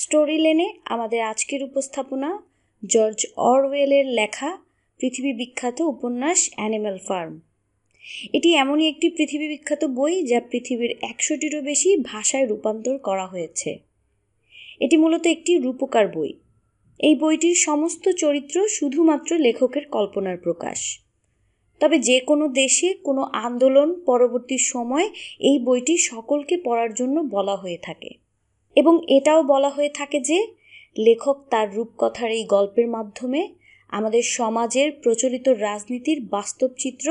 Story লেনে আমাদের আজকের উপস্থাপনা জর্জ অরওয়েলের লেখা পৃথিবী বিখ্যাত উপন্যাস অ্যানিম্যাল ফার্ম। এটি এমনই একটি পৃথিবী বিখ্যাত বই যা পৃথিবীর 100টিরও বেশি ভাষায় রূপান্তর করা হয়েছে। এটি মূলত একটি রূপকার বই। এই বইটির সমস্ত চরিত্র শুধুমাত্র লেখকের কল্পনার প্রকাশ। তবে যে কোনো দেশে কোনো আন্দোলন পরবর্তী সময় এই বইটি সকলকে পড়ার জন্য বলা হয়ে থাকে এবং এটাও বলা হয়ে থাকে যে লেখক তার রূপকথার এই গল্পের মাধ্যমে আমাদের সমাজের প্রচলিত রাজনীতির বাস্তব চিত্র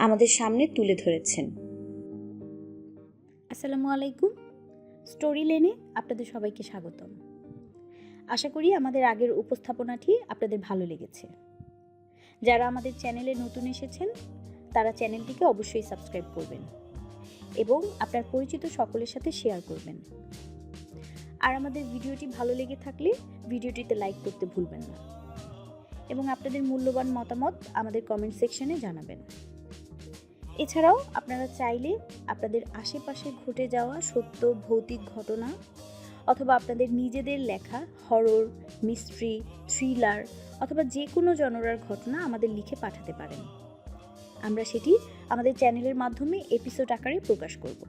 আমাদের সামনে তুলে ধরেছেন। আসসালামু আলাইকুম। স্টোরি লেনে আপনাদের সবাইকে স্বাগতম। আশা করি আমাদের আগের উপস্থাপনাটি আপনাদের ভালো লেগেছে। যারা আমাদের চ্যানেলে নতুন এসেছেন তারা চ্যানেলটিকে অবশ্যই সাবস্ক্রাইব করবেন এবং আপনার পরিচিত সকলের সাথে শেয়ার করবেন। আর আমাদের ভিডিওটি ভালো লেগে থাকলে ভিডিওটিতে লাইক করতে ভুলবেন না এবং আপনাদের মূল্যবান মতামত আমাদের কমেন্ট সেকশনে জানাবেন। এছাড়াও আপনারা চাইলে আপনাদের আশেপাশে ঘটে যাওয়া সত্য ভৌতিক ঘটনা অথবা আপনাদের নিজেদের লেখা হরর, মিস্ট্রি, থ্রিলার অথবা যে কোনো জনরার ঘটনা আমাদের লিখে পাঠাতে পারেন। আমরা সেটি আমাদের চ্যানেলের মাধ্যমে এপিসোড আকারে প্রকাশ করব।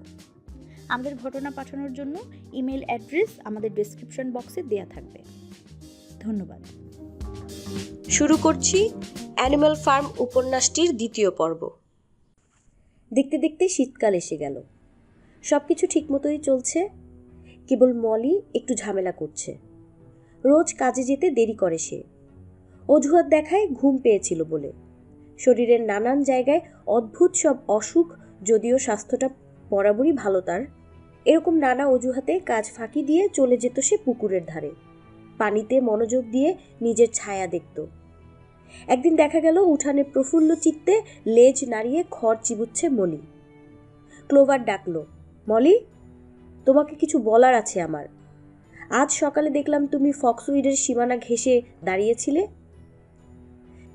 আমাদের ঘটনা পাঠানোর জন্য ইমেল অ্যাড্রেস আমাদের ডেসক্রিপশন বক্সে দেয়া থাকবে। ধন্যবাদ। শুরু করছি অ্যানিম্যাল ফার্ম উপন্যাসটির দ্বিতীয় পর্ব। দেখতে দেখতে শীতকাল এসে গেল। সব কিছু ঠিকমতোই চলছে, কেবল মলি একটু ঝামেলা করছে। রোজ কাজে যেতে দেরি করে সে। অজুহাত দেখায় ঘুম পেয়েছিল বলে। শরীরের নানান জায়গায় অদ্ভুত সব অসুখ, যদিও স্বাস্থ্যটা বরাবরই ভালো তার। এরকম নানা অজুহাতে কাজ ফাঁকি দিয়ে চলে যেত সে পুকুরের ধারে। পানিতে মনোযোগ দিয়ে নিজের ছায়া দেখত। একদিন দেখা গেল উঠানে প্রফুল্ল চিত্তে লেজ নাড়িয়ে খড় চিবুচ্ছে মলি। ক্লোভার ডাকলো, মলি, তোমাকে কিছু বলার আছে আমার। আজ সকালে দেখলাম তুমি ফক্সউইডের সীমানা ঘেঁষে দাঁড়িয়েছিলে।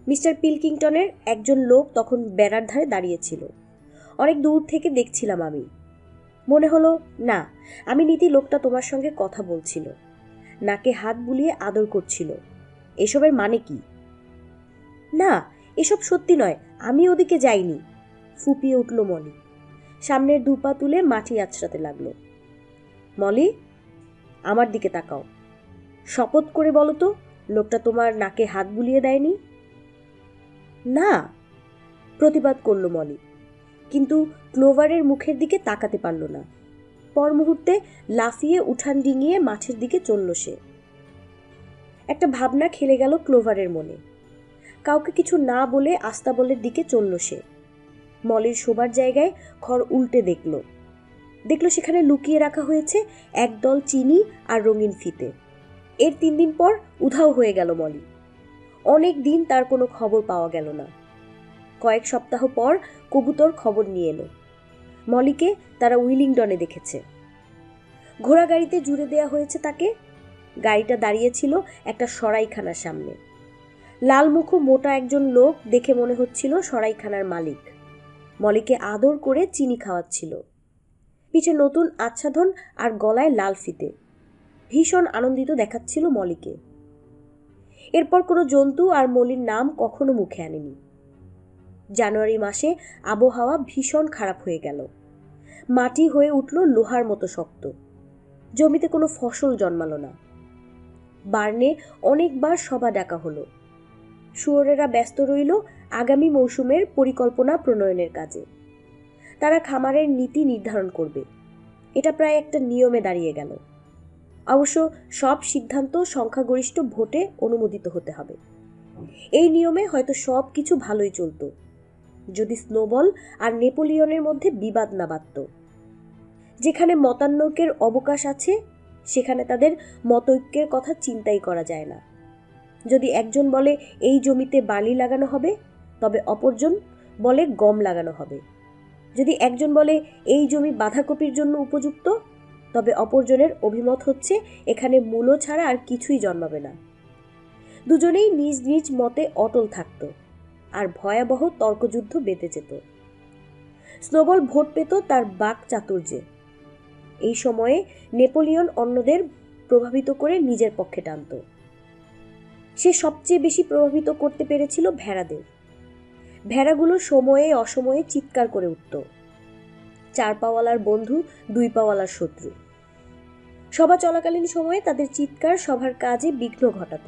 মিস্টার পিলকিংটনের একজন লোক তখন বেড়ার ধারে দাঁড়িয়েছিল। অনেক দূর থেকে দেখছিলাম আমি। মনে হলো না, আমি নীতি লোকটা তোমার সঙ্গে কথা বলছিল, নাকে হাত বুলিয়ে আদর করছিল। এসবের মানে কি? না, এসব সত্যি নয়, আমি ওদিকে যাইনি, ফুপিয়ে উঠল মলি। সামনের দুপা তুলে মাটি আছড়াতে লাগলো। মলি, আমার দিকে তাকাও। শপথ করে বলো তো, লোকটা তোমার নাকে হাত বুলিয়ে দেয়নি? না, প্রতিবাদ করল মলি, কিন্তু ক্লোভারের মুখের দিকে তাকাতে পারল না। পর মুহূর্তে লাফিয়ে উঠান ডিঙিয়ে মাঠের দিকে চলল সে। একটা ভাবনা খেলে গেল ক্লোভারের মনে। কাউকে কিছু না বলে আস্তাবলের দিকে চলল সে। মলির শোবার জায়গায় খড় উল্টে দেখল সেখানে লুকিয়ে রাখা হয়েছে একদল চিনি আর রঙিন ফিতে। এর 3 দিন পর উধাও হয়ে গেল মলি। অনেক দিন তার কোনো খবর পাওয়া গেল না। কয়েক সপ্তাহ পর কবুতর খবর নিয়ে এলো, মলিকে তারা উইলিংডনে দেখেছে। ঘোড়া গাড়িতে জুড়ে দেয়া হয়েছে তাকে। গাড়িটা দাঁড়িয়েছিল একটা সরাইখানার সামনে। লালমুখ মোটা একজন লোক, দেখে মনে হচ্ছিল সরাইখানার মালিক। মলিকে আদর করে চিনি খাওয়াচ্ছিল। পিছে নতুন আচ্ছাদন আর গলায় লাল ফিতে। ভীষণ আনন্দিত দেখাচ্ছিল মলিকে। এরপর কোনো জন্তু আর মলির নাম কখনো মুখে আনেনি। জানুয়ারি মাসে আবহাওয়া ভীষণ খারাপ হয়ে গেল। মাটি হয়ে উঠল লোহার মতো শক্ত। জমিতে কোনো ফসল জন্মালো না। বার্নে অনেকবার সভা ডাকা হলো। শুয়োরেরা ব্যস্ত রইল আগামী মৌসুমের পরিকল্পনা প্রণয়নের কাজে। তারা খামারের নীতি নির্ধারণ করবে। এটা প্রায় একটা নিয়মে দাঁড়িয়ে গেল। অবশ্য সব সিদ্ধান্ত সংখ্যাগরিষ্ঠ ভোটে অনুমোদিত হতে হবে। এই নিয়মে হয়তো সব কিছু ভালোই চলত, যদি স্নোবল আর নেপোলিয়নের মধ্যে বিবাদ না বাধত। যেখানে মতানৈক্যের অবকাশ আছে সেখানে তাদের মতৈক্যের কথা চিন্তাই করা যায় না। যদি একজন বলে এই জমিতে বালি লাগানো হবে, তবে অপরজন বলে গম লাগানো হবে। যদি একজন বলে এই জমি বাঁধাকপির জন্য উপযুক্ত, তবে অপরজনের অভিমত হচ্ছে এখানে মূলো ছাড়া আর কিছুই জন্মাবে না। দুজনেই নিজ নিজ মতে অটল থাকত, আর ভয়াবহ তর্কযুদ্ধ বেঁধে যেত। স্নোবল ভোট পেত তার বাক চাতুর্যে। এই সময়ে নেপোলিয়ন অন্যদের প্রভাবিত করে নিজের পক্ষে টানত। সে সবচেয়ে বেশি প্রভাবিত করতে পেরেছিল ভেড়াদের। ভেড়াগুলো সময়ে অসময়ে চিৎকার করে উঠত। 4 পাওয়ালার বন্ধু 2 পাওয়ালার শত্রু। সভা চলাকালীন সময়ে তাদের চিৎকার সভার কাজে বিঘ্ন ঘটাত।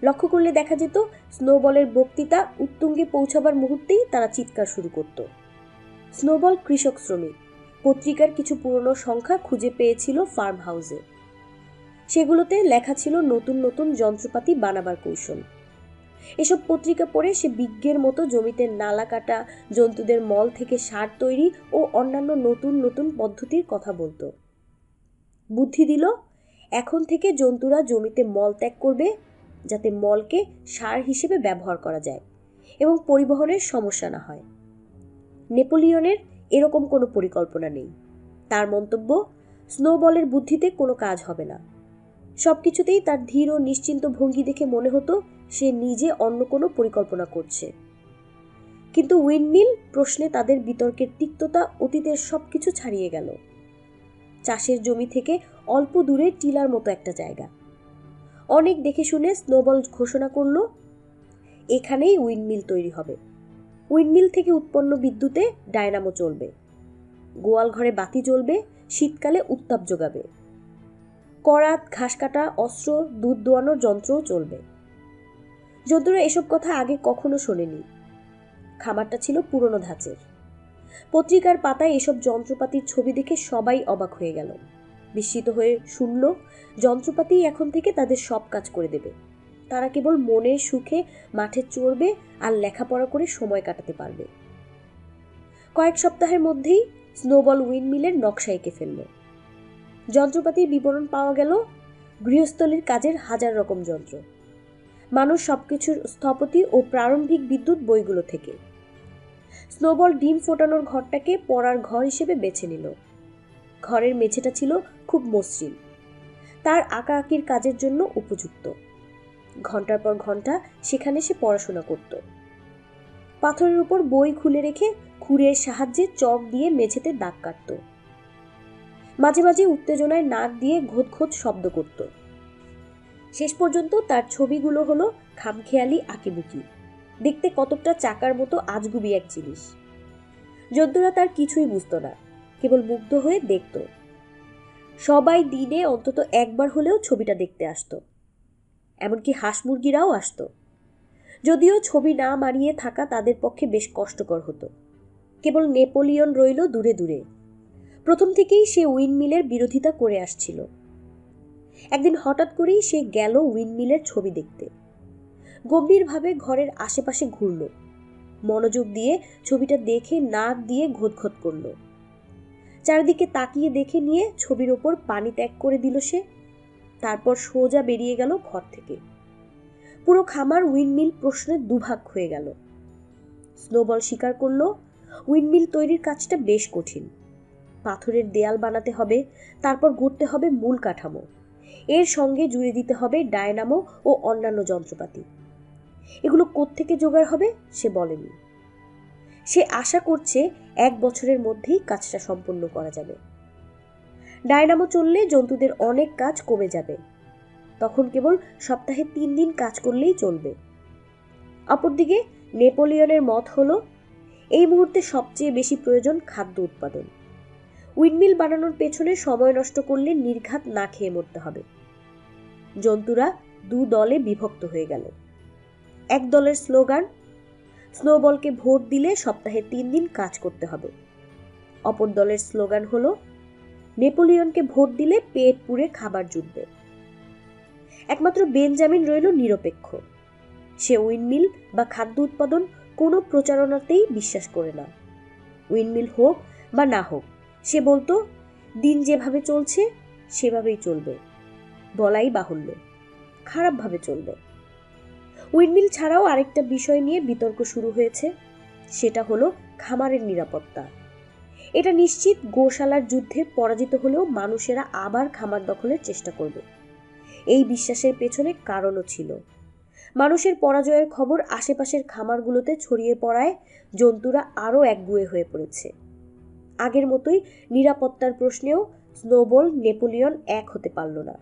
লক্ষ্য করলে দেখা যেত স্নোবলের বক্তৃতা উত্তুঙ্গে পৌঁছাবার মুহূর্তেই তারা চিৎকার শুরু করত। স্নোবল কৃষক শ্রমিক পত্রিকার কিছু পুরনো সংখ্যা খুঁজে পেয়েছিল ফার্ম হাউসে। সেগুলোতে লেখা ছিল নতুন নতুন যন্ত্রপাতি বানাবার কৌশল। এসব পত্রিকা পড়ে সে বিজ্ঞের মতো জমিতে নালা কাটা, জন্তুদের মল থেকে সার তৈরি ও অন্যান্য নতুন নতুন পদ্ধতির কথা বলতো। বুদ্ধি দিল, এখন থেকে জন্তুরা জমিতে মল ত্যাগ করবে, যাতে মলকে সার হিসেবে ব্যবহার করা যায় এবং পরিবহনের সমস্যা না হয়। নেপোলিয়নের এরকম কোনো পরিকল্পনা নেই। তার মন্তব্য, স্নোবলের বুদ্ধিতে কোনো কাজ হবে না। সব কিছুতেই তার ধীর ও নিশ্চিন্ত ভঙ্গি দেখে মনে হতো সে নিজে অন্য কোনো পরিকল্পনা করছে। কিন্তু উইন্ডমিল প্রশ্নে তাদের বিতর্কের তিক্ততা অতীতের সব কিছু ছাড়িয়ে গেল। চাষের জমি থেকে অল্প দূরে টিলার মতো একটা জায়গা। অনেক দেখে শুনে স্নোবল ঘোষণা করল, এখানেই উইন্ডমিল তৈরি হবে। উইন্ডমিল থেকে উৎপন্ন বিদ্যুতে ডায়নামো চলবে। গোয়াল ঘরে বাতি জ্বলবে, শীতকালে উত্তাপ যোগাবে। করাত, ঘাস কাটা, অস্ত্র, দুধ দোয়ানোর যন্ত্রও চলবে। যন্ত্ররা এসব কথা আগে কখনো শোনেনি। খামারটা ছিল পুরনো ধাঁচের। পত্রিকার পাতায় এসব যন্ত্রপাতির ছবি দেখে সবাই অবাক হয়ে গেল। বিস্মিত হয়ে শুনল, যন্ত্রপাতি এখন থেকে তাদের সব কাজ করে দেবে। তারা কেবল মনের সুখে মাঠে চড়বে আর লেখাপড়া করে সময় কাটাতে পারবে। কয়েক সপ্তাহের মধ্যেই স্নোবল উইন্ডমিলের নকশা এঁকে ফেলল। যন্ত্রপাতির বিবরণ পাওয়া গেল, গৃহস্থলীর কাজের 1000 রকম যন্ত্র। মানুষ সবকিছুর স্থপতি ও প্রারম্ভিক বিদ্যুৎ বইগুলো থেকে। স্নোবল ডিম ফোটানোর ঘরটাকে পড়ার ঘর হিসেবে বেছে নিল। ঘরের মেঝেটা ছিল খুব মসৃণ, তার আঁকাআঁকির কাজের জন্য উপযুক্ত। ঘন্টার পর ঘন্টা সেখানে সে পড়াশোনা করত। পাথরের উপর বই খুলে রেখে খুরের সাহায্যে চক দিয়ে মেঝেতে দাগ কাটত। মাঝে মাঝে উত্তেজনায় নাক দিয়ে ঘোত ঘোত শব্দ করত। শেষ পর্যন্ত তার ছবিগুলো হলো খামখেয়ালি আঁকিবুকি, দেখতে কতকটা চাকার মতো আজগুবি এক জিনিস। যদ্দুরা তার কিছুই বুঝত না, কেবল মুগ্ধ হয়ে দেখত। সবাই দিনে অন্তত একবার হলেও ছবিটা দেখতে আসতো। এমনকি হাঁস মুরগিরাও আসতো। যদিও ছবি না মানিয়ে থাকা তাদের পক্ষে বেশ কষ্টকর হতো। কেবল নেপোলিয়ন রইল দূরে দূরে। প্রথম থেকেই সে উইন্ডমিলের বিরোধিতা করে আসছিল। একদিন হঠাৎ করেই সে গেল উইন্ডমিলের ছবি দেখতে। গম্ভীরভাবে ঘরের আশেপাশে ঘুরল। মনোযোগ দিয়ে ছবিটা দেখে নাক দিয়ে ঘোতঘোত করল। চারিদিকে তাকিয়ে দেখে নিয়ে ছবির ওপর পানি ত্যাগ করে দিল সে। তারপর সোজা বেরিয়ে গেল ঘর থেকে। পুরো খামার উইন্ডমিল প্রশ্নে দুভাগ হয়ে গেল। স্নোবল স্বীকার করল, উইন্ডমিল তৈরির কাজটা বেশ কঠিন। পাথরের দেয়াল বানাতে হবে, তারপর গড়তে হবে মূল কাঠামো, এর সঙ্গে জুড়ে দিতে হবে ডায়নামো ও অন্যান্য যন্ত্রপাতি। এগুলো কোত্থেকে জোগাড় হবে সে বলেনি। সে আশা করছে 1 বছরের মধ্যেই কাজটা সম্পন্ন করা যাবে। ডায়নামো চললে জন্তুদের অনেক কাজ কমে যাবে। তখন কেবল সপ্তাহে 3 দিন কাজ করলেই চলবে। অপরদিকে নেপোলিয়নের মত হলো, এই মুহূর্তে সবচেয়ে বেশি প্রয়োজন খাদ্য উৎপাদন। উইন্ডমিল বানানোর পেছনে সময় নষ্ট করলে নির্ঘাত না খেয়ে মরতে হবে। জন্তুরা 2 দলে বিভক্ত হয়ে গেল। এক দলের স্লোগান, স্নোবলকে ভোট দিলে সপ্তাহে 3 দিন কাজ করতে হবে। অপর দলের স্লোগান হলো, নেপোলিয়নকে ভোট দিলে পেট পুড়ে খাবার জুটবে। একমাত্র বেঞ্জামিন রইল নিরপেক্ষ। সে উইন্ডমিল বা খাদ্য উৎপাদন কোনো প্রচারণাতেই বিশ্বাস করে না। উইন্ডমিল হোক বা না হোক, সে বলতো, দিন যেভাবে চলছে সেভাবেই চলবে। বলাই বাহুল্য, খারাপভাবে চলবে। উইন্ডমিল ছাড়াও আরেকটা বিষয় নিয়ে বিতর্ক শুরু হয়েছে, সেটা হলো খামারের নিরাপত্তা। এটা নিশ্চিত গোশালার যুদ্ধে পরাজিত হলেও মানুষেরা আবার খামার দখলের চেষ্টা করবে। এই বিশ্বাসের পেছনে কারণও ছিল। মানুষের পরাজয়ের খবর আশেপাশের খামারগুলোতে ছড়িয়ে পড়ায় জন্তুরা আরও একগুঁয়ে হয়ে পড়েছে। আগের মতোই নিরাপত্তার প্রশ্নেও স্নোবল নেপোলিয়ন এক হতে পারল না।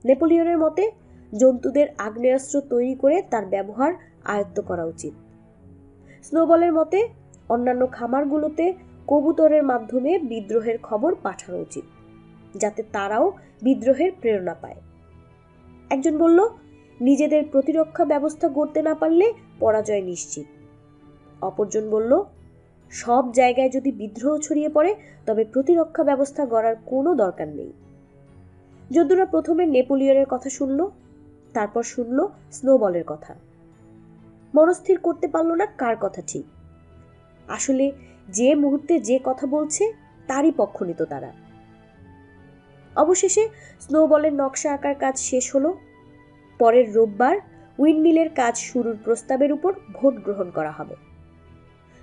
নেপোলিয়নের মতে জন্তুদের আগ্নেয়াস্ত্র তৈরি করে তার ব্যবহার আয়ত্ত করা উচিত। স্নোবলের মতে অন্যান্য খামারগুলোতে কবুতরের মাধ্যমে বিদ্রোহের খবর পাঠানো উচিত, যাতে তারাও বিদ্রোহের প্রেরণা পায়। একজন বলল, নিজেদের প্রতিরক্ষা ব্যবস্থা গড়তে না পারলে পরাজয় নিশ্চিত। অপরজন বলল, সব জায়গায় যদি বিদ্রোহ ছড়িয়ে পড়ে তবে প্রতিরক্ষা ব্যবস্থা গড়ার কোনো দরকার নেই। জন্তুরা প্রথমে নেপোলিয়নের কথা শুনল, তারপর শুনল স্নোবলের কথা। মনস্থির করতে পারল না কার কথা ঠিক। আসলে যে মুহূর্তে যে কথা বলছে তারই পক্ষ নিত তারা। অবশেষে স্নোবলের নকশা আঁকার কাজ শেষ হলো। পরের রোববার উইন্ডমিলের কাজ শুরুর প্রস্তাবের উপর ভোট গ্রহণ করা হবে।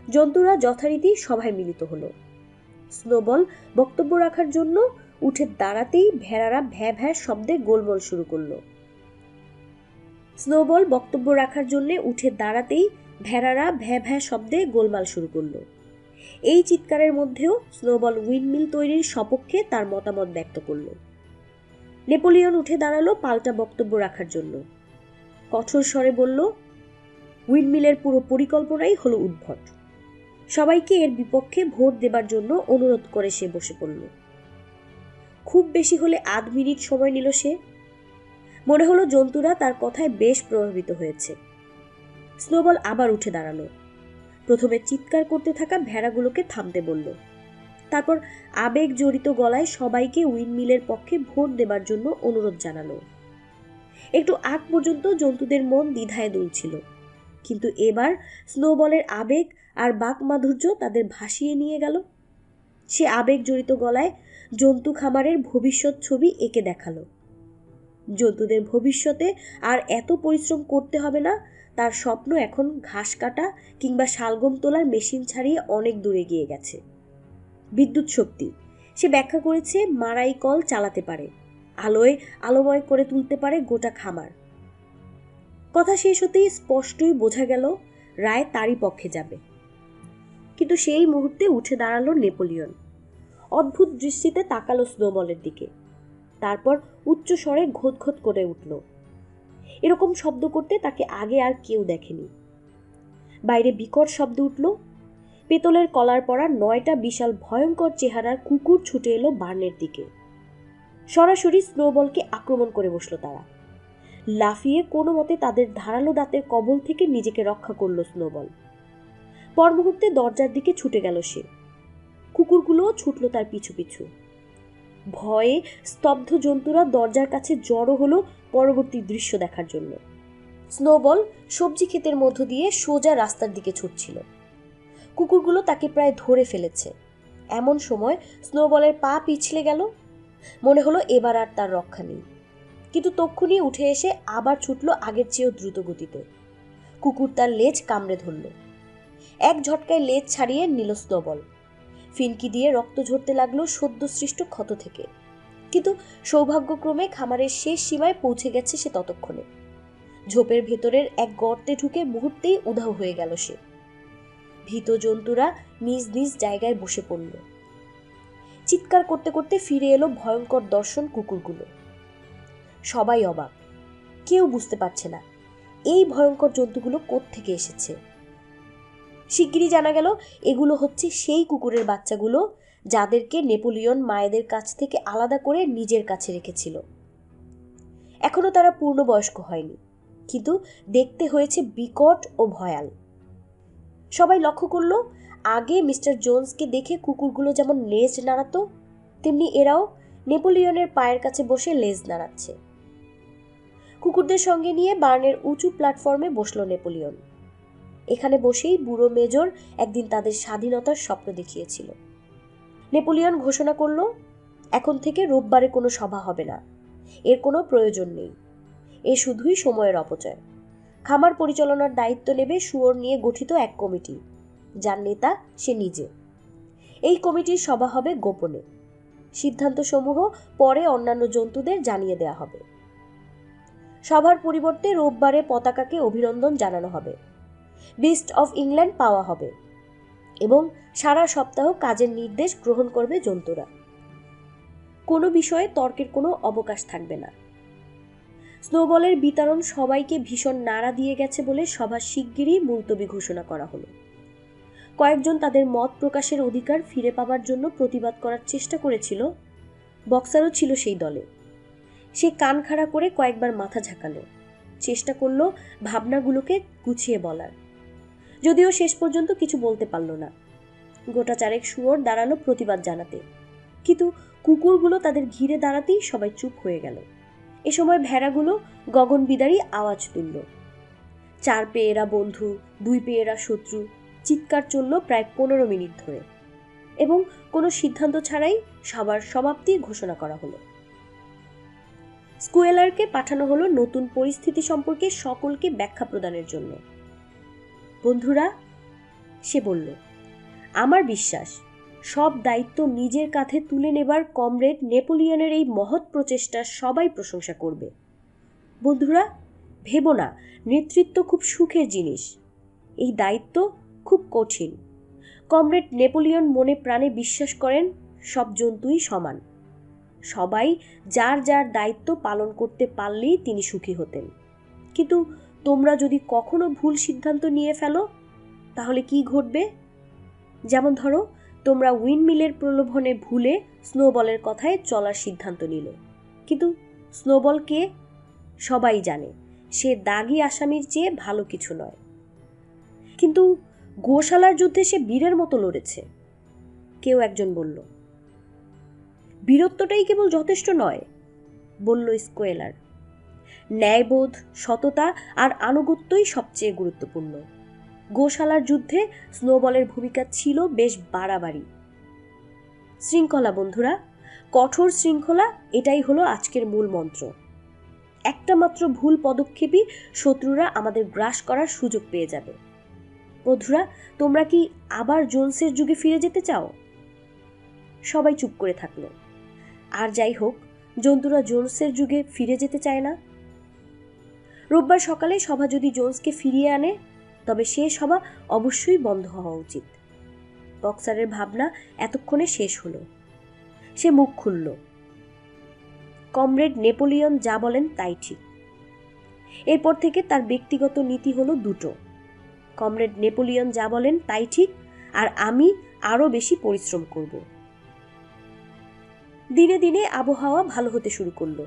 জন্তুরা যথারীতি সভায় মিলিত হলো। স্নোবল বক্তব্য রাখার জন্য উঠে দাঁড়াতেই ভেড়ারা ভ্যা ভ্যা শব্দে গোলমোল শুরু করলো। স্নোবল বক্তব্য রাখার জন্য উঠে দাঁড়াতেই ভেড়ারা ভ্যা ভ্যা শব্দে গোলমাল শুরু করলো। এই চিৎকারের মধ্যেও স্নোবল উইন্ডমিল তৈরির সপক্ষে তার মতামত ব্যক্ত করল। নেপোলিয়ন উঠে দাঁড়ালো পাল্টা বক্তব্য রাখার জন্য। কঠোর স্বরে বলল, উইন্ডমিলের পুরো পরিকল্পনাই হলো উদ্ভট। সবাইকে এর বিপক্ষে ভোট দেবার জন্য অনুরোধ করে সে বসে পড়ল। খুব বেশি হলে আধ মিনিট সময় নিল সে। মনে হলো জন্তুরা তার কথায় বেশ প্রভাবিত হয়েছে। স্নোবল আবার উঠে দাঁড়ালো। প্রথমে চিৎকার করতে থাকা ভেড়াগুলোকে থামতে বলল। তারপর আবেগ জড়িত গলায় সবাইকে উইন্ডমিলের পক্ষে ভোট দেবার জন্য অনুরোধ জানালো। একটু আগ পর্যন্ত জন্তুদের মন দ্বিধায় দুলছিল, কিন্তু এবার স্নোবলের আবেগ আর বাকমাধুর্য তাদের ভাসিয়ে নিয়ে গেল। সে আবেগ জড়িত গলায় জন্তু খামারের ভবিষ্যৎ ছবি এঁকে দেখালো। জন্তুদের ভবিষ্যতে আর এত পরিশ্রম করতে হবে না, তার স্বপ্ন এখন ঘাস কাটা কিংবা শালগম তোলার মেশিন ছাড়িয়ে অনেক দূরে গিয়ে গেছে। বিদ্যুৎ শক্তি সে ব্যাখ্যা করেছে মারাই কল চালাতে পারে, আলোয় আলোময় করে তুলতে পারে গোটা খামার। কথা শেষ হতেই স্পষ্টই বোঝা গেল রায় তারই পক্ষে যাবে। কিন্তু সেই মুহূর্তে উঠে দাঁড়ালো নেপোলিয়ন। অদ্ভুত দৃষ্টিতে তাকালো স্নোবলের দিকে, তারপর উচ্চ স্বরে ঘোত করে উঠল। এরকম শব্দ করতে তাকে আগে আর কেউ দেখেনি। বাইরে বিকট শব্দ উঠল। পেতলের কলার পরা 9টা বিশাল ভয়ঙ্কর চেহারার কুকুর ছুটে এলো বার্নের দিকে। সরাসরি স্নোবলকে আক্রমণ করে বসলো তারা। লাফিয়ে কোনো মতে তাদের ধারালো দাঁতের কবল থেকে নিজেকে রক্ষা করলো স্নোবল। পর মুহূর্তে দরজার দিকে ছুটে গেল সে। কুকুরগুলোও ছুটল তার পিছু পিছু। ভয়ে স্তব্ধ জন্তুরা দরজার কাছে জড়ো হলো পরবর্তী দৃশ্য দেখার জন্য। স্নোবল সবজি ক্ষেতের মধ্য দিয়ে সোজা রাস্তার দিকে ছুটছিল। কুকুরগুলো তাকে প্রায় ধরে ফেলেছে। এমন সময় স্নোবলের পা পিছলে গেল। মনে হলো এবার আর তার রক্ষা নেই, কিন্তু তক্ষুনি উঠে এসে আবার ছুটল আগের চেয়েও দ্রুত গতিতে। কুকুর তার লেজ কামড়ে ধরল। এক ঝটকায় লেজ ছাড়িয়ে নিল স্নোবল। ফিনকি দিয়ে রক্ত ঝরতে লাগলো সদ্যসৃষ্ট ক্ষত থেকে, কিন্তু সৌভাগ্যক্রমে খামারের শেষ সীমায় পৌঁছে গেছে সে ততক্ষণে। ঝোপের ভেতরের এক গর্তে ঢুকে মুহূর্তেই উধাও হয়ে গেল সে। ভীত জন্তুরা নিজ নিজ জায়গায় বসে পড়ল। চিৎকার করতে করতে ফিরে এলো ভয়ঙ্কর দর্শন কুকুরগুলো। সবাই অবাক, কেউ বুঝতে পারছে না এই ভয়ঙ্কর জন্তুগুলো কোত্থেকে এসেছে। শিগগিরই জানা গেল এগুলো হচ্ছে সেই কুকুরের বাচ্চাগুলো যাদেরকে নেপোলিয়ন মায়েদের কাছ থেকে আলাদা করে নিজের কাছে রেখেছিল। এখনো তারা পূর্ণবয়স্ক হয়নি, কিন্তু দেখতে হয়েছে বিকট ও ভয়াল। সবাই লক্ষ্য করলো আগে মিস্টার জোন্সকে দেখে কুকুরগুলো যেমন লেজ নাড়াতো, তেমনি এরাও নেপোলিয়নের পায়ের কাছে বসে লেজ নাড়াচ্ছে। কুকুরদের সঙ্গে নিয়ে বার্নের উঁচু প্ল্যাটফর্মে বসলো নেপোলিয়ন। এখানে বসেই বুড়ো মেজর একদিন তাদের স্বাধীনতার স্বপ্ন দেখিয়েছিল। নেপোলিয়ন ঘোষণা করল, এখন থেকে রোববারে কোনো সভা হবে না, এর কোনো প্রয়োজন নেই। এ শুধুই সময়ের অপচয়। খামার পরিচালনার দায়িত্ব নেবে শুয়োর নিয়ে গঠিত এক কমিটি, যার নেতা সে নিজে। এই কমিটির সভা হবে গোপনে। সিদ্ধান্তসমূহ পরে অন্যান্য জন্তুদের জানিয়ে দেয়া হবে। সভার পরিবর্তে রোববারে পতাকাকে অভিনন্দন জানানো হবে, বিস্ট অফ ইংল্যান্ড পাওয়া হবে এবং সারা সপ্তাহ কাজের নির্দেশ গ্রহণ করবে জন্তুরা। কোনো বিষয়ে তর্কের কোনো অবকাশ থাকবে না। স্নোবলের বিতরণ সবাইকে ভীষণ নাড়া দিয়ে গেছে বলে সভা শিগগিরই মুলতবি ঘোষণা করা হলো। কয়েকজন তাদের মত প্রকাশের অধিকার ফিরে পাবার জন্য প্রতিবাদ করার চেষ্টা করেছিল। বক্সারও ছিল সেই দলে। সে কান খাড়া করে কয়েকবার মাথা ঝাঁকালো, চেষ্টা করলো ভাবনাগুলোকে গুছিয়ে বলার, যদিও শেষ পর্যন্ত কিছু বলতে পারল না। গোটা চারেক শুয়োর দাঁড়ালো প্রতিবাদ জানাতে, কিন্তু কুকুরগুলো তাদের ঘিরে দাঁড়াতেই সবাই চুপ হয়ে গেল। এ সময় ভেড়াগুলো গগনবিদারী আওয়াজ তুলল। 4 পেয়েরা বন্ধু, 2 পেয়েরা শত্রু চিৎকার চলল প্রায় 15 মিনিট ধরে, এবং কোনো সিদ্ধান্ত ছাড়াই সবার সমাপ্তি ঘোষণা করা হলো। স্কুয়েলারকে পাঠানো হলো নতুন পরিস্থিতি সম্পর্কে সকলকে ব্যাখ্যা প্রদানের জন্য। বন্ধুরা, সে বলল, আমার বিশ্বাস সব দায়িত্ব নিজের কাঁধে তুলে নেবার কমরেড নেপোলিয়নের এই মহৎ প্রচেষ্টা সবাই প্রশংসা করবে। বন্ধুরা, ভেবো না নেতৃত্ব খুব সুখের জিনিস, এই দায়িত্ব খুব কঠিন। কমরেড নেপোলিয়ন মনে প্রাণে বিশ্বাস করেন সব জন্তুই সমান, সবাই যার যার দায়িত্ব পালন করতে পারলেই তিনি সুখী হতেন। কিন্তু তোমরা যদি কখনো ভুল সিদ্ধান্ত নিয়ে ফেলো তাহলে কি ঘটবে? যেমন ধরো, তোমরা উইন্ডমিলের প্রলোভনে ভুলে স্নোবলের কথায় চলার সিদ্ধান্ত নিল, কিন্তু স্নোবল কে? সবাই জানে সে দাগী আসামির চেয়ে ভালো কিছু নয়। কিন্তু গোশালার যুদ্ধে সে বীরের মতো লড়েছে, কেউ একজন বলল। বীরত্বটাই কেবল যথেষ্ট নয়, বলল স্কোয়েলার। ন্যায়বোধ, সততা আর আনুগত্যই সবচেয়ে গুরুত্বপূর্ণ। গোশালার যুদ্ধে স্নোবলের ভূমিকা ছিল বেশ বাড়াবাড়ি। শৃঙ্খলা বন্ধুরা, কঠোর শৃঙ্খলা, এটাই হলো আজকের মূল মন্ত্র। একটা মাত্র ভুল পদক্ষেপই শত্রুরা আমাদের গ্রাস করার সুযোগ পেয়ে যাবে। বন্ধুরা, তোমরা কি আবার জোন্সের যুগে ফিরে যেতে চাও? সবাই চুপ করে থাকলো। আর যাই হোক, জন্তুরা জোন্সের যুগে ফিরে যেতে চায় না। রোববার সকালে সভা যদি জোন্সকে ফিরিয়ে আনে, তবে সে সভা অবশ্যই বন্ধ হওয়া উচিত। বক্সারের ভাবনা এতক্ষণে শেষ হলো। সে মুখ খুলল। কমরেড নেপোলিয়ন যা বলেন তাই ঠিক। এরপর থেকে তার ব্যক্তিগত নীতি হলো দুটো: কমরেড নেপোলিয়ন যা বলেন তাই ঠিক, আর আমি আরো বেশি পরিশ্রম করব। দিনে দিনে আবহাওয়া ভালো হতে শুরু করলো।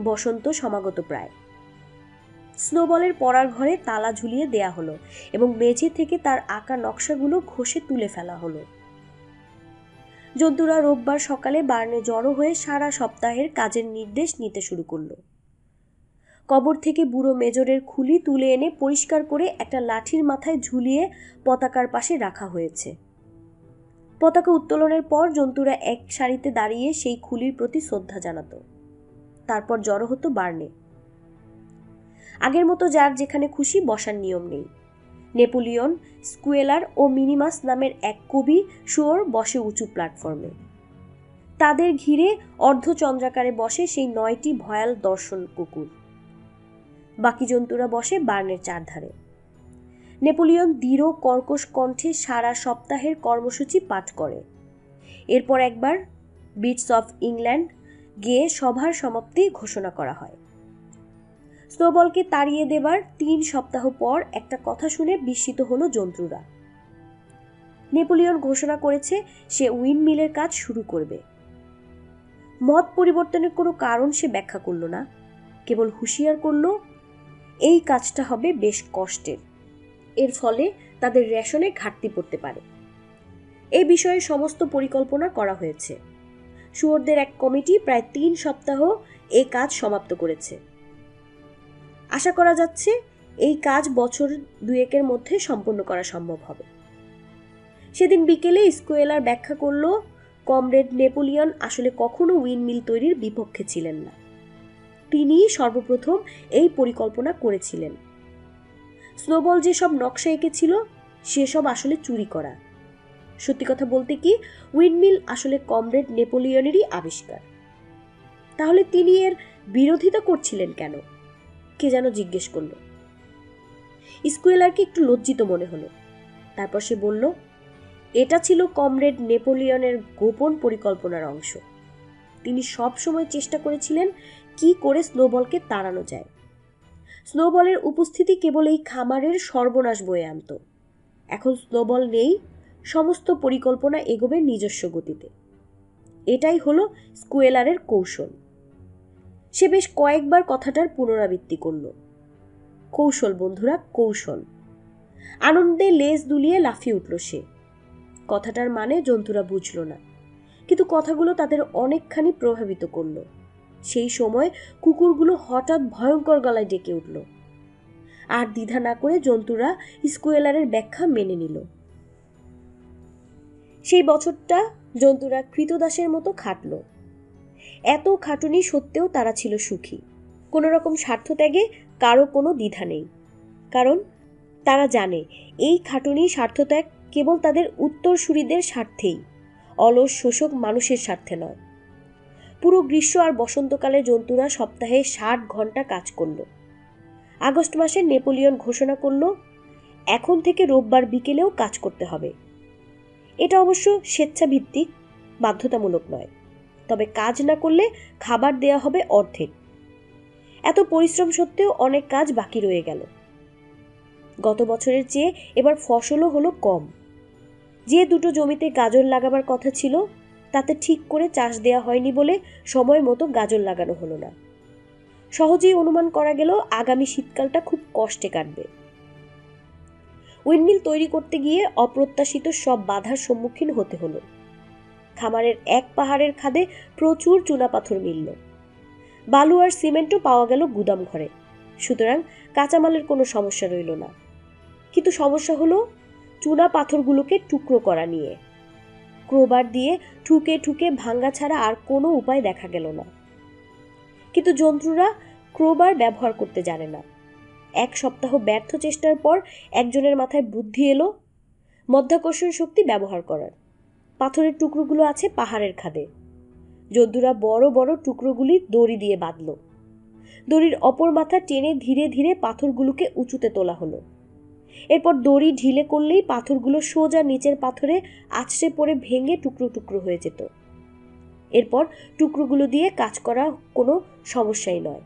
বসন্ত সমাগত প্রায়। স্নোবলের পড়ার ঘরে তালা ঝুলিয়ে দেয়া হলো এবং মেঝে থেকে তার আঁকা নকশাগুলো ঘষে তুলে ফেলা হলো। জন্তুরা রোববার সকালে বার্নে জড়ো হয়ে সারা সপ্তাহের কাজের নির্দেশ নিতে শুরু করলো। কবর থেকে বুড়ো মেজরের খুলি তুলে এনে পরিষ্কার করে একটা লাঠির মাথায় ঝুলিয়ে পতাকার পাশে রাখা হয়েছে। পতাকা উত্তোলনের পর জন্তুরা এক সারিতে দাঁড়িয়ে সেই খুলির প্রতি শ্রদ্ধা জানাতো। তারপর জড়ো হতো বার্নে। আগের মতো যার যেখানে খুশি বসার নিয়ম নেই। নেপোলিয়ন, স্কুয়েলার ও মিনিমাস নামের এক কবি শুয়োর বসে উঁচু প্ল্যাটফর্মে। তাদের ঘিরে অর্ধচন্দ্রাকারে বসে সেই 9টি ভয়াল দর্শন কুকুর। বাকি জন্তুরা বসে বার্নের চারধারে। নেপোলিয়ন দৃঢ় কর্কশ কণ্ঠে সারা সপ্তাহের কর্মসূচি পাঠ করে। এরপর একবার বিটস অফ ইংল্যান্ড গেয়ে সভার সমাপ্তি ঘোষণা করা হয়। স্নোবলকে তাড়িয়ে দেবার 3 সপ্তাহ পর একটা কথা শুনে বিস্মিত হলো জন্তুরা। নেপোলিয়ন ঘোষণা করেছে সে উইন্ডমিলের কাজ শুরু করবে। মত পরিবর্তনের কোনো কারণ সে ব্যাখ্যা করল না, কেবল হুঁশিয়ার করল এই কাজটা হবে বেশ কষ্টের, এর ফলে তাদের রেশনে ঘাটতি পড়তে পারে। এই বিষয়ে সমস্ত পরিকল্পনা করা হয়েছে। শুয়োরদের এক কমিটি প্রায় 3 সপ্তাহ এই কাজ সমাপ্ত করেছে। আশা করা যাচ্ছে এই কাজ বছর 2-এর মধ্যে সম্পন্ন করা সম্ভব হবে। সেদিন বিকেলে স্কুয়েলার ব্যাখ্যা করল কমরেড নেপোলিয়ন আসলে কখনো উইন্ডমিল তৈরির বিপক্ষে ছিলেন না। তিনিই সর্বপ্রথম এই পরিকল্পনা করেছিলেন। স্নোবল যেসব নকশা এঁকেছিল সেসব আসলে চুরি করা। সত্যি কথা বলতে কি, উইন্ডমিল আসলে কমরেড নেপোলিয়নেরই আবিষ্কার। তাহলে তিনি এর বিরোধিতা করছিলেন কেন? কে যেন জিজ্ঞেস করল। স্কুয়েলারকে একটু লজ্জিত মনে হলো। তারপর সে বলল, এটা ছিল কমরেড নেপোলিয়নের গোপন পরিকল্পনার অংশ। তিনি সব সময় চেষ্টা করেছিলেন কি করে স্নোবলকে তাড়ানো যায়। স্নোবলের উপস্থিতি কেবল এই খামারের সর্বনাশ বয়ে আনত। এখন স্নোবল নেই, সমস্ত পরিকল্পনা এগোবে নিজস্ব গতিতে। এটাই হলো স্কুয়েলারের কৌশল। সে বেশ কয়েকবার কথাটার পুনরাবৃত্তি করল। কৌশল বন্ধুরা, কৌশল। আনন্দে লেজ দুলিয়ে লাফিয়ে উঠল সে। কথাটার মানে জন্তুরা বুঝল না, কিন্তু কথাগুলো তাদের অনেকখানি প্রভাবিত করল। সেই সময় কুকুরগুলো হঠাৎ ভয়ঙ্কর গলায় ডেকে উঠল। আর দ্বিধা না করে জন্তুরা স্কুয়েলারের ব্যাখ্যা মেনে নিল। সেই বছরটা জন্তুরা কৃতদাসের মতো খাটল। এত খাটুনি সত্ত্বেও তারা ছিল সুখী। কোনো রকম স্বার্থত্যাগে কারো কোনো দ্বিধা নেই, কারণ তারা জানে এই খাটুনি স্বার্থত্যাগ কেবল তাদের উত্তরসূরিদের স্বার্থেই, অলস শোষক মানুষের স্বার্থে নয়। পুরো গ্রীষ্ম আর বসন্তকালে জন্তুরা সপ্তাহে 60 ঘন্টা কাজ করল। আগস্ট মাসে নেপোলিয়ন ঘোষণা করল এখন থেকে রোববার বিকেলেও কাজ করতে হবে। এটা অবশ্য স্বেচ্ছাভিত্তিক, বাধ্যতামূলক নয়, তবে কাজ না করলে খাবার দেয়া হবে অর্ধেক। এত পরিশ্রম সত্ত্বেও অনেক কাজ বাকি রয়ে গেল। গত বছরের চেয়ে এবার ফসলও হলো কম। যে দুটো জমিতে গাজর লাগাবার কথা ছিল তাতে ঠিক করে চাষ দেয়া হয়নি বলে সময় মতো গাজর লাগানো হলো না। সহজেই অনুমান করা গেল আগামী শীতকালটা খুব কষ্টে কাটবে। উইন্ডমিল তৈরি করতে গিয়ে অপ্রত্যাশিত সব বাধার সম্মুখীন হতে হলো। খামারের এক পাহাড়ের খাদে প্রচুর চুনাপাথর মিলল। বালু আর সিমেন্টও পাওয়া গেল গুদাম ঘরে, সুতরাং কাঁচামালের কোনো সমস্যা রইল না। কিন্তু সমস্যা হলো চুনা পাথরগুলোকে টুকরো করা নিয়ে। ক্রোবার দিয়ে ঠুকে ঠুকে ভাঙ্গা ছাড়া আর কোনো উপায় দেখা গেল না। কিন্তু জন্তুরা ক্রোবার ব্যবহার করতে জানে না। 1 সপ্তাহ ব্যর্থ চেষ্টার পর একজনের মাথায় বুদ্ধি এলো মধ্যাকর্ষণ শক্তি ব্যবহার করার। পাথরের টুকরোগুলো আছে পাহাড়ের খাদে। জন্তুরা বড় বড় টুকরোগুলি দড়ি দিয়ে বাঁধল। দড়ির অপর মাথা টেনে ধীরে ধীরে পাথরগুলোকে উঁচুতে তোলা হলো। এরপর দড়ি ঢিলে করলেই পাথরগুলো সোজা নিচের পাথরে আছড়ে পড়ে ভেঙে টুকরো টুকরো হয়ে যেত। এরপর টুকরোগুলো দিয়ে কাজ করা কোনো সমস্যাই নয়।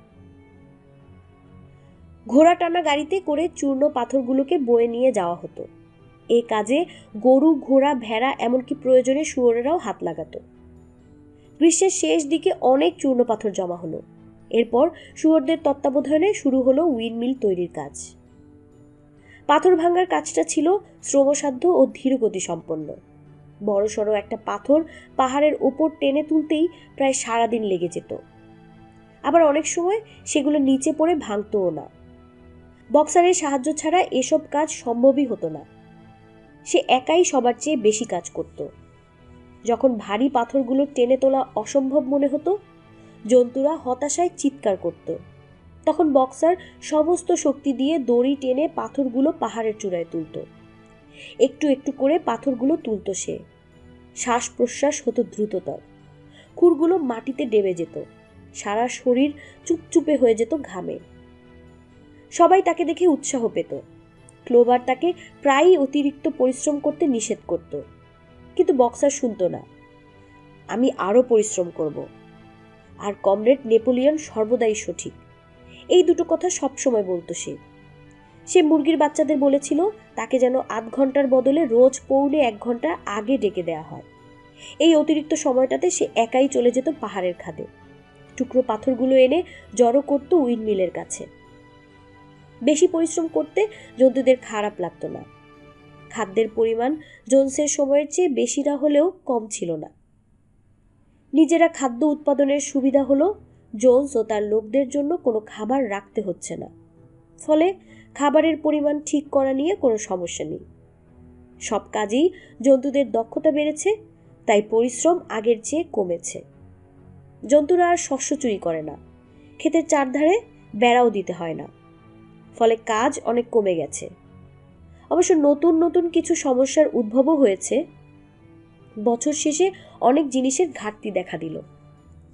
ঘোড়া টানা গাড়িতে করে চূর্ণ পাথরগুলোকে বয়ে নিয়ে যাওয়া হতো। এ কাজে গরু, ঘোড়া, ভেড়া, এমনকি প্রয়োজনে শুয়োরেরাও হাত লাগাতো। গ্রীষ্মের শেষ দিকে অনেক চূর্ণ পাথর জমা হলো। এরপর শুয়োরদের তত্ত্বাবধানে শুরু হলো উইন্ডমিল তৈরির কাজ। পাথর ভাঙার কাজটা ছিল শ্রমসাধ্য ও ধীরগতি সম্পন্ন। বড়সড় একটা পাথর পাহাড়ের ওপর টেনে তুলতেই প্রায় সারাদিন লেগে যেত। আবার অনেক সময় সেগুলো নিচে পড়ে ভাঙতও না। বক্সারের সাহায্য ছাড়া এসব কাজ সম্ভবই হতো না। সে একাই সবার চেয়ে বেশি কাজ করত। যখন ভারী পাথরগুলো টেনে তোলা অসম্ভব মনে হতো, জন্তুরা হতাশায় চিৎকার করত। তখন বক্সার সমস্ত শক্তি দিয়ে দড়ি টেনে পাথরগুলো পাহাড়ের চূড়ায় তুলত। একটু একটু করে পাথরগুলো তুলত সে। শ্বাস প্রশ্বাস হতো দ্রুততর। খুরগুলো মাটিতে ডেবে যেত। সারা শরীর চুপচুপে হয়ে যেত ঘামে। সবাই তাকে দেখে উৎসাহ পেত। ক্লোবার তাকে প্রায়ই অতিরিক্ত পরিশ্রম করতে নিষেধ করত, কিন্তু বক্সার শুনত না। আমি আরও পরিশ্রম করব, আর কমরেড নেপোলিয়ন সর্বদাই সঠিক, এই দুটো কথা সবসময় বলতো সে। সে মুরগির বাচ্চাদের বলেছিল তাকে যেন 8 ঘন্টার বদলে রোজ পৌনে 1 ঘন্টা আগে ডেকে দেয়া হয়। এই অতিরিক্ত সময়টাতে সে একাই চলে যেত পাহাড়ের খাদে। টুকরো পাথরগুলো এনে জড়ো করত উইন্ডমিলের কাছে। বেশি পরিশ্রম করতে জন্তুদের খারাপ লাগতো না। খাদ্যের পরিমাণ জোন্সের সময়ের চেয়ে বেশি না হলেও কম ছিল না। নিজেরা খাদ্য উৎপাদনের সুবিধা হলো জোন্স ও তার লোকদের জন্য কোনো খাবার রাখতে হচ্ছে না। ফলে খাবারের পরিমাণ ঠিক করা নিয়ে কোনো সমস্যা নেই। সব কাজেই জন্তুদের দক্ষতা বেড়েছে, তাই পরিশ্রম আগের চেয়ে কমেছে। জন্তুরা আর শস্য চুরি করে না, ক্ষেতের চারধারে বেড়াও দিতে হয় না। ফলে কাজ অনেক কমে গেছে। অবশ্য নতুন নতুন কিছু সমস্যার উদ্ভবও হয়েছে। বছর শেষে অনেক জিনিসের ঘাটতি দেখা দিল।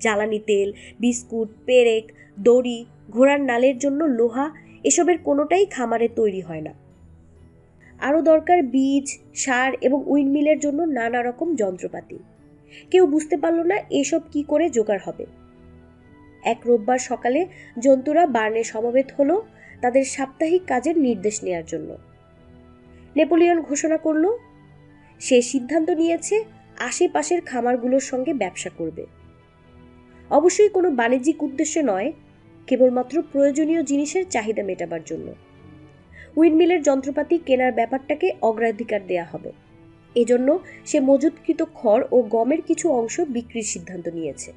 জ্বালানি তেল, বিস্কুট, পেরেক, দড়ি, ঘোড়ার নালের জন্য লোহা, এসবের কোনোটাই খামারে তৈরি হয় না। আরও দরকার বীজ, সার এবং উইন্ডমিলের জন্য নানা রকম যন্ত্রপাতি। কেউ বুঝতে পারল না এসব কি করে জোগাড় হবে। এক রোববার সকালে জন্তুরা বার্নে সমবেত হলো তাদের সাপ্তাহিক কাজের নির্দেশ নেয়ার জন্য। নেপোলিয়ন ঘোষণা করল সে সিদ্ধান্ত নিয়েছে আশেপাশের খামারগুলোর সঙ্গে ব্যবসা করবে। অবশ্যই কোনো বাণিজ্যিক উদ্দেশ্যে নয়, কেবলমাত্র প্রয়োজনীয় জিনিসের চাহিদা মেটাবার জন্য। উইন্ডমিলের যন্ত্রপাতি কেনার ব্যাপারটাকে অগ্রাধিকার দেয়া হবে। এজন্য সে মজুতকৃত খড় ও গমের কিছু অংশ বিক্রির সিদ্ধান্ত নিয়েছে।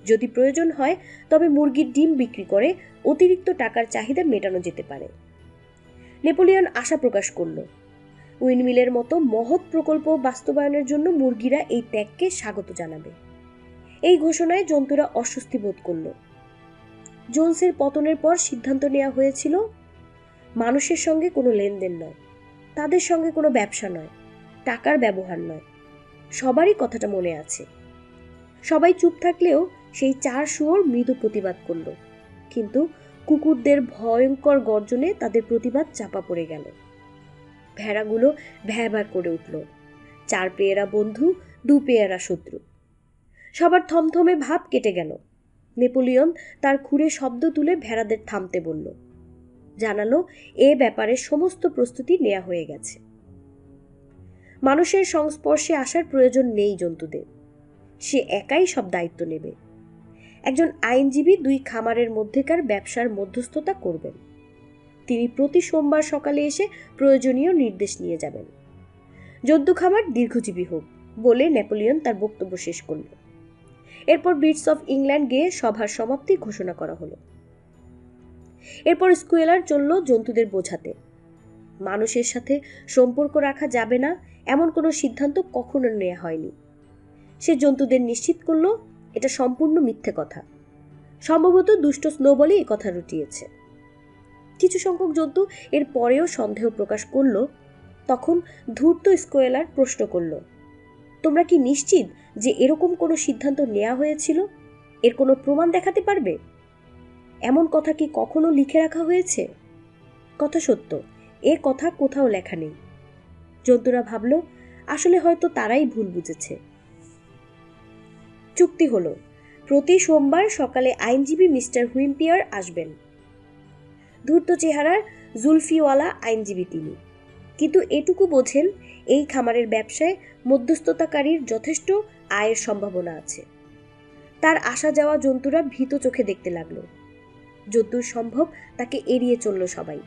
যদি প্রয়োজন হয় তবে মুরগির ডিম বিক্রি করে অতিরিক্ত টাকার চাহিদা মেটানো যেতে পারে। নেপোলিয়ন আশা প্রকাশ করল উইন্ডমিলের মতো মহৎ প্রকল্প বাস্তবায়নের জন্য মুরগিরা এই ত্যাগকে স্বাগত জানাবে। এই ঘোষণায় জন্তুরা অস্বস্তি বোধ করল। জোন্সের পতনের পর সিদ্ধান্ত নেওয়া হয়েছিল মানুষের সঙ্গে কোনো লেনদেন নয়, তাদের সঙ্গে কোনো ব্যবসা নয়, টাকার ব্যবহার নয়। সবারই কথাটা মনে আছে। সবাই চুপ থাকলেও সেই 4 শুয়োর মৃদু প্রতিবাদ করল, কিন্তু কুকুরদের ভয়ঙ্কর গর্জনে তাদের প্রতিবাদ চাপা পড়ে গেল। ভেড়াগুলো ভ্যাঁ করে উঠল। 4 পেয়ারা বন্ধু, 2 পেয়ারা শত্রু। সবার থমথমে ভাব কেটে গেল। নেপোলিয়ন তার খুরে শব্দ তুলে ভেড়াদের থামতে বলল, জানালো এ ব্যাপারে সমস্ত প্রস্তুতি নেওয়া হয়ে গেছে। মানুষের সংস্পর্শে আসার প্রয়োজন নেই জন্তুদের, সে একাই সব দায়িত্ব নেবে। একজন আইনজীবী 2 খামারের মধ্যেকার ব্যবসার মধ্যস্থতা করবেন। তিনি প্রতি সোমবার সকালে এসে প্রয়োজনীয় নির্দেশ নিয়ে যাবেন। জন্তু খামার দীর্ঘজীবী হোক বলে নেপোলিয়ন তার বক্তব্য শেষ করল। এরপর বিটস অফ ইংল্যান্ড গেয়ে সভার সমাপ্তি ঘোষণা করা হলো। এরপর স্কুয়েলার চলল জন্তুদের বোঝাতে মানুষের সাথে সম্পর্ক রাখা যাবে না এমন কোনো সিদ্ধান্ত কখনো নেওয়া হয়নি। সে জন্তুদের নিশ্চিত করল এটা সম্পূর্ণ মিথ্যে কথা। সম্ভবত দুষ্ট স্নোবলই এই কথা রটিয়েছে। কিছু সংখ্যক জন্তু এর পরেও সন্দেহ প্রকাশ করল। তখন ধূর্ত স্কোয়েলার প্রশ্ন করল, তোমরা কি নিশ্চিত যে এরকম কোনো সিদ্ধান্ত নেওয়া হয়েছিল? এর কোনো প্রমাণ দেখাতে পারবে? এমন কথা কি কখনো লিখে রাখা হয়েছে? কথা সত্য, এ কথা কোথাও লেখা নেই। জন্তুরা ভাবল আসলে হয়তো তারাই ভুল বুঝেছে। চুক্তি হলো, প্রতি সোমবার সকালে আইনজীবী মিস্টার হুইম্পিয়ার আসবেন। ধূর্ত চেহারার জুলফিওয়ালা আইনজীবী তিনি, কিন্তু এটুকু বোঝেন এই খামারের ব্যবসায় মধ্যস্থতাকারীর যথেষ্ট আয়ের সম্ভাবনা আছে। তার আসা যাওয়া জন্তুরা ভীত চোখে দেখতে লাগলো। যদ্দূর সম্ভব তাকে এড়িয়ে চলল সবাই।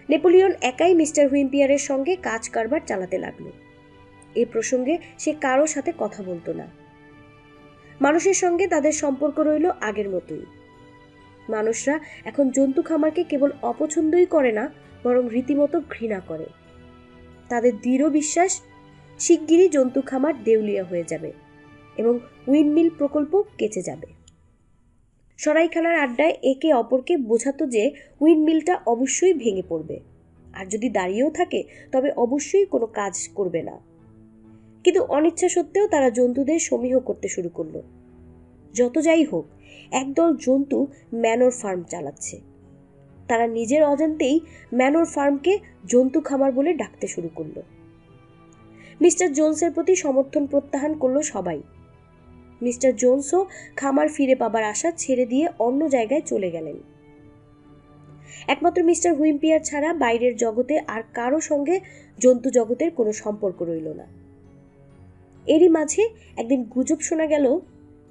নেপোলিয়ন একাই মিস্টার হুইম্পিয়ারের সঙ্গে কাজ কারবার চালাতে লাগলো। এ প্রসঙ্গে সে কারো সাথে কথা বলতো না। মানুষের সঙ্গে তাদের সম্পর্ক রইল আগের মতোই। মানুষরা এখন জন্তু খামারকে কেবল অপছন্দই করে না, বরং রীতিমতো ঘৃণা করে। তাদের দৃঢ় বিশ্বাস শিগগিরই জন্তু খামার দেউলিয়া হয়ে যাবে এবং উইন্ডমিল প্রকল্প কেচে যাবে। সরাইখানার আড্ডায় একে অপরকে বোঝাতো যে উইন্ডমিলটা অবশ্যই ভেঙে পড়বে, আর যদি দাঁড়িয়েও থাকে তবে অবশ্যই কোনো কাজ করবে না। কিন্তু অনিচ্ছা সত্ত্বেও তারা জন্তুদের সমীহ করতে শুরু করলো। যত যাই হোক, একদল জন্তু ম্যানর ফার্ম চালাচ্ছে। তারা নিজের অজান্তেই ম্যানর ফার্মকে জন্তু খামার বলে ডাকতে শুরু করলো। মিস্টার জোন্সের প্রতি সমর্থন প্রত্যাহার করলো সবাই। মিস্টার জোন্সও খামার ফিরে পাবার আশা ছেড়ে দিয়ে অন্য জায়গায় চলে গেলেন। একমাত্র মিস্টার হুইম্পিয়ার ছাড়া বাইরের জগতে আর কারো সঙ্গে জন্তু জগতের কোনো সম্পর্ক রইল না। এরই মাঝে একদিন গুজব শোনা গেল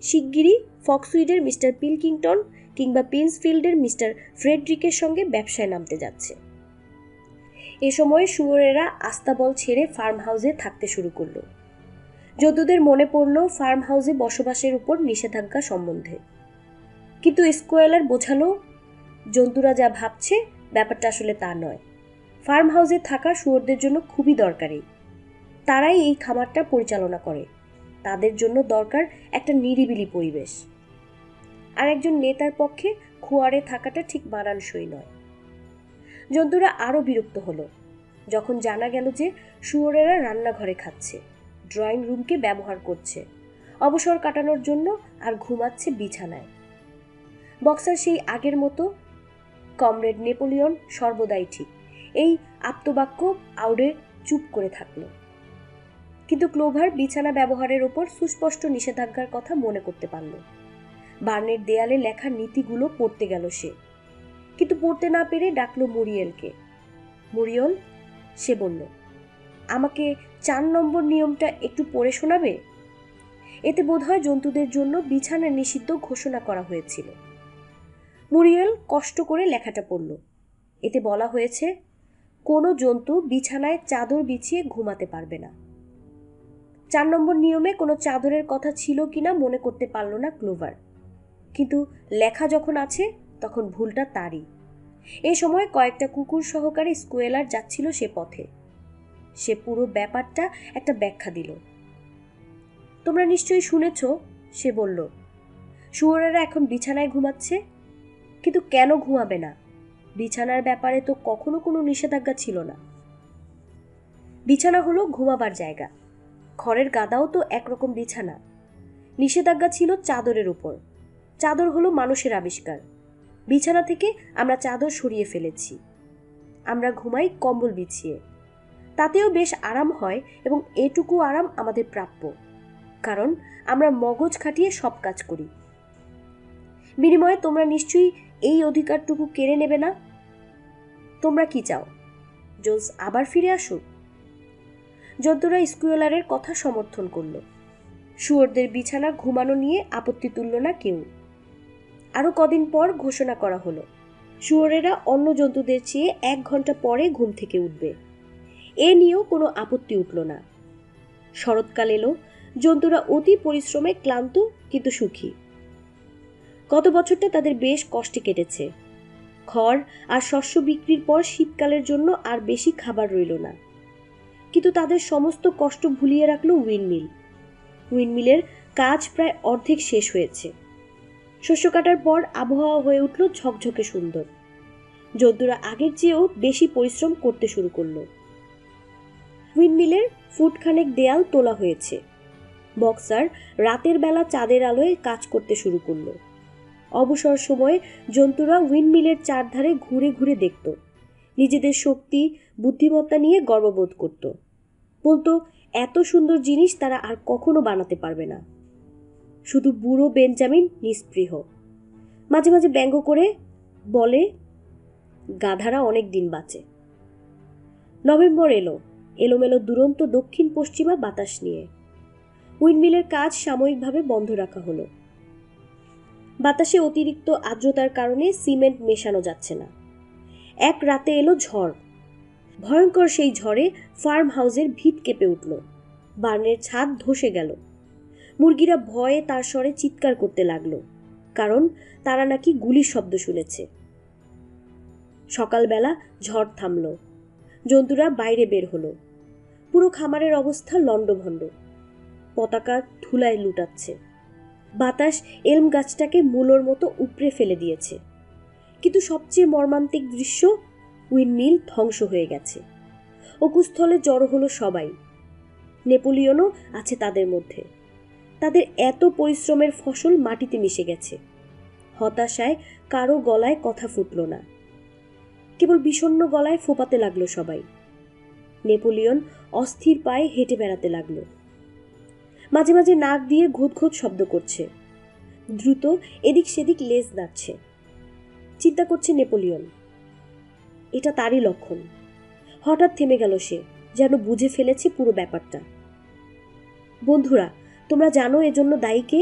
শিগগিরই ফক্সউইডের মিস্টার পিলকিংটন কিংবা পিন্সফিল্ডের মিস্টার ফ্রেডরিকের সঙ্গে ব্যবসায় নামতে যাচ্ছে। এ সময় শুয়োরেরা আস্তাবল ছেড়ে ফার্ম হাউসে থাকতে শুরু করলো। জন্তুদের মনে পড়ল ফার্ম হাউসে বসবাসের উপর নিষেধাজ্ঞা সম্বন্ধে, কিন্তু স্কোয়েলার বোঝালো জন্তুরা যা ভাবছে ব্যাপারটা আসলে তা নয়। ফার্ম হাউসে থাকা শুয়োরদের জন্য খুবই দরকারি। তারাই এই খামারটা পরিচালনা করে। তাদের জন্য দরকার একটা নিরিবিলি পরিবেশ। আর একজন নেতার পক্ষে খোয়ারে থাকাটা ঠিক মানানসই নয়। জন্তুরা আরও বিরক্ত হলো যখন জানা গেল যে শুয়োরেরা রান্নাঘরে খাচ্ছে, ড্রয়িং রুমকে ব্যবহার করছে, অবসর কাটানোর জন্য আর ঘুমাচ্ছে বিছানায়। বক্সার সেই আগের মতো কমরেড নেপোলিয়ন সর্বদাই ঠিক, এই আপ্তবাক্য আউড়ে চুপ করে থাকল। কিন্তু ক্লোভার বিছানা ব্যবহারের ওপর সুস্পষ্ট নিষেধাজ্ঞার কথা মনে করতে পারল। বার্নের দেয়ালে লেখা নীতিগুলো পড়তে গেল সে, কিন্তু পড়তে না পেরে ডাকলো মুরিয়েলকে। মুরিয়েল, সে বলল, আমাকে 4 নম্বর নিয়মটা একটু পড়ে শোনাবে? এতে বোধহয় জন্তুদের জন্য বিছানা নিষিদ্ধ ঘোষণা করা হয়েছিল। মুরিয়েল কষ্ট করে লেখাটা পড়ল। এতে বলা হয়েছে, কোনো জন্তু বিছানায় চাদর বিছিয়ে ঘুমাতে পারবে না। 4 নম্বর নিয়মে কোনো চাদরের কথা ছিল কিনা মনে করতে পারল না ক্লোভার, কিন্তু লেখা যখন আছে তখন ভুলটা তারই। এ সময় কয়েকটা কুকুর সহকারে স্কোয়েলার যাচ্ছিল সে পথে। সে পুরো ব্যাপারটা একটা ব্যাখ্যা দিল। তোমরা নিশ্চয়ই শুনেছ, সে বলল, শুয়োরেরা এখন বিছানায় ঘুমাচ্ছে। কিন্তু কেন ঘুমাবে না? বিছানার ব্যাপারে তো কখনো কোনো নিষেধাজ্ঞা ছিল না। বিছানা হলো ঘুমাবার জায়গা, খড়ের গাদাও তো একরকম বিছানা। নিষেধাজ্ঞা ছিল চাদরের উপর। চাদর হলো মানুষের আবিষ্কার। বিছানা থেকে আমরা চাদর সরিয়ে ফেলেছি। আমরা ঘুমাই কম্বল বিছিয়ে, তাতেও বেশ আরাম হয়, এবং এটুকু আরাম আমাদের প্রাপ্য, কারণ আমরা মগজ খাটিয়ে সব কাজ করি। বিনিময়ে তোমরা নিশ্চয়ই এই অধিকারটুকু কেড়ে নেবে না। তোমরা কি চাও, জোন্স আবার ফিরে আসুক? জন্তুরা স্কুয়েলারের কথা সমর্থন করল। শুয়োরদের বিছানা ঘুমানো নিয়ে আপত্তি তুলল না কেউ। আরো কদিন পর ঘোষণা করা হলো, শুয়োরেরা অন্য জন্তুদের চেয়ে 1 ঘন্টা পরে ঘুম থেকে উঠবে। এ নিয়েও কোনো আপত্তি উঠল না। শরৎকাল এলো। জন্তুরা অতি পরিশ্রমে ক্লান্ত কিন্তু সুখী। গত বছরটা তাদের বেশ কষ্টে কেটেছে। খড় আর শস্য বিক্রির পর শীতকালের জন্য আর বেশি খাবার রইল না। কিন্তু তাদের সমস্ত কষ্ট ভুলিয়ে রাখল উইন্ডমিল। উইন্ডমিলের কাজ প্রায় অর্ধেক শেষ হয়েছে। শস্য কাটার পর আবহাওয়া হয়ে উঠল ঝকঝকে সুন্দর। জন্তুরা আগের চেয়েও বেশি পরিশ্রম করতে শুরু করলো। উইন্ডমিলের ফুটখানেক দেয়াল তোলা হয়েছে। বক্সার রাতের বেলা চাঁদের আলোয় কাজ করতে শুরু করলো। অবসর সময়ে জন্তুরা উইন্ডমিলের চারধারে ঘুরে ঘুরে দেখত। নিজেদের শক্তি, বুদ্ধিমত্তা নিয়ে গর্ববোধ করত। বলতো, এত সুন্দর জিনিস তারা আর কখনো বানাতে পারবে না। শুধু বুড়ো বেঞ্জামিন নিস্পৃহ। মাঝে মাঝে ব্যঙ্গ করে বলে, গাধারা অনেক দিন বাঁচে। নভেম্বর এলো, এলোমেলো দুরন্ত দক্ষিণ পশ্চিমা বাতাস নিয়ে। উইন্ডমিলের কাজ সাময়িকভাবে বন্ধ রাখা হলো। বাতাসে অতিরিক্ত আর্দ্রতার কারণে সিমেন্ট মেশানো যাচ্ছে না। এক রাতে এলো ঝড়। ভয়ঙ্কর সেই ঝড়ে ফার্ম হাউসের ভিত কেঁপে উঠল। বার্নের ছাদ ধসে গেল। মুরগিরা ভয়ে তার স্বরে চিৎকার করতে লাগলো, কারণ তারা নাকি গুলির শব্দ শুনেছে। সকালবেলা ঝড় থামল। জন্তুরা বাইরে বের হলো। পুরো খামারের অবস্থা লণ্ডভণ্ড। পতাকা ধুলায় লুটাচ্ছে। বাতাস এলম গাছটাকে মূলোর মতো উপড়ে ফেলে দিয়েছে। কিন্তু সবচেয়ে মর্মান্তিক দৃশ্য, উইন্ডমিল ধ্বংস হয়ে গেছে। অকুস্থলে জড়ো হলো সবাই। নেপোলিয়নও আছে তাদের মধ্যে। তাদের এত পরিশ্রমের ফসল মাটিতে মিশে গেছে। হতাশায় কারো গলায় কথা ফুটল না। কেবল বিষণ্ণ গলায় ফোঁপাতে লাগলো সবাই। নেপোলিয়ন অস্থির পায়ে হেঁটে বেড়াতে লাগলো। মাঝে মাঝে নাক দিয়ে ঘুঁতঘুঁত শব্দ করছে। দ্রুত এদিক সেদিক লেজ নাড়ছে। চিন্তা করছে নেপোলিয়ন। এটা তারই লক্ষণ। হঠাৎ থেমে গেল সে, যেন বুঝে ফেলেছে পুরো ব্যাপারটা। বন্ধুরা, তোমরা জানো এজন্য দায়ী কে?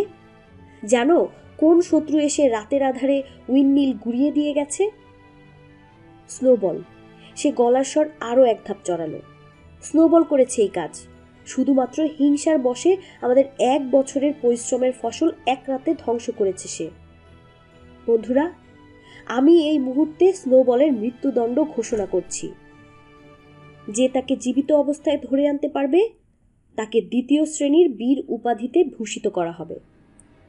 জানো কোন শত্রু এসে রাতের আধারে উইন্ডমিল গুড়িয়ে দিয়ে গেছে? স্নোবল। সে গলার স্বর আরও এক ধাপ চড়ালো। স্নোবল করেছে এই কাজ। শুধুমাত্র হিংসার বশে আমাদের 1 বছরের পরিশ্রমের ফসল এক রাতে ধ্বংস করেছে সে। বন্ধুরা, আমি এই মুহূর্তে স্নোবলের মৃত্যুদণ্ড ঘোষণা করছি। যে তাকে জীবিত অবস্থায় ধরে আনতে পারবে, তাকে 2য় শ্রেণীর বীর উপাধিতে ভূষিত করা হবে,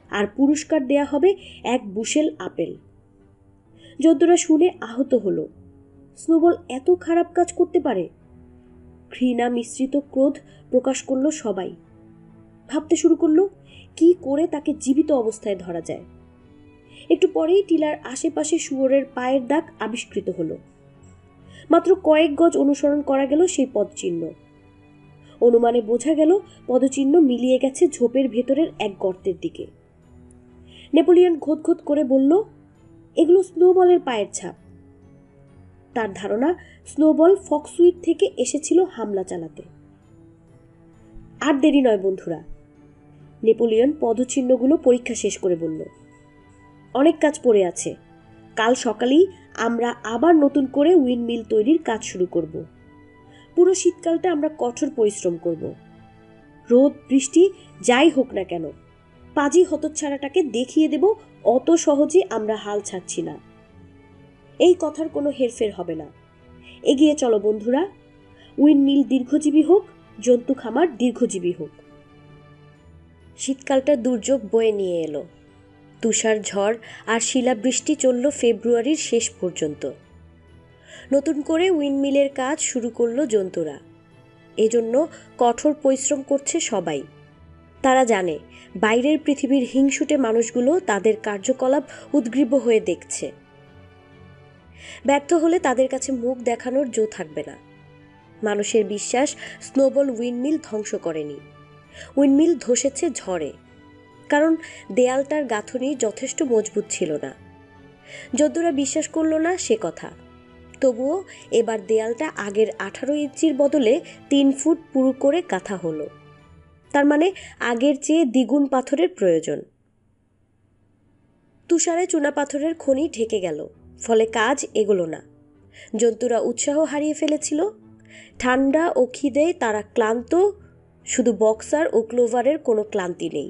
আর পুরস্কার দেয়া হবে 1 বুশেল আপেল। জন্তুরা শুনে আহত হলো। স্নোবল এত খারাপ কাজ করতে পারে? ঘৃণা মিশ্রিত ক্রোধ প্রকাশ করলো সবাই। ভাবতে শুরু করলো কি করে তাকে জীবিত অবস্থায় ধরা যায়। একটু পরেই টিলার আশেপাশে শুয়োরের পায়ের দাগ আবিষ্কৃত হলো। মাত্র কয়েক গজ অনুসরণ করা গেল সেই পদচিহ্ন। অনুমানে বোঝা গেল পদচিহ্ন মিলিয়ে গেছে ঝোপের ভেতরের এক গর্তের দিকে। নেপোলিয়ন ঘোত করে বলল, এগুলো স্নোবলের পায়ের ছাপ। তার ধারণা স্নোবল ফক্সউইট থেকে এসেছিল হামলা চালাতে। আর দেরি নয় বন্ধুরা, নেপোলিয়ন পদচিহ্নগুলো পরীক্ষা শেষ করে বলল, অনেক কাজ পড়ে আছে। কাল সকালেই আমরা আবার নতুন করে উইন্ডমিল তৈরির কাজ শুরু করব। পুরো শীতকালটা আমরা কঠোর পরিশ্রম করব। রোদ বৃষ্টি যাই হোক না কেন, পাজি হতচ্ছাড়াটাকে দেখিয়ে দেব অত সহজে আমরা হাল ছাড়ছি না। এই কথার কোনো হেরফের হবে না। এগিয়ে চলো বন্ধুরা, উইন্ডমিল দীর্ঘজীবী হোক, জন্তু খামার দীর্ঘজীবী হোক। শীতকালটা দুর্যোগ বয়ে নিয়ে এলো। তুষার ঝড় আর শিলাবৃষ্টি চলল ফেব্রুয়ারির শেষ পর্যন্ত। নতুন করে উইন্ডমিলের কাজ শুরু করলো জন্তুরা। এজন্য কঠোর পরিশ্রম করছে সবাই। তারা জানে বাইরের পৃথিবীর হিংসুটে মানুষগুলো তাদের কার্যকলাপ উদ্গ্রীব হয়ে দেখছে। ব্যর্থ হলে তাদের কাছে মুখ দেখানোর জো থাকবে না। মানুষের বিশ্বাস স্নোবল উইন্ডমিল ধ্বংস করেনি, উইন্ডমিল ধসেছে ঝড়ে। কারণ দেয়ালটার গাঁথনি যথেষ্ট মজবুত ছিল না। যদ্দুরা বিশ্বাস করল না সে কথা, তবুও এবার দেয়ালটা আগের 18 ইঞ্চির বদলে 3 ফুট পুরু করে গাঁথা হলো। তার মানে আগের চেয়ে দ্বিগুণ পাথরের প্রয়োজন। তুষারে চুনাপাথরের খনি ঢেকে গেল, ফলে কাজ এগোলো না। জন্তুরা উৎসাহ হারিয়ে ফেলেছিল। ঠান্ডা ও খিদেয় তারা ক্লান্ত, শুধু বক্সার ও ক্লোভারের কোনো ক্লান্তি নেই।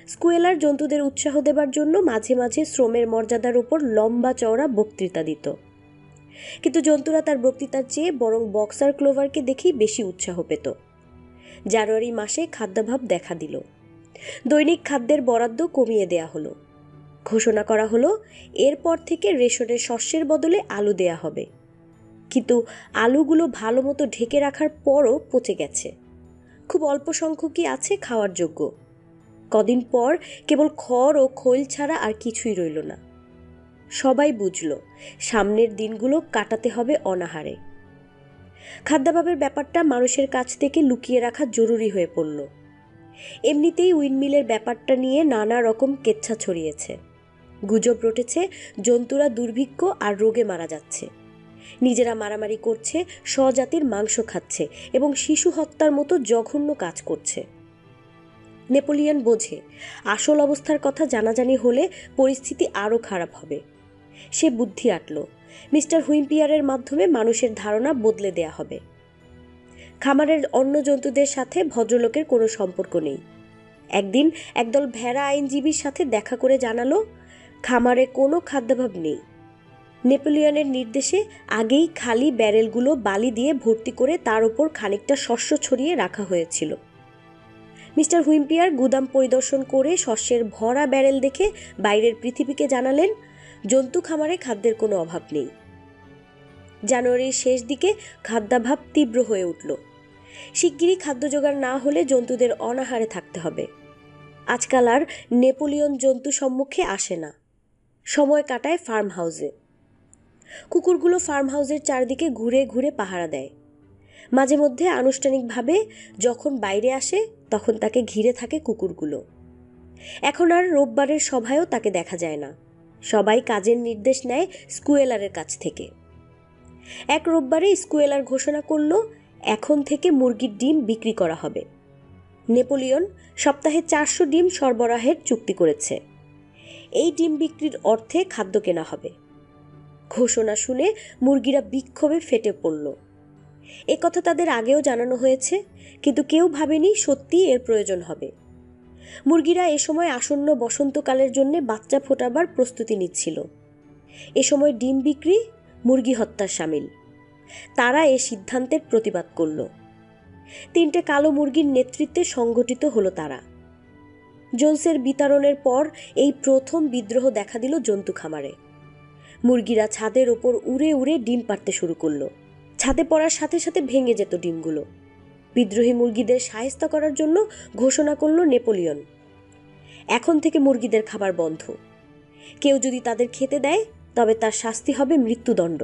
স্কুয়েলার জন্তুদের উৎসাহ দেবার জন্য মাঝে মাঝে শ্রমের মর্যাদার উপর লম্বা চওড়া বক্তৃতা দিত, কিন্তু জন্তুরা তার বক্তৃতার চেয়ে বরং বক্সার ক্লোভারকে দেখেই বেশি উৎসাহ পেত। জানুয়ারি মাসে খাদ্যাভাব দেখা দিল। দৈনিক খাদ্যের বরাদ্দ কমিয়ে দেয়া হলো। ঘোষণা করা হলো এরপর থেকে রেশনের শস্যের বদলে আলু দেয়া হবে। কিন্তু আলুগুলো ভালো মতো ঢেকে রাখার পরও পচে গেছে। খুব অল্প সংখ্যকই আছে খাওয়ার যোগ্য। কদিন পর কেবল খড় ও খৈল ছাড়া আর কিছুই রইল না। সবাই বুঝল সামনের দিনগুলো কাটাতে হবে অনাহারে। খাদ্যাভাবের ব্যাপারটা মানুষের কাছ থেকে লুকিয়ে রাখা জরুরি হয়ে পড়ল। এমনিতেই উইন্ডমিলের ব্যাপারটা নিয়ে নানা রকম কেচ্ছা ছড়িয়েছে। গুজব রটেছে জন্তুরা দুর্ভিক্ষ আর রোগে মারা যাচ্ছে, নিজেরা মারামারি করছে, স্বজাতির মাংস খাচ্ছে এবং শিশু হত্যার মতো জঘন্য কাজ করছে। নেপোলিয়ন বোঝে আসল অবস্থার কথা জানাজানি হলে পরিস্থিতি আরও খারাপ হবে। সে বুদ্ধি আঁটল, মিস্টার হুইম্পিয়ারের মাধ্যমে মানুষের ধারণা বদলে দেয়া হবে। খামারের অন্য জন্তুদের সাথে ভদ্রলোকের কোনো সম্পর্ক নেই। একদিন একদল ভেড়া আইনজীবীর সাথে দেখা করে জানালো খামারে কোনো খাদ্যাভাব নেই। নেপোলিয়নের নির্দেশে আগেই খালি ব্যারেলগুলো বালি দিয়ে ভর্তি করে তার উপর খানিকটা শস্য ছড়িয়ে রাখা হয়েছিল। মিস্টার হুইম্পিয়ার গুদাম পরিদর্শন করে শস্যের ভরা ব্যারেল দেখে বাইরের পৃথিবীকে জানালেন জন্তু খামারে খাদ্যের কোনো অভাব নেই। জানুয়ারির শেষ দিকে খাদ্যাভাব তীব্র হয়ে উঠল। শিগগিরই খাদ্য জোগাড় না হলে জন্তুদের অনাহারে থাকতে হবে। আজকাল আর নেপোলিয়ন জন্তু সম্মুখে আসে না, সময় কাটায় ফার্ম হাউসে। কুকুরগুলো ফার্ম হাউসের চারদিকে ঘুরে ঘুরে পাহারা দেয়। মাঝে মধ্যে আনুষ্ঠানিকভাবে যখন বাইরে আসে তখন তাকে ঘিরে থাকে কুকুরগুলো। এখন আর রোববারের সভায়ও তাকে দেখা যায় না। সবাই কাজের নির্দেশ নেয় স্কুয়েলারের কাছ থেকে। এক রোববারে স্কুয়েলার ঘোষণা করল এখন থেকে মুরগির ডিম বিক্রি করা হবে। নেপোলিয়ন সপ্তাহে 400 ডিম সরবরাহের চুক্তি করেছে। এই ডিম বিক্রির অর্থে খাদ্য কেনা হবে। ঘোষণা শুনে মুরগিরা বিক্ষোভে ফেটে পড়ল। এ কথা তাদের আগেও জানানো হয়েছে, কিন্তু কেউ ভাবেনি সত্যি এর প্রয়োজন হবে। মুরগিরা এ সময় আসন্ন বসন্তকালের জন্য বাচ্চা ফোটাবার প্রস্তুতি নিচ্ছিল। এ সময় ডিম বিক্রি মুরগি হত্যার শামিল। তারা এ সিদ্ধান্তের প্রতিবাদ করল। 3টে কালো মুরগির নেতৃত্বে সংগঠিত হলো তারা। জোন্সের বিতরণের পর এই প্রথম বিদ্রোহ দেখা দিল জন্তু খামারে। মুরগিরা ছাদের ওপর উড়ে উড়ে ডিম পাড়তে শুরু করলো। ছাদে পড়ার সাথে সাথে ভেঙে যেত ডিমগুলো। বিদ্রোহী মুরগিদের শায়েস্তা করার জন্য ঘোষণা করল নেপোলিয়ন এখন থেকে মুরগিদের খাবার বন্ধ। কেউ যদি তাদের খেতে দেয় তবে তার শাস্তি হবে মৃত্যুদণ্ড।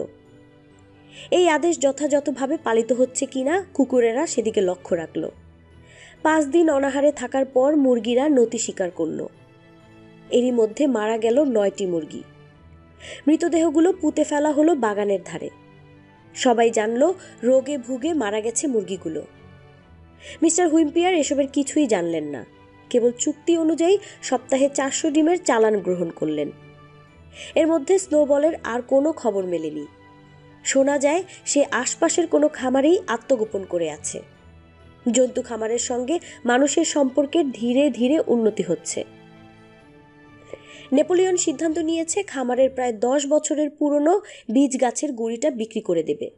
এই আদেশ যথাযথভাবে পালিত হচ্ছে কিনা কুকুরেরা সেদিকে লক্ষ্য রাখল। 5 দিন অনাহারে থাকার পর মুরগিরা নতি স্বীকার করল। এরই মধ্যে মারা গেল 9টি মুরগি। মৃতদেহগুলো পুঁতে ফেলা হলো বাগানের ধারে। সবাই জানল রোগে ভুগে মারা গেছে মুরগিগুলো। মিস্টার হুইম্পিয়ার এসবের কিছুই জানলেন না, কেবল চুক্তি অনুযায়ী সপ্তাহে 400 ডিমের চালান গ্রহণ করলেন। এর মধ্যে স্নোবলের আর কোনো খবর মেলেনি। শোনা যায় সে আশপাশের কোনো খামারেই আত্মগোপন করে আছে। জন্তু খামারের সঙ্গে মানুষের সম্পর্কের ধীরে ধীরে উন্নতি হচ্ছে। নেপোলিয়ন সিদ্ধান্ত নিয়েছে খামারের প্রায় 10 বছরের পুরনো বীজ গাছের গুঁড়িটা বিক্রি করে দেবে।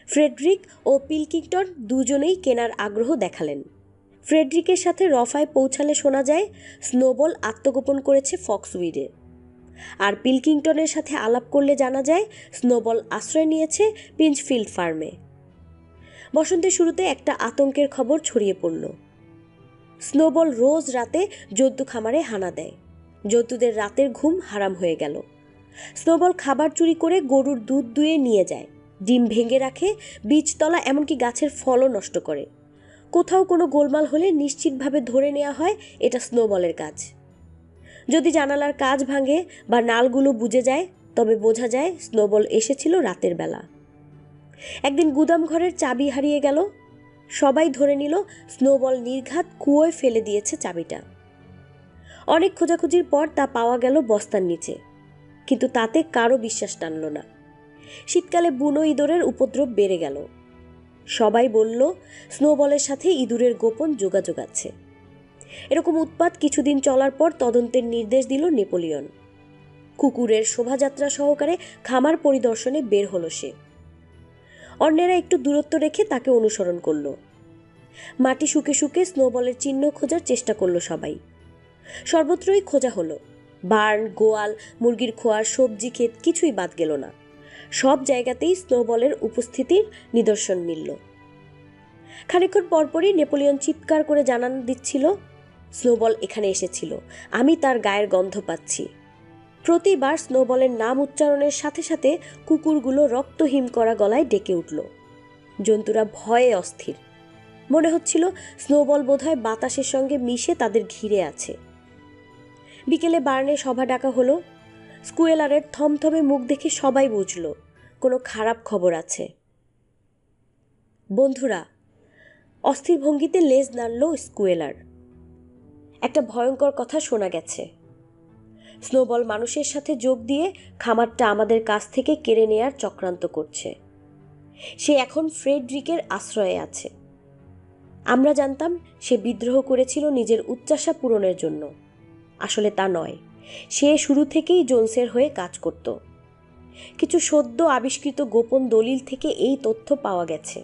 ফ্রেডরিক ও পিলকিংটন দুজনেই কেনার আগ্রহ দেখালেন। ফ্রেডরিকের সাথে রফায় পৌঁছালে শোনা যায় স্নোবল আত্মগোপন করেছে ফক্সউইডে, আর পিলকিংটনের সাথে আলাপ করলে জানা যায় স্নোবল আশ্রয় নিয়েছে পিঞ্চফিল্ড ফার্মে। বসন্তের শুরুতে একটা আতঙ্কের খবর ছড়িয়ে পড়ল। স্নোবল রোজ রাতে জন্তু খামারে হানা দেয়। জন্তুদের রাতের ঘুম হারাম হয়ে গেল। স্নোবল খাবার চুরি করে গরুর দুধ দুয়ে নিয়ে যায়, ডিম ভেঙে রাখে, বীজতলা এমনকি গাছের ফলও নষ্ট করে। কোথাও কোনো গোলমাল হলে নিশ্চিতভাবে ধরে নেওয়া হয় এটা স্নোবলের কাজ। যদি জানালার কাঁচ ভাঙে বা নালগুলো বুজে যায় তবে বোঝা যায় স্নোবল এসেছিল রাতের বেলা। একদিন গুদাম ঘরের চাবি হারিয়ে গেল। সবাই ধরে নিল স্নোবল নির্ঘাত কুয়োয় ফেলে দিয়েছে চাবিটা। অনেক খোঁজাখুঁজির পর তা পাওয়া গেল বস্তার নিচে, কিন্তু তাতে কারো বিশ্বাস টানল না। শীতকালে বুনো ইঁদুরের উপদ্রব বেড়ে গেল। সবাই বলল স্নোবলের সাথে ইঁদুরের গোপন যোগাযোগ আছে। এরকম উৎপাত কিছুদিন চলার পর তদন্তের নির্দেশ দিল নেপোলিয়ন। কুকুরের শোভাযাত্রা সহকারে খামার পরিদর্শনে বের হলো সে। অন্যেরা একটু দূরত্ব রেখে তাকে অনুসরণ করল। মাটি শুকে শুকে স্নোবলের চিহ্ন খোঁজার চেষ্টা করলো সবাই। সর্বত্রই খোঁজা হলো। বার্ন, গোয়াল, মুরগির খোয়ার, সবজি ক্ষেত কিছুই বাদ গেল না। সব জায়গাতেই স্নোবলের উপস্থিতির নিদর্শন মিলল। খানিকক্ষণ পরপরই নেপোলিয়ন চিৎকার করে জানান দিচ্ছিল, স্নোবল এখানে এসেছিল, আমি তার গায়ের গন্ধ পাচ্ছি। প্রতিবার স্নোবলের নাম উচ্চারণের সাথে সাথে কুকুরগুলো রক্তহীন করা গলায় ডেকে উঠল। জন্তুরা ভয়ে অস্থির। মনে হচ্ছিল স্নোবল বোধহয় বাতাসের সঙ্গে মিশে তাদের ঘিরে আছে। বিকেলে বার্নে সভা ডাকা হলো। স্কুয়েলারের থমথমে মুখ দেখে সবাই বুঝল কোনো খারাপ খবর আছে। বন্ধুরা, অস্থির ভঙ্গিতে লেজ নাড়ল স্কুয়েলার। একটা ভয়ঙ্কর কথা শোনা গেছে। স্নোবল মানুষের সাথে যোগ দিয়ে খামারটা আমাদের কাছ থেকে কেড়ে নেয়ার চক্রান্ত করছে। সে এখন ফ্রেডরিকের আশ্রয়ে আছে। আমরা জানতাম সে বিদ্রোহ করেছিল নিজের উচ্চাশা পূরণের জন্য। আসলে তা নয়, সে শুরু থেকেই জোনসের হয়ে কাজ করত। কিছু সদ্য আবিষ্কৃত গোপন দলিল থেকে এই তথ্য পাওয়া গেছে।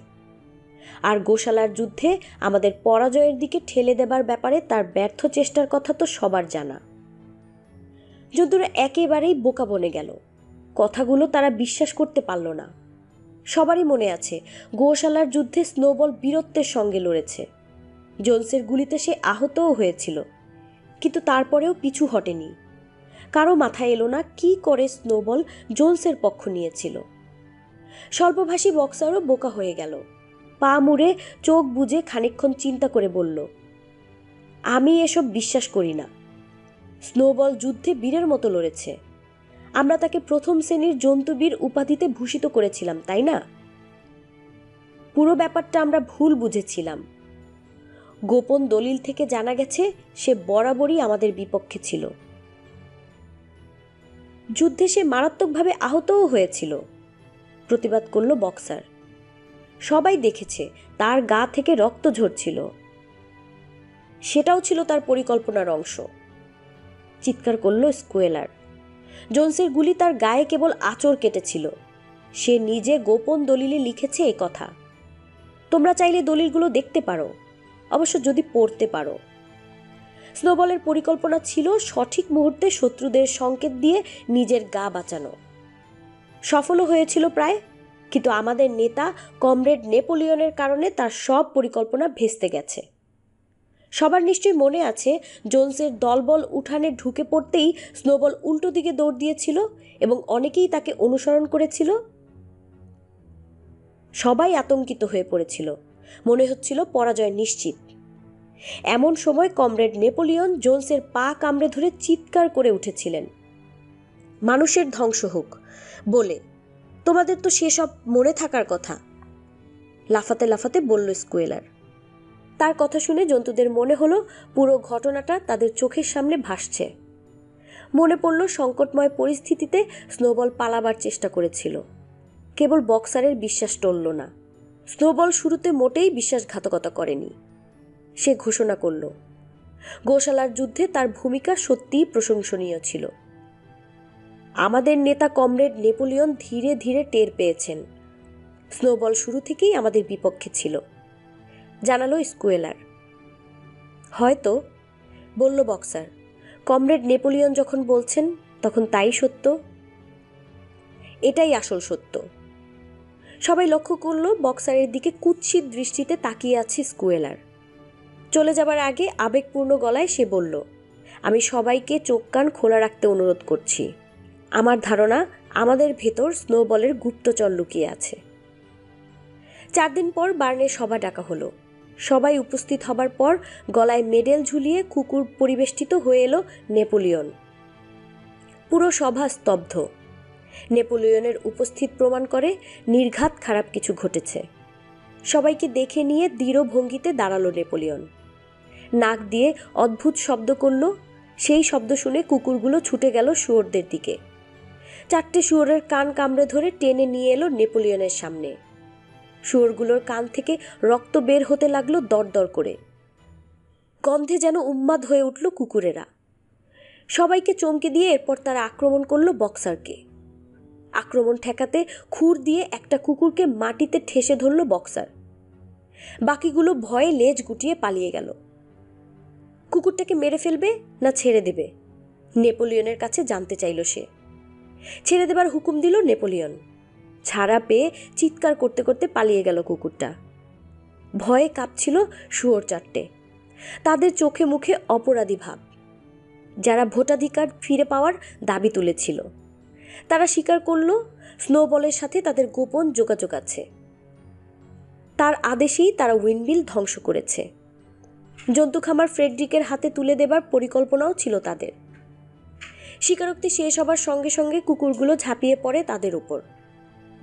আর গোশালার যুদ্ধে আমাদের পরাজয়ের দিকে ঠেলে দেবার ব্যাপারে তার ব্যর্থ চেষ্টার কথা তো সবার জানা। জন্তুরা একেবারেই বোকা বনে গেল। কথাগুলো তারা বিশ্বাস করতে পারল না। সবারই মনে আছে গোশালার যুদ্ধে স্নোবল বীরত্বের সঙ্গে লড়েছে। জোনসের গুলিতে সে আহতও হয়েছিল, কিন্তু তারপরেও পিছু হটেনি। কারো মাথায় এলো না কি করে স্নোবল জোনসের পক্ষ নিয়েছিল। স্বল্পভাষী বক্সারও বোকা হয়ে গেল। পা মুড়ে চোখ বুজে খানিকক্ষণ চিন্তা করে বলল, আমি এসব বিশ্বাস করি না। স্নোবল যুদ্ধে বীরের মতো লড়েছে। আমরা তাকে প্রথম শ্রেণীর জন্তুবীর উপাধিতে ভূষিত করেছিলাম, তাই না? পুরো ব্যাপারটা আমরা ভুল বুঝেছিলাম। গোপন দলিল থেকে জানা গেছে সে বরাবরই আমাদের বিপক্ষে ছিল। যুদ্ধে সে মারাত্মকভাবে আহতও হয়েছিল, প্রতিবাদ করল বক্সার। সবাই দেখেছে তার গা থেকে রক্ত ঝরছিল। সেটাও ছিল তার পরিকল্পনার অংশ, চিৎকার করল স্কুয়েলার। জোনসের গুলি তার গায়ে কেবল আঁচড় কেটেছিল। সে নিজে গোপন দলিলে লিখেছে এ কথা। তোমরা চাইলে দলিলগুলো দেখতে পারো, অবশ্য যদি পড়তে পারো। স্নোবলের পরিকল্পনা ছিল সঠিক মুহূর্তে শত্রুদের সংকেত দিয়ে নিজের গা বাঁচানো। সফলও হয়েছিল প্রায়, কিন্তু আমাদের নেতা কমরেড নেপোলিয়নের কারণে তার সব পরিকল্পনা ভেস্তে গেছে। সবার নিশ্চয়ই মনে আছে জোনসের দলবল উঠানে ঢুকে পড়তেই স্নোবল উল্টো দিকে দৌড় দিয়েছিল এবং অনেকেই তাকে অনুসরণ করেছিল। সবাই আতঙ্কিত হয়ে পড়েছিল, মনে হচ্ছিল পরাজয় নিশ্চিত। এমন সময় কমরেড নেপোলিয়ন জোন্সের পা কামড়ে ধরে চিৎকার করে উঠেছিলেন, মানুষের ধ্বংস হোক বলে, তোমাদের তো সেসব মনে থাকার কথা। লাফাতে লাফাতে বলল স্কুয়েলার। তার কথা শুনে জন্তুদের মনে হলো পুরো ঘটনাটা তাদের চোখের সামনে ভাসছে। মনে পড়ল সংকটময় পরিস্থিতিতে স্নোবল পালাবার চেষ্টা করেছিল, কেবল বক্সারের বিশ্বাস টলল না। স্নোবল শুরুতে মোটেই বিশ্বাসঘাতকতা করেনি। সে ঘোষণা করল, গোশালার যুদ্ধে তার ভূমিকা সত্যিই প্রশংসনীয় ছিল। আমাদের নেতা কমরেড নেপোলিয়ন ধীরে ধীরে টের পেয়েছেন স্নোবল শুরু থেকেই আমাদের বিপক্ষে ছিল, জানালো স্কুয়েলার। হয়তো, বলল বক্সার, কমরেড নেপোলিয়ন যখন বলছেন তখন তাই সত্য। এটাই আসল সত্য। সবাই লক্ষ্য করল বক্সারের দিকে কুৎসিত দৃষ্টিতে তাকিয়ে আছে স্কুয়েলার। চলে যাবার আগে আবেগপূর্ণ গলায় সে বলল, আমি সবাইকে চোখ কান খোলা রাখতে অনুরোধ করছি। আমার ধারণা আমাদের ভেতর স্নোবলের গুপ্তচর লুকিয়ে আছে। 4 দিন পর বার্নে সভা ডাকা হলো। সবাই উপস্থিত হবার পর গলায় মেডেল ঝুলিয়ে কুকুর পরিবেষ্টিত হয়ে এলো নেপোলিয়ন। পুরো সভা স্তব্ধ। নেপোলিয়নের উপস্থিত প্রমাণ করে নির্ঘাত খারাপ কিছু ঘটেছে। সবাইকে দেখে নিয়ে দৃঢ় ভঙ্গিতে দাঁড়ালো নেপোলিয়ন। নাক দিয়ে অদ্ভুত শব্দ করল। সেই শব্দ শুনে কুকুরগুলো ছুটে গেল শুয়োরদের দিকে। 4টে শুয়োরের কান কামড়ে ধরে টেনে নিয়ে এলো নেপোলিয়নের সামনে। শুয়োরগুলোর কান থেকে রক্ত বের হতে লাগলো দরদর করে। গন্ধে যেন উন্মাদ হয়ে উঠল কুকুরেরা। সবাইকে চমকে দিয়ে এরপর তারা আক্রমণ করলো বক্সারকে। আক্রমণ ঠেকাতে খুর দিয়ে একটা কুকুরকে মাটিতে ঠেসে ধরল বক্সার। বাকিগুলো ভয়ে লেজ গুটিয়ে পালিয়ে গেল। কুকুরটাকে মেরে ফেলবে না ছেড়ে দেবে, নেপোলিয়নের কাছে জানতে চাইল সে। ছেড়ে দেবার হুকুম দিল নেপোলিয়ন। ছাড়া পেয়ে চিৎকার করতে করতে পালিয়ে গেল কুকুরটা। ভয়ে কাঁপছিল শুয়োর 4টে। তাদের চোখে মুখে অপরাধী ভাব। যারা ভোটাধিকার ফিরে পাওয়ার দাবি তুলেছিল তারা স্বীকার করল স্নোবলের সাথে তাদের গোপন যোগাযোগ আছে। তার আদেশেই তারা উইন্ডমিল ধ্বংস করেছে। জন্তু খামার ফ্রেডরিকের হাতে তুলে দেবার পরিকল্পনাও ছিল তাদের। স্বীকারোক্তি শেষ হবার সঙ্গে সঙ্গে কুকুরগুলো ঝাঁপিয়ে পড়ে তাদের উপর।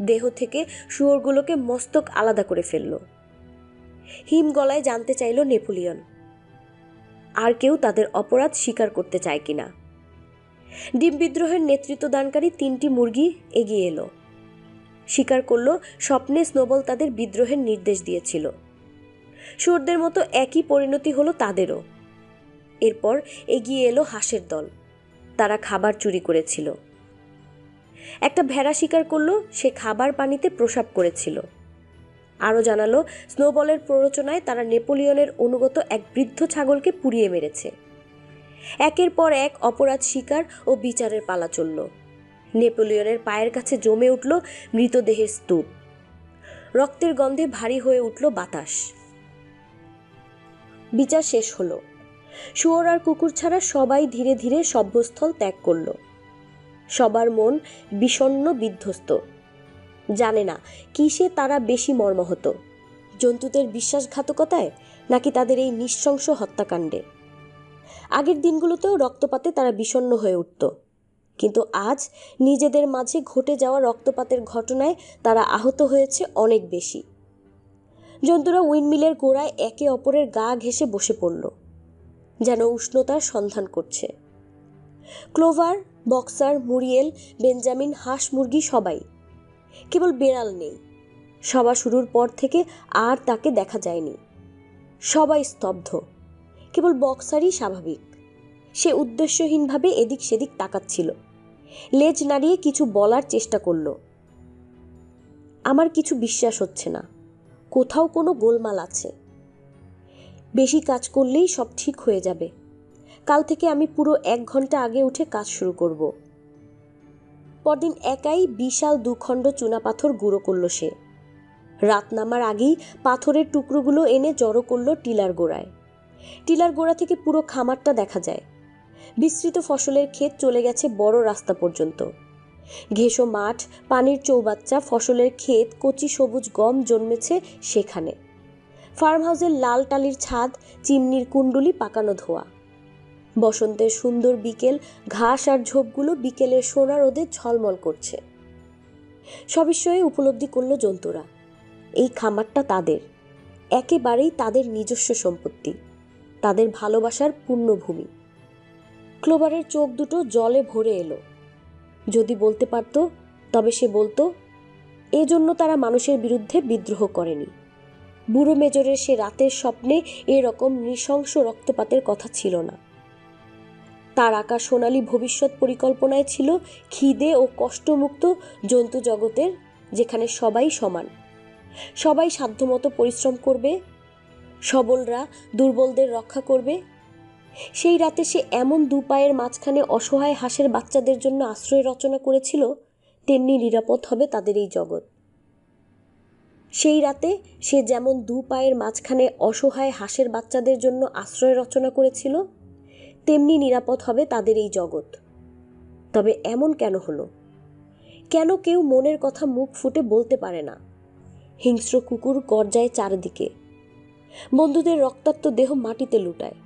দেহ থেকে শুয়োরগুলোকে মস্তক আলাদা করে ফেলল। হিম গলায় জানতে চাইল নেপোলিয়ন আর কেউ তাদের অপরাধ স্বীকার করতে চায় কিনা। ডিম বিদ্রোহের নেতৃত্ব দানকারী 3টি মুরগি এগিয়ে এলো। স্বীকার করল স্বপ্নে স্নোবল তাদের বিদ্রোহের নির্দেশ দিয়েছিল। শুয়োরদের মতো একই পরিণতি হলো তাদেরও। এরপর এগিয়ে এলো হাঁসের দল। তারা খাবার চুরি করেছিল। একটা ভেড়া স্বীকার করলো সে খাবার পানিতে প্রসাব করেছিল। আরও জানালো স্নোবলের প্ররোচনায় তারা নেপোলিয়নের অনুগত এক বৃদ্ধ ছাগলকে পুড়িয়ে মেরেছে। একের পর এক অপরাধ স্বীকার ও বিচারের পালা চলল। নেপোলিয়নের পায়ের কাছে জমে উঠল মৃতদেহের স্তূপ। রক্তের গন্ধে ভারী হয়ে উঠল বাতাস। বিচার শেষ হলো। শুয়োর আর কুকুর ছাড়া সবাই ধীরে ধীরে সভ্যস্থল ত্যাগ করল। সবার মন বিষণ্ণ বিধ্বস্ত। জানে না কিসে তারা বেশি মর্মাহত, জন্তুদের বিশ্বাসঘাতকতায় নাকি তাদের এই নৃশংস হত্যাকাণ্ডে। আগের দিনগুলোতেও রক্তপাতে তারা বিষণ্ণ হয়ে উঠত, কিন্তু আজ নিজেদের মাঝে ঘটে যাওয়া রক্তপাতের ঘটনায় তারা আহত হয়েছে অনেক বেশি। জন্তুরা উইন্ডমিলের গোড়ায় একে অপরের গা ঘেঁষে বসে পড়ল, যেন উষ্ণতার সন্ধান করছে। ক্লোভার, বক্সার, মুরিয়েল, বেঞ্জামিন, হাঁস মুরগি সবাই। কেবল বেড়াল নেই। সভা শুরুর পর থেকে আর তাকে দেখা যায়নি। সবাই স্তব্ধ। কেবল বক্সারই স্বাভাবিক। সে উদ্দেশ্যহীনভাবে এদিক সেদিক তাকাচ্ছিল, লেজ নাড়িয়ে কিছু বলার চেষ্টা করল। আমার কিছু বিশ্বাস হচ্ছে না, কোথাও কোনো গোলমাল আছে। বেশি কাজ করলেই সব ঠিক হয়ে যাবে। কাল থেকে আমি পুরো 1 ঘন্টা আগে উঠে কাজ শুরু করব। পরদিন একাই বিশাল 2 খণ্ড চুনাপাথর গুঁড়ো করল সে। রাত নামার আগেই পাথরের টুকরোগুলো এনে জড়ো করল টিলার গোড়ায়। টিলার গোড়া থেকে পুরো খামারটা দেখা যায়। বিস্তৃত ফসলের ক্ষেত চলে গেছে বড় রাস্তা পর্যন্ত। ঘেঁষো মাঠ, পানির চৌবাচ্চা, ফসলের ক্ষেত, কচি সবুজ গম জন্মেছে সেখানে। ফার্ম হাউসের লাল টালির ছাদ, চিমনির কুণ্ডুলি পাকানো ধোয়া। বসন্তের সুন্দর বিকেল, ঘাস আর ঝোপগুলো বিকেলের সোনা রোদে ঝলমল করছে। সবিস্ময়ে উপলব্ধি করল জন্তুরা, এই খামারটা তাদের, একেবারেই তাদের নিজস্ব সম্পত্তি, তাদের ভালোবাসার পূর্ণভূমি। ক্লোভারের চোখ দুটো জলে ভরে এলো। যদি বলতে পারত তবে সে বলতো, এজন্য তারা মানুষের বিরুদ্ধে বিদ্রোহ করেনি। বুড়ো মেজরের সে রাতের স্বপ্নে এরকম নৃশংস রক্তপাতের কথা ছিল না। তার আঁকা সোনালী ভবিষ্যৎ পরিকল্পনায় ছিল খিদে ও কষ্টমুক্ত জন্তু জগতের, যেখানে সবাই সমান, সবাই সাধ্যমতো পরিশ্রম করবে, সবলরা দুর্বলদের রক্ষা করবে। সেই রাতে সে এমন দুপায়ের মাঝখানে অসহায় হাঁসের বাচ্চাদের জন্য আশ্রয় রচনা করেছিল, তেমনি নিরাপদ হবে তাদের এই জগৎ। সেই রাতে সে যেমন দুপায়ের মাঝখানে অসহায় হাঁসের বাচ্চাদের জন্য আশ্রয় রচনা করেছিল, তেমনি নিরাপদ হবে তাদের এই জগৎ। তবে এমন কেন হলো? কেন কেউ মনের কথা মুখ ফুটে বলতে পারে না? হিংস্র কুকুর গর্জায় চারদিকে, বন্ধুদের রক্তাক্ত দেহ মাটিতে লুটায়।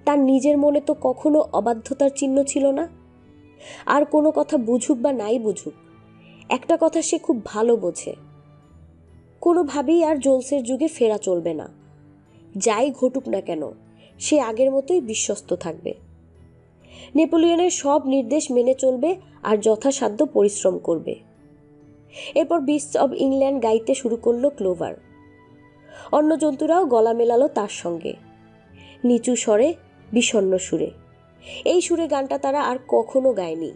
তার নিজের মনে তো কখনো অবাধ্যতার চিহ্ন ছিল না। আর কোনো কথা বুঝুক বা নাই বুঝুক, একটা কথা সে খুব ভালো বোঝে, কোনোভাবেই আর জোন্সের যুগে ফেরা চলবে না। যাই ঘটুক না কেন, সে আগের মতোই বিশ্বস্ত থাকবে। নেপোলিয়নের সব নির্দেশ মেনে চলবে আর যথাসাধ্য পরিশ্রম করবে। এরপর বিস্টস অব ইংল্যান্ড গাইতে শুরু করলো ক্লোভার। অন্য জন্তুরাও গলা মেলালো তার সঙ্গে, নিচু স্বরে, বিষণ্ণ সুরে। এই সুরে গানটা তারা আর কখনো গায়নি।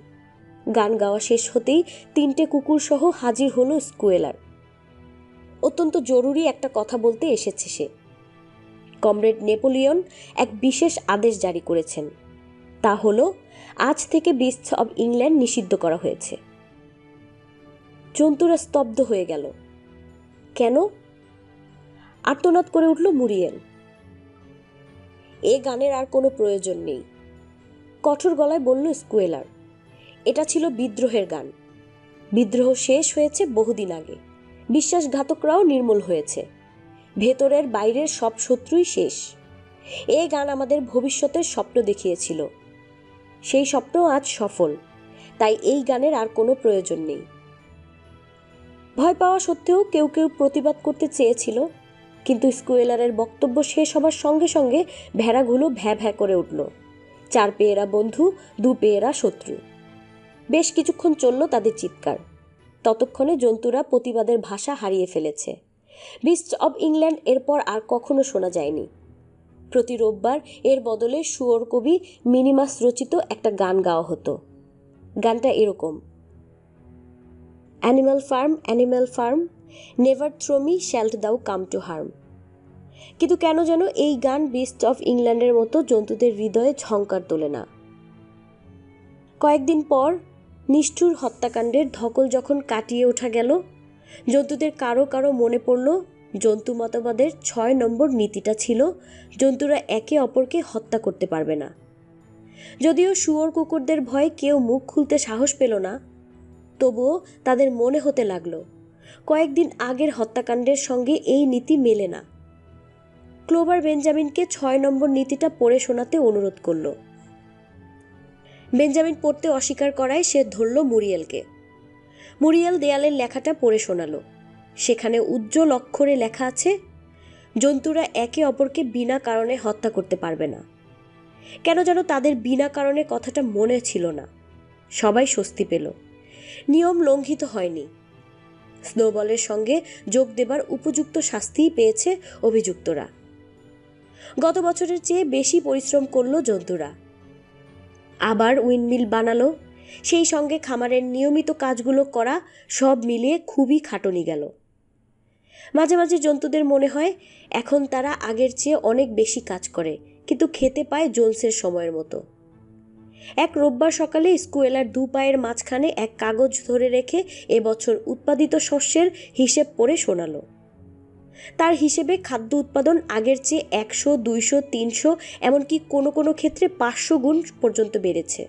গান গাওয়া শেষ হতেই 3টে কুকুর সহ হাজির হলো স্কুয়েলার। অত্যন্ত জরুরি একটা কথা বলতে এসেছে সে। কমরেড নেপোলিয়ন এক বিশেষ আদেশ জারি করেছেন, তা হলো আজ থেকে বিস্টস অব ইংল্যান্ড নিষিদ্ধ করা হয়েছে। জন্তুরা স্তব্ধ হয়ে গেল। কেন? আর্তনাদ করে উঠল মুরিয়েল। এ গানের আর কোনো প্রয়োজন নেই, কঠোর গলায় বলল স্কুয়েলার। এটা ছিল বিদ্রোহের গান। বিদ্রোহ শেষ হয়েছে বহুদিন আগে। বিশ্বাসঘাতকরাও নির্মূল হয়েছে। ভেতরের বাইরের সব শত্রুই শেষ। এ গান আমাদের ভবিষ্যতের স্বপ্ন দেখিয়েছিল। সেই স্বপ্ন আজ সফল, তাই এই গানের আর কোনো প্রয়োজন নেই। ভয় পাওয়া সত্ত্বেও কেউ কেউ প্রতিবাদ করতে চেয়েছিল, কিন্তু স্কুয়েলারের বক্তব্য শেষ হবার সঙ্গে সঙ্গে ভেড়াগুলো ভ্যাঁ ভ্যাঁ করে উঠল। 4 পেয়েরা বন্ধু, 2 পেয়েরা শত্রু। বেশ কিছুক্ষণ চলল তাদের চিৎকার। ততক্ষণে জন্তুরা প্রতিবাদের ভাষা হারিয়ে ফেলেছে। বিস্টস অব ইংল্যান্ড এরপর আর কখনো শোনা যায়নি। প্রতি রোববার এর বদলে শুয়োর কবি মিনিমাস রচিত একটা গান গাওয়া হতো। গানটা এরকম: animal farm, never throw me shalt thou come two harm. কিন্তু কেন যেন এই গান বিস্টস অব ইংল্যান্ডের মতো জন্তুদের হৃদয়ে ঝংকার তোলে না। কয়েকদিন পর নিষ্ঠুর হত্যাকাণ্ডের ধকল যখন কাটিয়ে ওঠা গেল, জন্তুদের কারো কারো মনে পড়ল জন্তু মতবাদের 6 নম্বর নীতিটা ছিল জন্তুরা একে অপরকে হত্যা করতে পারবে না। যদিও শুয়োর কুকুরদের ভয়ে কেউ মুখ খুলতে সাহস পেল না, তবুও তাদের মনে হতে লাগলো কয়েকদিন আগের হত্যাকাণ্ডের সঙ্গে এই নীতি মেলে না। ক্লোভার বেঞ্জামিনকে 6 নম্বর নীতিটা পড়ে শোনাতে অনুরোধ করল। বেঞ্জামিন পড়তে অস্বীকার করায় সে ধরল মুরিয়েলকে। মুরিয়েল দেয়ালের লেখাটা পড়ে শোনালো। সেখানে উজ্জ্বল অক্ষরে লেখা আছে, জন্তুরা একে অপরকে বিনা কারণে হত্যা করতে পারবে না। কেন যেন তাদের বিনা কারণে কথাটা মনে ছিল না। সবাই স্বস্তি পেল। নিয়ম লঙ্ঘিত হয়নি। স্নোবলের সঙ্গে যোগ দেবার উপযুক্ত শাস্তিই পেয়েছে অভিযুক্তরা। গত বছরের চেয়ে বেশি পরিশ্রম করল জন্তুরা। আবার উইন্ডমিল বানালো, সেই সঙ্গে খামারের নিয়মিত কাজগুলো করা, সব মিলিয়ে খুবই খাটুনি গেল। মাঝে মাঝে জন্তুদের মনে হয় এখন তারা আগের চেয়ে অনেক বেশি কাজ করে, কিন্তু খেতে পায় জোন্সের সময়ের মতো। এক রোববার সকালে স্কুয়েলার 2 পায়ের মাঝখানে এক কাগজ ধরে রেখে এবছর উৎপাদিত শস্যের হিসেব পড়ে শোনালো। তার হিসেবে খাদ্য উৎপাদন আগের চেয়ে 100, 200, 300, এমনকি কোনো কোনো ক্ষেত্রে 500 গুণ পর্যন্ত বেড়েছে।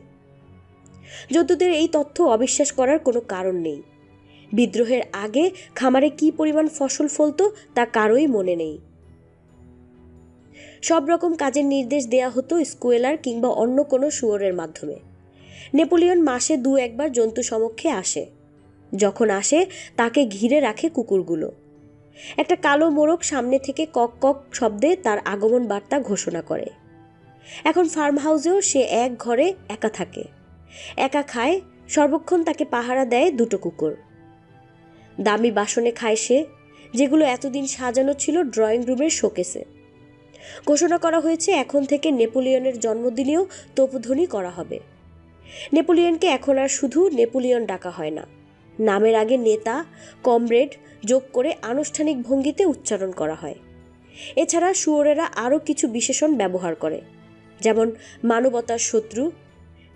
জন্তুদের এই তথ্য অবিশ্বাস করার কোনো কারণ নেই। বিদ্রোহের আগে খামারে কী পরিমাণ ফসল ফলতো তা কারোই মনে নেই। সব রকম কাজের নির্দেশ দেয়া হতো স্কুয়েলার কিংবা অন্য কোনো শুয়োরের মাধ্যমে। নেপোলিয়ন মাসে 2-1 জন্তু সমক্ষে আসে। যখন আসে তাকে ঘিরে রাখে কুকুরগুলো। একটা কালো মোরগ সামনে থেকে কক কক শব্দে তার আগমন বার্তা ঘোষণা করে। এখন ফার্ম হাউসেও সে এক ঘরে একা থাকে, একা খায়, সর্বক্ষণ তাকে পাহারা দেয় 2টো কুকুর। দামি বাসনে খায় সে, যেগুলো এতদিন সাজানো ছিল ড্রয়িং রুমের শোকেসে। ঘোষণা করা হয়েছে এখন থেকে নেপোলিয়নের জন্মদিনেও তোপধ্বনি করা হবে। নেপোলিয়নকে এখন আর শুধু নেপোলিয়ন ডাকা হয় না, নামের আগে নেতা, কমরেড যোগ করে আনুষ্ঠানিক ভঙ্গিতে উচ্চারণ করা হয়। এছাড়া শুয়োরেরা আরও কিছু বিশেষণ ব্যবহার করে, যেমন মানবতার শত্রু,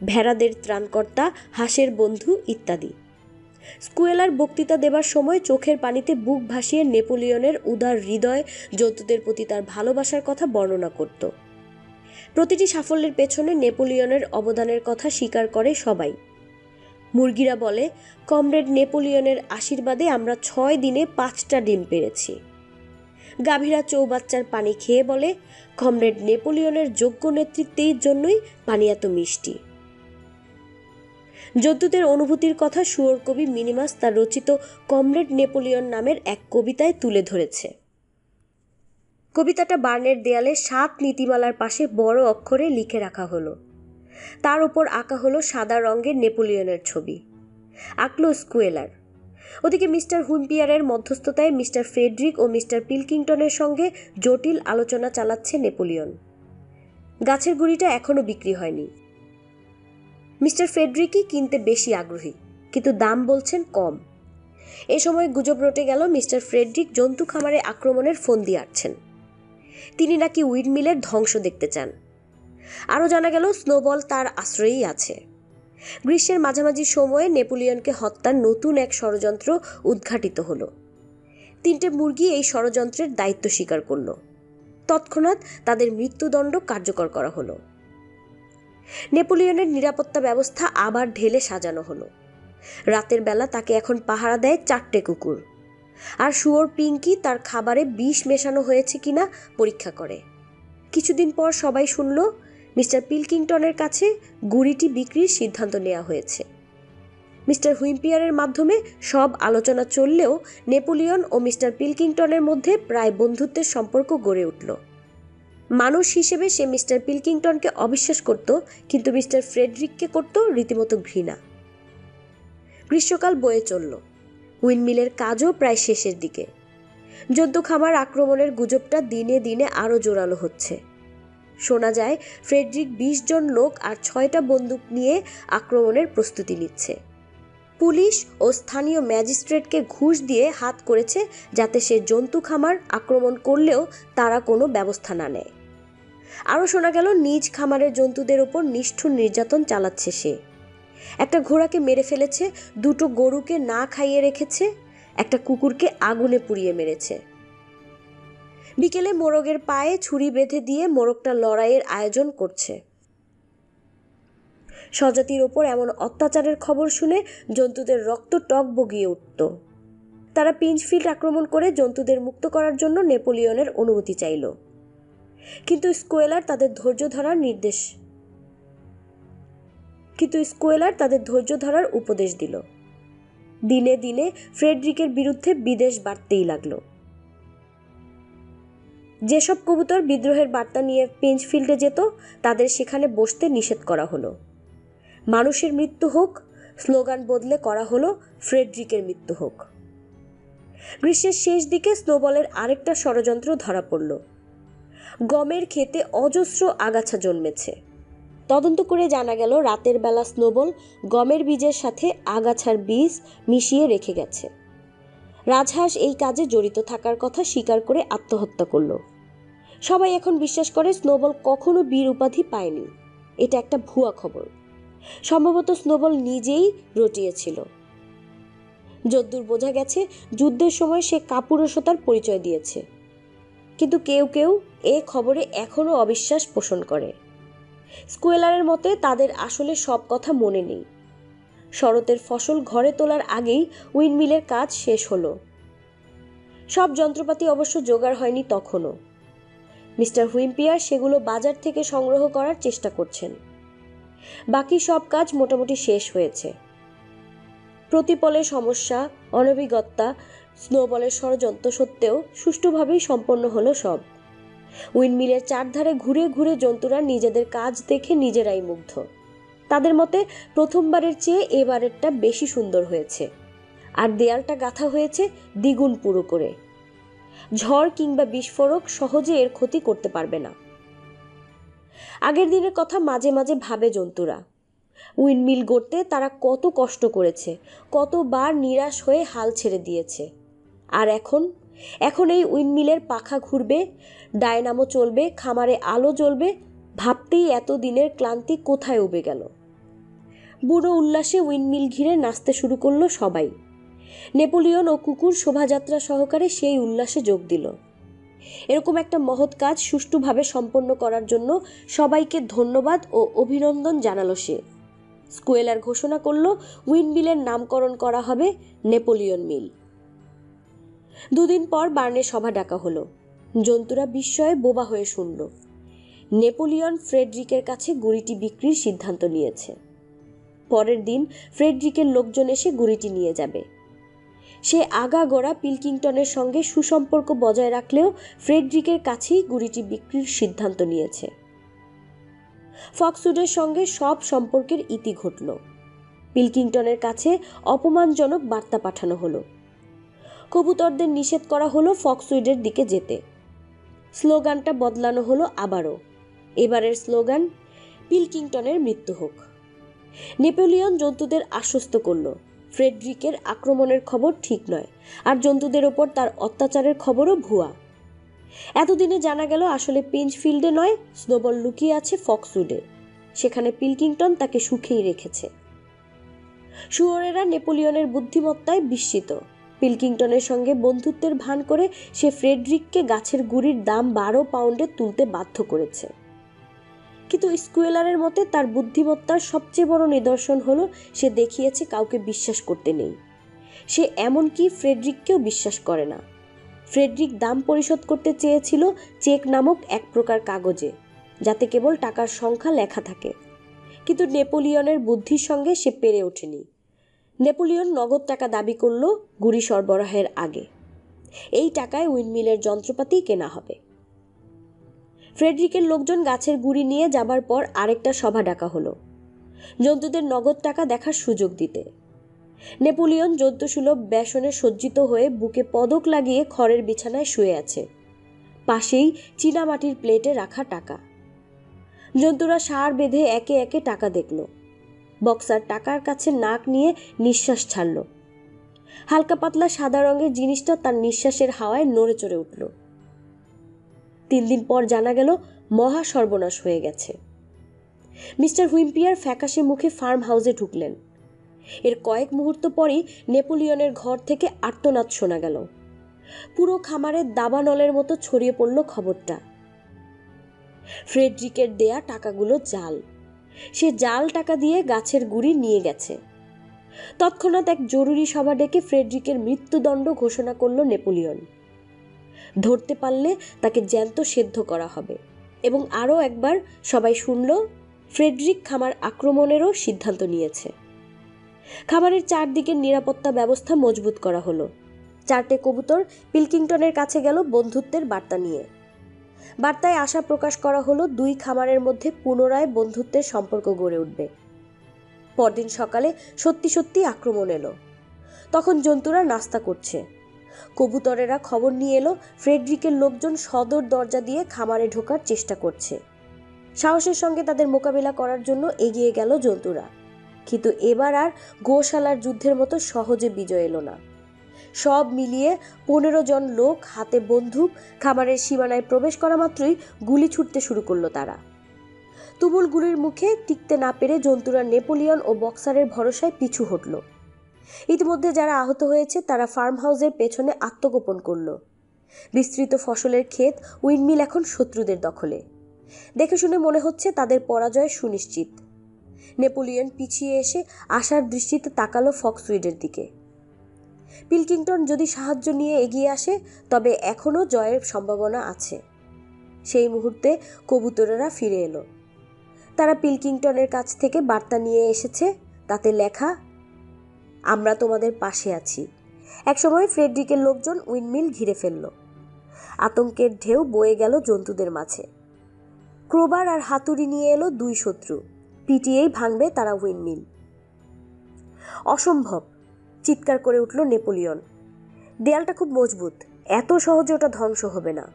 ভেড়াদের ত্রাণকর্তা, হাঁসের বন্ধু ইত্যাদি। স্কুয়েলার বক্তৃতা দেবার সময় চোখের পানিতে বুক ভাসিয়ে নেপোলিয়নের উদার হৃদয় জন্তুদের প্রতি তার ভালোবাসার কথা বর্ণনা করত। প্রতিটি সাফল্যের পেছনে নেপোলিয়নের অবদানের কথা স্বীকার করে সবাই। মুরগিরা বলে, কমরেড নেপোলিয়নের আশীর্বাদে আমরা 6 দিনে 5টা ডিম পেড়েছি। গাভীরা চৌবাচ্চার পানি খেয়ে বলে, কমরেড নেপোলিয়নের যোগ্য নেতৃত্বের জন্যই পানি এত মিষ্টি। জন্তুদের অনুভূতির কথা শুয়োর কবি মিনিমাস তার রচিত কমরেড নেপোলিয়ন নামের এক কবিতায় তুলে ধরেছে। কবিতাটা বার্নের দেয়ালে 7 নীতিমালার পাশে বড় অক্ষরে লিখে রাখা হলো। তার উপর আঁকা হলো সাদা রঙের নেপোলিয়নের ছবি। আঁকলো স্কুয়েলার। ওদিকে মিস্টার হুইম্পিয়ারের মধ্যস্থতায় মিস্টার ফ্রেডরিক ও মিস্টার পিলকিংটনের সঙ্গে জটিল আলোচনা চালাচ্ছে নেপোলিয়ন। গাছের গুঁড়িটা এখনও বিক্রি হয়নি। মিস্টার ফ্রেডরিকই কিনতে বেশি আগ্রহী, কিন্তু দাম বলছেন কম। এ সময় গুজব রটে গেল মিস্টার ফ্রেডরিক জন্তু খামারে আক্রমণের ফন্দি আঁটছেন। তিনি নাকি উইন্ডমিলের ধ্বংস দেখতে চান। আরও জানা গেল স্নোবল তার আশ্রয়েই আছে। গ্রীষ্মের মাঝামাঝি সময়ে নেপোলিয়নকে হত্যার নতুন এক ষড়যন্ত্র উদ্ঘাটিত হলো। 3টে মুরগি এই ষড়যন্ত্রের দায়িত্ব স্বীকার করল। তৎক্ষণাৎ তাদের মৃত্যুদণ্ড কার্যকর করা হলো। নেপোলিয়নের নিরাপত্তা ব্যবস্থা আবার ঢেলে সাজানো হলো। রাতের বেলা তাকে এখন পাহারা দেয় 4টে কুকুর, আর শুয়োর পিঙ্কি তার খাবারে বিষ মেশানো হয়েছে কিনা পরীক্ষা করে। কিছুদিন পর সবাই শুনল মিস্টার পিলকিংটনের কাছে গুঁড়িটি বিক্রির সিদ্ধান্ত নেওয়া হয়েছে। মিস্টার হুইম্পিয়ারের মাধ্যমে সব আলোচনা চললেও নেপোলিয়ন ও মিস্টার পিলকিংটনের মধ্যে প্রায় বন্ধুত্বের সম্পর্ক গড়ে উঠল। মানুষ হিসেবে সে মিস্টার পিলকিংটনকে অবিশ্বাস করত, কিন্তু মিস্টার ফ্রেডরিককে করত রীতিমতো ঘৃণা। গ্রীষ্মকাল বয়ে চলল। উইন্ডমিলের কাজও প্রায় শেষের দিকে। জন্তু খামার আক্রমণের গুজবটা দিনে দিনে আরও জোরালো হচ্ছে। শোনা যায় ফ্রেডরিক 20 জন লোক আর 6টা বন্দুক নিয়ে আক্রমণের প্রস্তুতি নিচ্ছে। পুলিশ ও স্থানীয় ম্যাজিস্ট্রেটকে ঘুষ দিয়ে হাত করেছে যাতে সে জন্তু খামার আক্রমণ করলেও তারা কোনো ব্যবস্থা না নেয়। আরও শোনা গেল নিজ খামারের জন্তুদের ওপর নিষ্ঠুর নির্যাতন চালাচ্ছে সে। একটা ঘোড়াকে মেরে ফেলেছে, 2টো গরুকে না খাইয়ে রেখেছে, একটা কুকুরকে আগুনে পুড়িয়ে মেরেছে। বিকেলে মোরগের পায়ে ছুরি বেঁধে দিয়ে মোরগটা লড়াইয়ের আয়োজন করছে। স্বজাতির ওপর এমন অত্যাচারের খবর শুনে জন্তুদের রক্ত টক বগিয়ে উঠত। তারা পিঞ্চফিল্ড আক্রমণ করে জন্তুদের মুক্ত করার জন্য নেপোলিয়নের অনুমতি চাইল, কিন্তু স্কুয়েলার তাদের ধৈর্য ধরার উপদেশ দিল। দিনে দিনে ফ্রেডরিকের বিরুদ্ধে বিদেশ বাড়তেই লাগলো। যেসব কবুতর বিদ্রোহের বার্তা নিয়ে পিঞ্চফিল্ডে যেত তাদের সেখানে বসতে নিষেধ করা হলো। মানুষের মৃত্যু হোক স্লোগান বদলে করা হলো ফ্রেডরিকের মৃত্যু হোক। গ্রীষ্মের শেষ দিকে স্নোবলের আরেকটা ষড়যন্ত্র ধরা পড়ল। গমের ক্ষেতে অজস্র আগাছা জন্মেছে। তদন্ত করে জানা গেল রাতের বেলা স্নোবল গমের বীজের সাথে আগাছার বীজ মিশিয়ে রেখে গেছে। রাজহাঁস এই কাজে জড়িত থাকার কথা স্বীকার করে আত্মহত্যা করল। সবাই এখন বিশ্বাস করে স্নোবল কখনো বীর উপাধি পায়নি। এটা একটা ভুয়া খবর। সম্ভবত স্নোবল নিজেই রটিয়েছিল। যদ্দূর বোঝা গেছে যুদ্ধের সময় সে কাপুরুষতার পরিচয় দিয়েছে, কিন্তু কেউ কেউ এ খবরে এখনও অবিশ্বাস পোষণ করে। স্কুয়েলারের মতে তাদের আসলে সব কথা মনে নেই। শরতের ফসল ঘরে তোলার আগেই উইন্ডমিলের কাজ শেষ হলো। সব যন্ত্রপাতি অবশ্য জোগাড় হয়নি তখনও। মিস্টার হুইম্পিয়ার সেগুলো বাজার থেকে সংগ্রহ করার চেষ্টা করছেন। বাকি সব কাজ মোটামুটি শেষ হয়েছে। প্রতিপলের সমস্যা, অনভিজ্ঞতা, স্নোবলের ষড়যন্ত্র সত্ত্বেও সুষ্ঠুভাবেই সম্পন্ন হলো সব। উইন্ডমিলের চারধারে ঘুরে ঘুরে জন্তুরা নিজেদের কাজ দেখে নিজেরাই মুগ্ধ। তাদের মতে প্রথমবারের চেয়ে এবারেরটা বেশি সুন্দর হয়েছে, আর দেয়ালটা গাঁথা হয়েছে দ্বিগুণ পুরো করে। ঝড় কিংবা বিস্ফোরক সহজে এর ক্ষতি করতে পারবে না। আগের দিনের কথা মাঝে মাঝে ভাবে জন্তুরা। উইন্ডমিল গড়তে তারা কত কষ্ট করেছে, কতবার নিরাশ হয়ে হাল ছেড়ে দিয়েছে। আর এখন এই উইন্ডমিলের পাখা ঘুরবে, ডায়নামো চলবে, খামারে আলো জ্বলবে, ভাবতেই এত দিনের ক্লান্তি কোথায় উবে গেল। বুড়ো উল্লাসে উইন্ডমিল ঘিরে নাচতে শুরু করলো সবাই। নেপোলিয়ন ও কুকুর শোভাযাত্রা সহকারে সেই উল্লাসে যোগ দিল। এরকম একটা মহৎ কাজ সুষ্ঠুভাবে সম্পন্ন করার জন্য সবাইকে ধন্যবাদ ও অভিনন্দন জানালো সে। স্কুয়েলার ঘোষণা করলো উইন্ডমিলের নামকরণ করা হবে নেপোলিয়ন মিল। 2 দিন পর বার্নে সভা ডাকা হলো। জন্তুরা বিস্ময়ে বোবা হয়ে শুনল। নেপোলিয়ন ফ্রেডরিকের কাছে গুড়িটি বিক্রির সিদ্ধান্ত নিয়েছে। পরের দিন ফ্রেডরিকের লোকজন এসে গুড়িটি নিয়ে যাবে। সে আগাগোড়া পিলকিংটনের সঙ্গে সুসম্পর্ক বজায় রাখলেও ফ্রেডরিকের কাছেই গুড়িটি বিক্রির সিদ্ধান্ত নিয়েছে। ফক্সউডের সঙ্গে সব সম্পর্কের ইতি ঘটল। পিলকিংটনের কাছে অপমানজনক বার্তা পাঠানো হলো। কবুতরদের নিষেধ করা হলো ফক্সউডের দিকে যেতে। স্লোগানটা বদলানো হলো আবারও। এবারের স্লোগান পিলকিংটনের মৃত্যু হোক। নেপোলিয়ন জন্তুদের আশ্বস্ত করল ফ্রেডরিকের আক্রমণের খবর ঠিক নয়, আর জন্তুদের ওপর তার অত্যাচারের খবরও ভুয়া। এতদিনে জানা গেল আসলে পিঞ্চফিল্ডে নয়, স্নোবল লুকিয়ে আছে ফক্সউডে। সেখানে পিলকিংটন তাকে সুখেই রেখেছে। শুয়োরেরা নেপোলিয়নের বুদ্ধিমত্তায় বিস্মিত। পিলকিংটনের সঙ্গে বন্ধুত্বের ভান করে সে ফ্রেডরিককে গাছের গুড়ির দাম 12 পাউন্ডে তুলতে বাধ্য করেছে। কিন্তু স্কুয়েলারের মতে তার বুদ্ধিমত্তার সবচেয়ে বড় নিদর্শন হলো সে দেখিয়েছে কাউকে বিশ্বাস করতে নেই। সে এমনকি ফ্রেডরিককেও বিশ্বাস করে না। ফ্রেডরিক দাম পরিশোধ করতে চেয়েছিল চেক নামক এক প্রকার কাগজে, যাতে কেবল টাকার সংখ্যা লেখা থাকে। কিন্তু নেপোলিয়নের বুদ্ধির সঙ্গে সে পেরে ওঠেনি। নেপোলিয়ন নগদ টাকা দাবি করল গুড়ি সরবরাহের আগে। এই টাকায় উইন্ডমিলের যন্ত্রপাতি কেনা হবে। ফ্রেডরিকের লোকজন গাছের গুড়ি নিয়ে যাবার পর আরেকটা সভা ডাকা হলো, জন্তুদের নগদ টাকা দেখার সুযোগ দিতে। নেপোলিয়ন জন্তুসুলভ বেসনে সজ্জিত হয়ে বুকে পদক লাগিয়ে খড়ের বিছানায় শুয়ে আছে। পাশেই চীনামাটির প্লেটে রাখা টাকা। জন্তুরা সার বেঁধে একে একে টাকা দেখল। বক্সার টাকার কাছে নাক নিয়ে নিঃশ্বাস ছাড়ল। হালকা পাতলা সাদা রঙের জিনিসটা তার নিঃশ্বাসের হাওয়ায় নড়ে চড়ে উঠল। 3 দিন পর জানা গেল মহা সর্বনাশ হয়ে গেছে। মিস্টার হুইম্পিয়ার ফ্যাকাশে মুখে ফার্ম হাউসে ঢুকলেন। এর কয়েক মুহূর্ত পরই নেপোলিয়নের ঘর থেকে আর্তনাদ শোনা গেল। পুরো খামারের দাবানলের মতো ছড়িয়ে পড়ল খবরটা। ফ্রেডরিকের দেয়া টাকাগুলো জাল। সে জাল টাকা দিয়ে গাছের গুড়ি নিয়ে গেছে। তৎক্ষণাৎ এক জরুরি সভা ডেকে ফ্রেডরিকের মৃত্যুদণ্ড ঘোষণা করল নেপোলিয়ন। ধরতে পারলে তাকে জ্যান্ত সেদ্ধ করা হবে। এবং আরও একবার সবাই শুনল ফ্রেডরিক খামার আক্রমণেরও সিদ্ধান্ত নিয়েছে। খামারের চারদিকের নিরাপত্তা ব্যবস্থা মজবুত করা হলো। 4টে কবুতর পিলকিংটনের কাছে গেল বন্ধুত্বের বার্তা নিয়ে। বার্তায় আশা প্রকাশ করা হলো 2 খামারের মধ্যে পুনরায় বন্ধুত্বের সম্পর্ক গড়ে উঠবে। পরদিন সকালে সত্যি সত্যি আক্রমণ এলো। তখন জন্তুরা নাস্তা করছে। কবুতরেরা খবর নিয়ে এলো ফ্রেডরিকের লোকজন সদর দরজা দিয়ে খামারে ঢোকার চেষ্টা করছে। সাহসের সঙ্গে তাদের মোকাবিলা করার জন্য এগিয়ে গেল জন্তুরা। কিন্তু এবার আর গোশালার যুদ্ধের মতো সহজে বিজয় এলো না। সব মিলিয়ে 15 জন লোক হাতে বন্দুক খামারের সীমানায় প্রবেশ করা মাত্রই গুলি ছুটতে শুরু করলো তারা। তুমুল গুলির মুখে টিকতে না পেরে জন্তুরা নেপোলিয়ন ও বক্সারের ভরসায় পিছু হটল। ইতিমধ্যে যারা আহত হয়েছে তারা ফার্ম হাউসের পেছনে আত্মগোপন করল। বিস্তৃত ফসলের ক্ষেত উইন্ডমিল এখন শত্রুদের দখলে। দেখে শুনে মনে হচ্ছে তাদের পরাজয় সুনিশ্চিত। নেপোলিয়ন পিছিয়ে এসে আশার দৃষ্টিতে তাকালো ফক্সউডের দিকে। পিলকিংটন যদি সাহায্য নিয়ে এগিয়ে আসে তবে এখনও জয়ের সম্ভাবনা আছে। সেই মুহূর্তে কবুতরেরা ফিরে এলো। তারা পিলকিংটনের কাছ থেকে বার্তা নিয়ে এসেছে, তাতে লেখা, আমরা তোমাদের পাশে আছি। একসময় ফ্রেডরিকের লোকজন উইন্ডমিল ঘিরে ফেলল। আতঙ্কের ঢেউ বয়ে গেল জন্তুদের মাঝে। ক্রোবার আর হাতুড়ি নিয়ে এলো দুই শত্রু, পিটিয়েই ভাঙবে তারা উইন্ডমিল। অসম্ভব, চিৎকার করে উঠল নেপোলিয়ন। দেয়ালটা খুব মজবুত, এত সহজে ওটা ধ্বংস হবে না।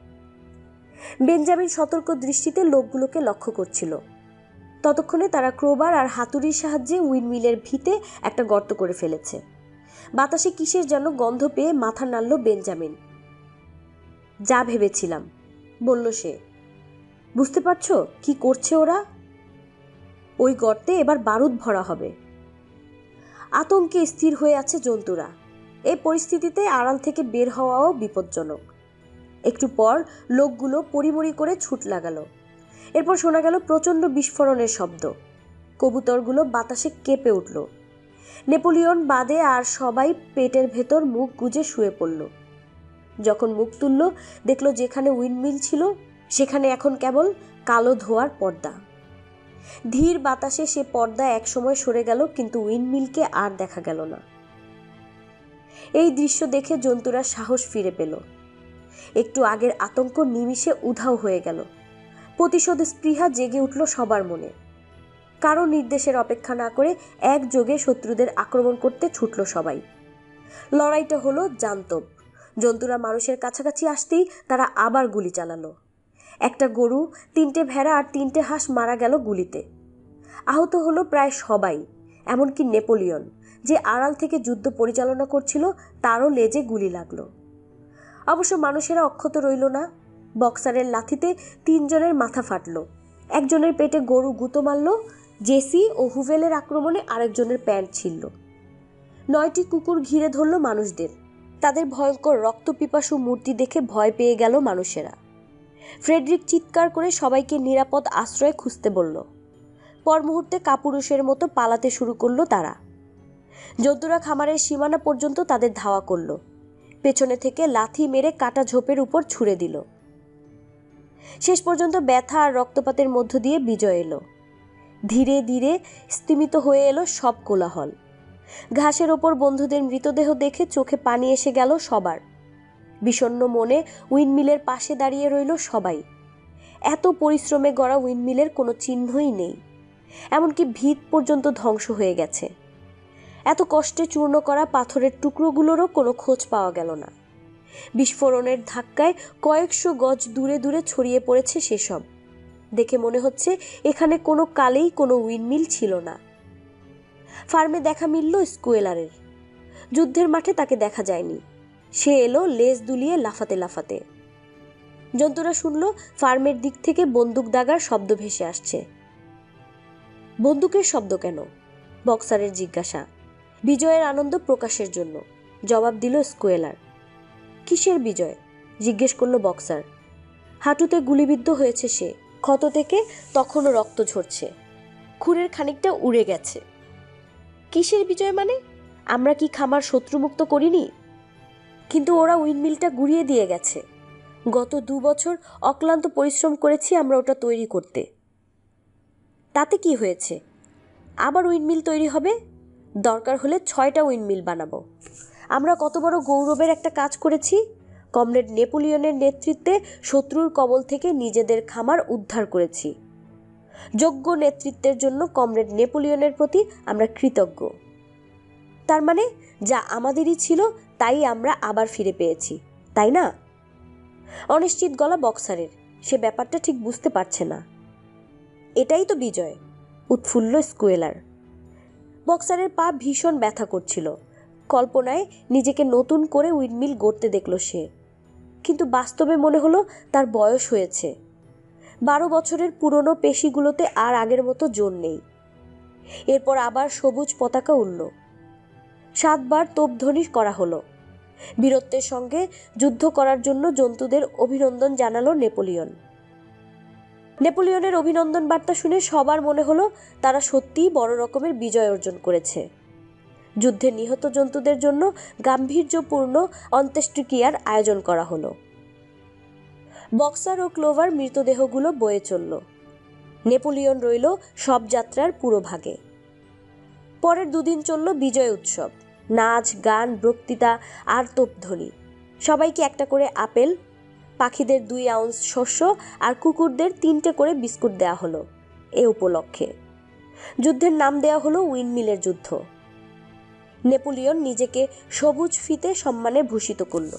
বেঞ্জামিন সতর্ক দৃষ্টিতে লোকগুলোকে লক্ষ্য করছিল। ততক্ষণে তারা ক্রোবার আর হাতুড়ির সাহায্যে উইন্ডমিলের ভিতে একটা গর্ত করে ফেলেছে। বাতাসে কিসের যেন গন্ধ পেয়ে মাথা নাড়ল বেঞ্জামিন। যা ভেবেছিলাম, বলল সে। বুঝতে পারছো কি করছে ওরা? ওই গর্তে এবার বারুদ ভরা হবে। আতঙ্কে স্থির হয়ে আছে জন্তুরা। এই পরিস্থিতিতে আড়াল থেকে বের হওয়াও বিপজ্জনক। একটু পর লোকগুলো পরিমরি করে ছুট লাগালো। এরপর শোনা গেল প্রচণ্ড বিস্ফোরণের শব্দ। কবুতরগুলো বাতাসে কেঁপে উঠল। নেপোলিয়ন বাদে আর সবাই পেটের ভেতর মুখ গুজে শুয়ে পড়ল। যখন মুখ তুলল, দেখল যেখানে উইন্ডমিল ছিল সেখানে এখন কেবল কালো ধোঁয়ার পর্দা। ধীর বাতাসে সে পর্দা একসময় সরে গেল, কিন্তু উইন্ডমিলকে আর দেখা গেল না। এই দৃশ্য দেখে জন্তুরা সাহস ফিরে পেল। একটু আগের আতঙ্ক নিমিষে উধাও হয়ে গেল। প্রতিশোধ স্পৃহা জেগে উঠল সবার মনে। কারো নির্দেশের অপেক্ষা না করে একযোগে শত্রুদের আক্রমণ করতে ছুটল সবাই। লড়াইটা হলো জান্তব। জন্তুরা মানুষের কাছাকাছি আসতেই তারা আবার গুলি চালালো। একটা গরু, 3টে ভেড়া আর 3টে হাঁস মারা গেল গুলিতে। আহত হলো প্রায় সবাই, এমনকি নেপোলিয়ন, যে আড়াল থেকে যুদ্ধ পরিচালনা করছিল, তারও লেজে গুলি লাগলো। অবশ্য মানুষেরা অক্ষত রইল না। বক্সারের লাথিতে 3 জনের মাথা ফাটল। একজনের পেটে গরু গুঁতো মারল। জেসি ও হুভেলের আক্রমণে আরেকজনের প্যান্ট ছিঁড়ল। 9টি কুকুর ঘিরে ধরল মানুষদের। তাদের ভয়ঙ্কর রক্তপিপাসু মূর্তি দেখে ভয় পেয়ে গেল মানুষেরা। ফ্রেডরিক চিৎকার করে সবাইকে নিরাপদ আশ্রয় খুঁজতে বলল। পর মুহূর্তে কাপুরুষের মতো পালাতে শুরু করলো তারা। জন্তুরা খামারের সীমানা পর্যন্ত তাদের ধাওয়া করল। পেছনে থেকে লাথি মেরে কাটা ঝোপের উপর ছুঁড়ে দিল। শেষ পর্যন্ত ব্যথা আর রক্তপাতের মধ্য দিয়ে বিজয় এলো। ধীরে ধীরে স্তিমিত হয়ে এলো সব কোলাহল। ঘাসের ওপর বন্ধুদের মৃতদেহ দেখে চোখে পানি এসে গেল সবার। বিষণ্ণ মনে উইন্ডমিলের পাশে দাঁড়িয়ে রইল সবাই। এত পরিশ্রমে গড়া উইন্ডমিলের কোনো চিহ্নই নেই, এমনকি ভিত পর্যন্ত ধ্বংস হয়ে গেছে। এত কষ্টে চূর্ণ করা পাথরের টুকরোগুলোরও কোনো খোঁজ পাওয়া গেল না। বিস্ফোরণের ধাক্কায় কয়েকশো গজ দূরে দূরে ছড়িয়ে পড়েছে সেসব। দেখে মনে হচ্ছে এখানে কোনো কালেই কোনো উইন্ডমিল ছিল না। ফার্মে দেখা মিলল স্কুয়েলারের। যুদ্ধের মাঠে তাকে দেখা যায়নি। সে এলো লেজ দুলিয়ে লাফাতে লাফাতে। জন্তুরা শুনল ফার্মের দিক থেকে বন্দুক দাগার শব্দ ভেসে আসছে। বন্দুকের শব্দ কেন? বক্সারের জিজ্ঞাসা। বিজয়ের আনন্দ প্রকাশের জন্য, জবাব দিল স্কুয়েলার। কিসের বিজয়? জিজ্ঞেস করল বক্সার। হাঁটুতে গুলিবিদ্ধ হয়েছে সে, ক্ষত থেকে তখনও রক্ত ঝরছে, খুরের খানিকটা উড়ে গেছে। কিসের বিজয় মানে? আমরা কি খামার শত্রুমুক্ত করিনি? কিন্তু ওরা উইন্ডমিলটা গুড়িয়ে দিয়ে গেছে। গত 2 বছর অক্লান্ত পরিশ্রম করেছি আমরা ওটা তৈরি করতে। তাতে কি হয়েছে? আবার উইন্ডমিল তৈরি হবে। দরকার হলে 6টা উইন্ডমিল বানাবো। আমরা কত বড় গৌরবের একটা কাজ করেছি। কমরেড নেপোলিয়নের নেতৃত্বে শত্রুর কবল থেকে নিজেদের খামার উদ্ধার করেছি। যোগ্য নেতৃত্বের জন্য কমরেড নেপোলিয়নের প্রতি আমরা কৃতজ্ঞ। তার মানে যা আমাদেরই ছিল তাই আমরা আবার ফিরে পেয়েছি, তাই না? অনিশ্চিত গলা বক্সারের। সে ব্যাপারটা ঠিক বুঝতে পারছে না। এটাই তো বিজয়, উৎফুল্ল স্কুয়েলার। বক্সারের পা ভীষণ ব্যথা করছিল। কল্পনায় নিজেকে নতুন করে উইন্ডমিল গড়তে দেখল সে, কিন্তু বাস্তবে মনে হলো তার বয়স হয়েছে। 12 বছরের পুরনো পেশিগুলোতে আর আগের মতো জোর নেই। এরপর আবার সবুজ পতাকা উড়ল। 7 বার তোপধ্বনি করা হলো। বীরত্বের সঙ্গে যুদ্ধ করার জন্য জন্তুদের অভিনন্দন জানালো নেপোলিয়ন। নেপোলিয়নের অভিনন্দন বার্তা শুনে সবার মনে হলো তারা সত্যিই বড় রকমের বিজয় অর্জন করেছে। যুদ্ধে নিহত জন্তুদের জন্য গাম্ভীর্যপূর্ণ অন্ত্যেষ্টিক্রিয়ার আয়োজন করা হলো। বক্সার ও ক্লোভার মৃতদেহগুলো বয়ে চলল। নেপোলিয়ন রইল সব যাত্রার পুরো ভাগে। পরের দুদিন চলল বিজয় উৎসব, নাচ, গান, বক্তৃতা আর তোপধ্বনি। সবাইকে একটা করে আপেল, পাখিদের 2 আউন্স শস্য আর কুকুরদের 3টে করে বিস্কুট দেয়া হলো এ উপলক্ষে। যুদ্ধের নাম দেয়া হলো উইন্ডমিলের যুদ্ধ। নেপোলিয়ন নিজেকে সবুজ ফিতে সম্মানে ভূষিত করল।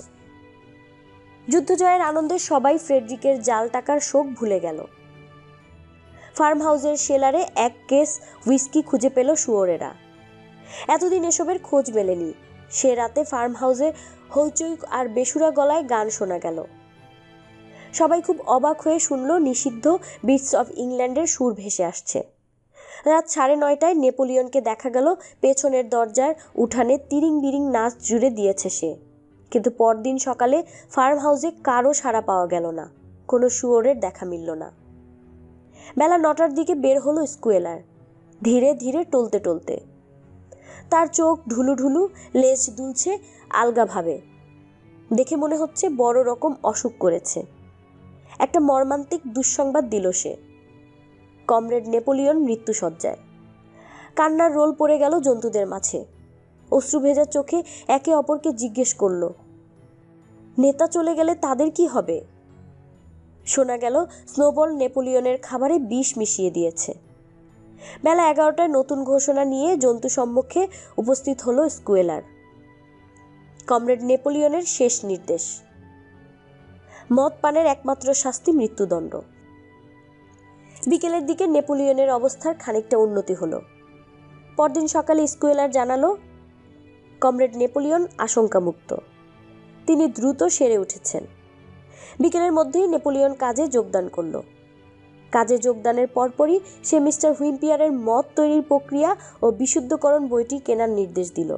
যুদ্ধ জয়ের আনন্দে সবাই ফ্রেডরিকের জাল টাকার শোক ভুলে গেল। ফার্ম হাউসের সেলারে 1 কেস হুইস্কি খুঁজে পেল শুয়োরেরা। এতদিন এসবের খোঁজ মেলেনি। সে রাতে ফার্ম হাউসে হইচই আর বেসুরা গলায় গান শোনা গেল। সবাই খুব অবাক হয়ে শুনল নিষিদ্ধ বিটস অফ ইংল্যান্ডের সুর ভেসে আসছে। রাত 9:30টায় নেপোলিয়নকে দেখা গেল পেছনের দরজার উঠানে তিরিং বিরিং নাচ জুড়ে দিয়েছে সে। কিন্তু পরদিন সকালে ফার্ম হাউসে কারো সাড়া পাওয়া গেল না, কোনো শুয়োরের দেখা মিলল না। বেলা 9টার দিকে বের হলো স্কুয়েলার, ধীরে ধীরে টলতে টলতে। তার চোখ ঢুলু ঢুলু, লেজ দুলছে আলগাভাবে। দেখে মনে হচ্ছে বড় রকম অসুখ করেছে। একটা মর্মান্তিক দুঃসংবাদ দিল সে। Comrade Napoleon মৃত্যুসজ্জায়। কান্নার রোল পড়ে গেল জন্তুদের মাঝে। অশ্রু ভেজা চোখে একে অপরকে জিজ্ঞেস করল, নেতা চলে গেলে তাদের কি হবে? শোনা গেল স্নোবল নেপোলিয়নের খাবারে বিষ মিশিয়ে দিয়েছে। বেলা 11টায় নতুন ঘোষণা নিয়ে জন্তু সম্মুখে উপস্থিত হলো স্কুয়েলার। কমরেড নেপোলিয়নের শেষ নির্দেশ, মদ পানের একমাত্র শাস্তি মৃত্যুদণ্ড। বিকেলের দিকে নেপোলিয়নের অবস্থার খানিকটা উন্নতি হলো। পরদিন সকালে স্কুয়েলার জানালো কমরেড নেপোলিয়ন আশঙ্কামুক্ত, তিনি দ্রুত সেরে উঠেছেন। বিকেলের মধ্যেই নেপোলিয়ন কাজে যোগদান করল। কাজে যোগদানের পরপরই সে মিস্টার হুইম্পিয়ারের মদ তৈরির প্রক্রিয়া ও বিশুদ্ধকরণ বইটি কেনার নির্দেশ দিল।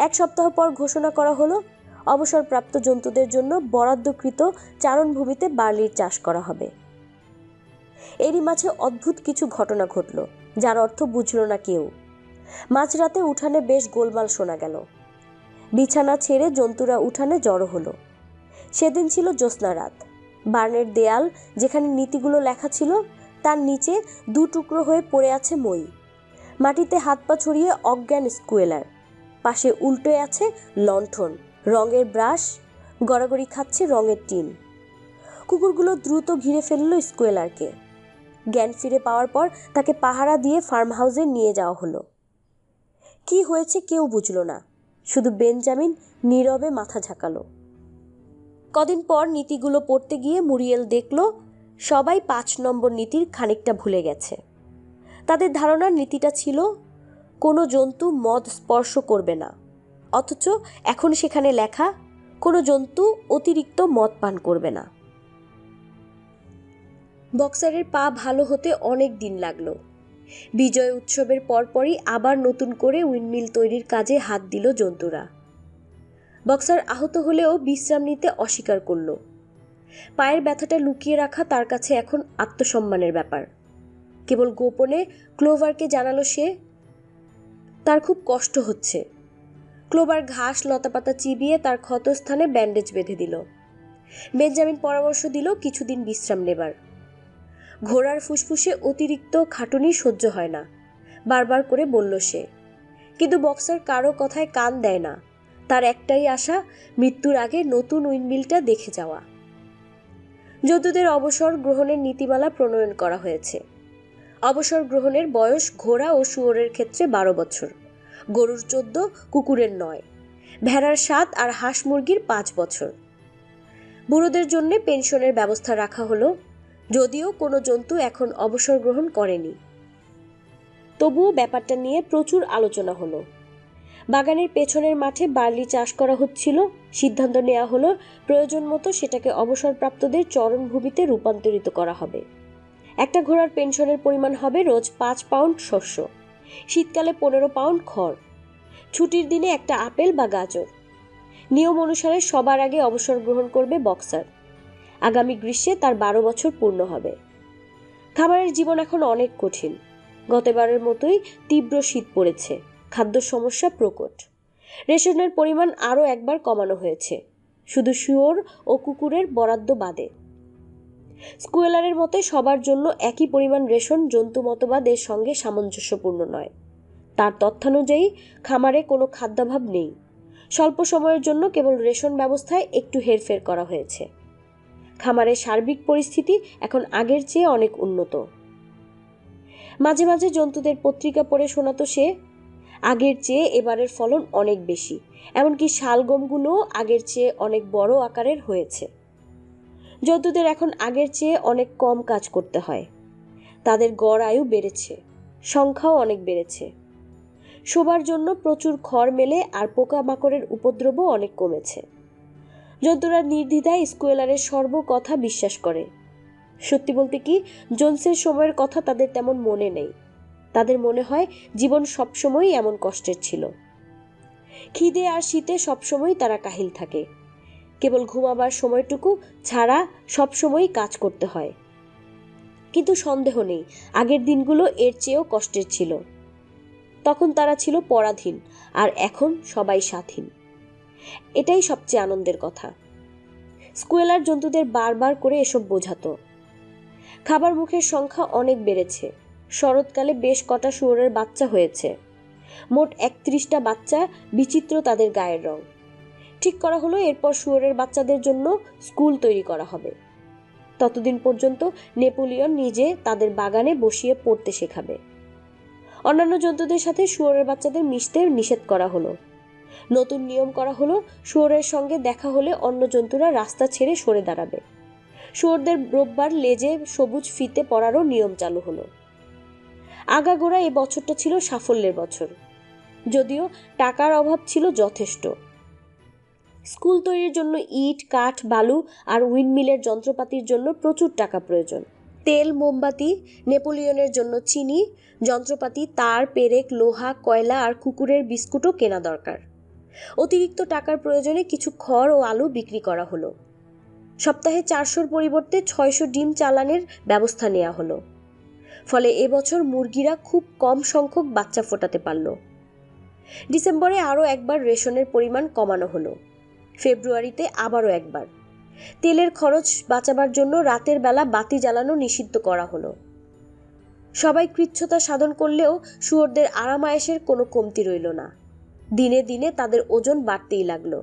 1 সপ্তাহ পর ঘোষণা করা হলো অবসরপ্রাপ্ত জন্তুদের জন্য বরাদ্দকৃত চারণভূমিতে বার্লির চাষ করা হবে। এরই মাঝে অদ্ভুত কিছু ঘটনা ঘটল, যার অর্থ বুঝল না কেউ। মাঝরাতে উঠানে বেশ গোলমাল শোনা গেল। বিছানা ছেড়ে জন্তুরা উঠানে জড়ো হলো। সেদিন ছিল জ্যোৎস্না রাত। বার্নের দেয়াল যেখানে নীতিগুলো লেখা ছিল তার নিচে 2 টুকরো হয়ে পড়ে আছে মই। মাটিতে হাত পা ছড়িয়ে অজ্ঞান স্কুয়েলার। পাশে উল্টোয় আছে লণ্ঠন, রঙের ব্রাশ, গড়াগড়ি খাচ্ছে রঙের টিন। কুকুরগুলো দ্রুত ঘিরে ফেলল স্কুয়েলারকে। জ্ঞান ফিরে পাওয়ার পর তাকে পাহারা দিয়ে ফার্ম হাউসে নিয়ে যাওয়া হলো। কি হয়েছে কেউ বুঝল না, শুধু বেঞ্জামিন নীরবে মাথা ঝাঁকালো। কদিন পর নীতিগুলো পড়তে গিয়ে মুরিয়েল দেখল সবাই 5 নম্বর নীতির খানিকটা ভুলে গেছে। তাদের ধারণার নীতিটা ছিল কোনো জন্তু মদ স্পর্শ করবে না, অথচ এখন সেখানে লেখা কোনো জন্তু অতিরিক্ত মদ পান করবে না। বক্সারের পা ভালো হতে অনেক দিন লাগলো। বিজয় উৎসবের পরপরই আবার নতুন করে উইন্ডমিল তৈরির কাজে হাত দিল জন্তুরা। বক্সার আহত হলেও বিশ্রাম নিতে অস্বীকার করল। পায়ের ব্যথাটা লুকিয়ে রাখা তার কাছে এখন আত্মসম্মানের ব্যাপার। কেবল গোপনে ক্লোভারকে জানালো সে তার খুব কষ্ট হচ্ছে। ক্লোভার ঘাস লতাপাতা চিবিয়ে তার ক্ষতস্থানে ব্যান্ডেজ বেঁধে দিল। বেঞ্জামিন পরামর্শ দিল কিছুদিন বিশ্রাম নেবার। ঘোড়ার ফুসফুসে অতিরিক্ত খাটুনি সহ্য হয় না, বারবার করে বলল সে। কিন্তু বক্সার কারো কথায় কান দেয় না। তার একটাই আশা, মৃত্যুর আগে নতুন উইন্ডমিলটা দেখে যাওয়া। জন্তুদের অবসর গ্রহণের নীতিমালা প্রণয়ন করা হয়েছে। অবসর গ্রহণের বয়স ঘোড়া ও শুয়োরের ক্ষেত্রে 12 বছর, গরুর 14, কুকুরের 9, ভেড়ার 7 আর হাঁস মুরগির 5 বছর। বুড়োদের জন্য পেনশনের ব্যবস্থা রাখা হলো, যদিও কোনো জন্তু এখন অবসর গ্রহণ করেনি। তবুও ব্যাপারটা নিয়ে প্রচুর আলোচনা হলো। বাগানের পেছনের মাঠে বার্লি চাষ করা হচ্ছিল। সিদ্ধান্ত নেওয়া হলো প্রয়োজন মতো সেটাকে অবসরপ্রাপ্তদের চরণভূমিতে রূপান্তরিত করা হবে। একটা ঘোড়ার পেনশনের পরিমাণ হবে রোজ 5 পাউন্ড শস্য, শীতকালে 15 পাউন্ড খড়, ছুটির দিনে একটা আপেল বা গাজর। নিয়ম অনুসারে সবার আগে অবসর গ্রহণ করবে বক্সার। আগামী গ্রীষ্মে তার 12 বছর পূর্ণ হবে। খামারের জীবন এখন অনেক কঠিন। গতবারের মতোই তীব্র শীত পড়েছে, খাদ্য সমস্যা প্রকট। রেশনের পরিমাণ আরও একবার কমানো হয়েছে, শুধু শুয়োর ও কুকুরের বরাদ্দ বাদে। স্কুয়েলারের মতে সবার জন্য একই পরিমাণ রেশন জন্তু মতবাদের সঙ্গে সামঞ্জস্যপূর্ণ নয়। তার তথ্যানুযায়ী খামারে কোনো খাদ্যাভাব নেই। স্বল্প সময়ের জন্য কেবল রেশন ব্যবস্থায় একটু হেরফের করা হয়েছে। খামারের সার্বিক পরিস্থিতি এখন আগের চেয়ে অনেক উন্নত। মাঝে মাঝে জন্তুদের পত্রিকা পড়ে শোনাতো সে, আগের চেয়ে এবারের ফলন অনেক বেশি, এমনকি শালগমগুলোও আগের চেয়ে অনেক বড় আকারের হয়েছে। জন্তুদের এখন আগের চেয়ে অনেক কম কাজ করতে হয়। তাদের গড় আয়ু বেড়েছে, সংখ্যাও অনেক বেড়েছে। শোবার জন্য প্রচুর খড় মেলে আর পোকামাকড়ের উপদ্রবও অনেক কমেছে। জন্তুরা নির্দ্বিধায় স্কুয়েলারের সর্বকথা বিশ্বাস করে। সত্যি বলতে কি, জোনসের সময়ের কথা তাদের তেমন মনে নেই। তাদের মনে হয় জীবন সবসময়ই এমন কষ্টের ছিল। খিদে আর শীতে সবসময় তারা কাহিল থাকে। কেবল ঘুমাবার সময়টুকু ছাড়া সবসময়ই কাজ করতে হয়। কিন্তু সন্দেহ নেই, আগের দিনগুলো এর চেয়েও কষ্টের ছিল। তখন তারা ছিল পরাধীন, আর এখন সবাই স্বাধীন। এটাই সবচেয়ে আনন্দের কথা। স্কুয়েলার জন্তুদের বারবার করে এসব বোঝাতো। খাবার মুখের সংখ্যা অনেক বেড়েছে। শরৎকালে বেশ কটা শুয়োরের বাচ্চা হয়েছে। মোট 31টা বাচ্চা, বিচিত্র তাদের গায়ের রং। ঠিক করা হলো এরপর শুয়োরের বাচ্চাদের জন্য স্কুল তৈরি করা হবে। ততদিন পর্যন্ত নেপোলিয়ন নিজে তাদের বাগানে বসিয়ে পড়তে শেখাবে। অন্যান্য জন্তুদের সাথে শুয়োরের বাচ্চাদের মিশতে নিষেধ করা হলো। নতুন নিয়ম করা হলো, শুয়োরের সঙ্গে দেখা হলে অন্য জন্তুরা রাস্তা ছেড়ে সরে দাঁড়াবে। শুয়োরদের রোববার লেজে সবুজ ফিতে পরারও নিয়ম চালু হলো। আগাগোড়া এ বছরটা ছিল সাফল্যের বছর, যদিও টাকার অভাব ছিল যথেষ্ট। স্কুল তৈরির জন্য ইট, কাঠ, বালু আর উইন্ডমিলের যন্ত্রপাতির জন্য প্রচুর টাকা প্রয়োজন। তেল, মোমবাতি, নেপোলিয়নের জন্য চিনি, যন্ত্রপাতি, তার, পেরেক, লোহা, কয়লা আর কুকুরের বিস্কুটও কেনা দরকার। অতিরিক্ত টাকার প্রয়োজনে কিছু খড় ও আলু বিক্রি করা হলো। সপ্তাহে 400-র পরিবর্তে 600 ডিম চালানের ব্যবস্থা নেওয়া হলো। ফলে এবছর মুরগিরা খুব কম সংখ্যক বাচ্চা ফোটাতে পারল। ডিসেম্বরে আরও একবার রেশনের পরিমাণ কমানো হলো। ফেব্রুয়ারিতে আবারও একবার। তেলের খরচ বাঁচাবার জন্য রাতের বেলা বাতি জ্বালানো নিষিদ্ধ করা হলো। সবাই কৃচ্ছ্রতা সাধন করলেও শুয়োরদের আরাম আয়েশের কোনো কমতি রইল না। দিনে দিনে তাদের ওজন বাড়তেই লাগলো।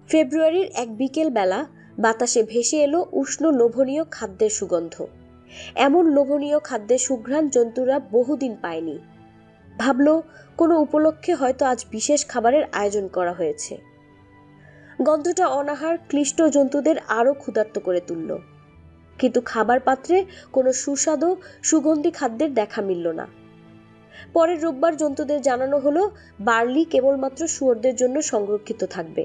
ফেব্রুয়ারির এক বিকেল বেলা বাতাসে ভেসে এলো উষ্ণ লোভনীয় খাদ্যের সুগন্ধ। এমন লোভনীয় খাদ্যের সুঘ্রাণ জন্তুরা বহুদিন পায়নি। ভাবল, কোনো উপলক্ষে হয়তো আজ বিশেষ খাবারের আয়োজন করা হয়েছে। গন্ধটা অনাহার ক্লিষ্ট জন্তুদের আরও ক্ষুধার্ত করে তুলল। কিন্তু খাবার পাত্রে কোনো সুস্বাদু সুগন্ধি খাদ্যের দেখা মিলল না। পরের রোববার জন্তুদের জানানো হলো বার্লি কেবলমাত্র শুয়োরদের জন্য সংরক্ষিত থাকবে।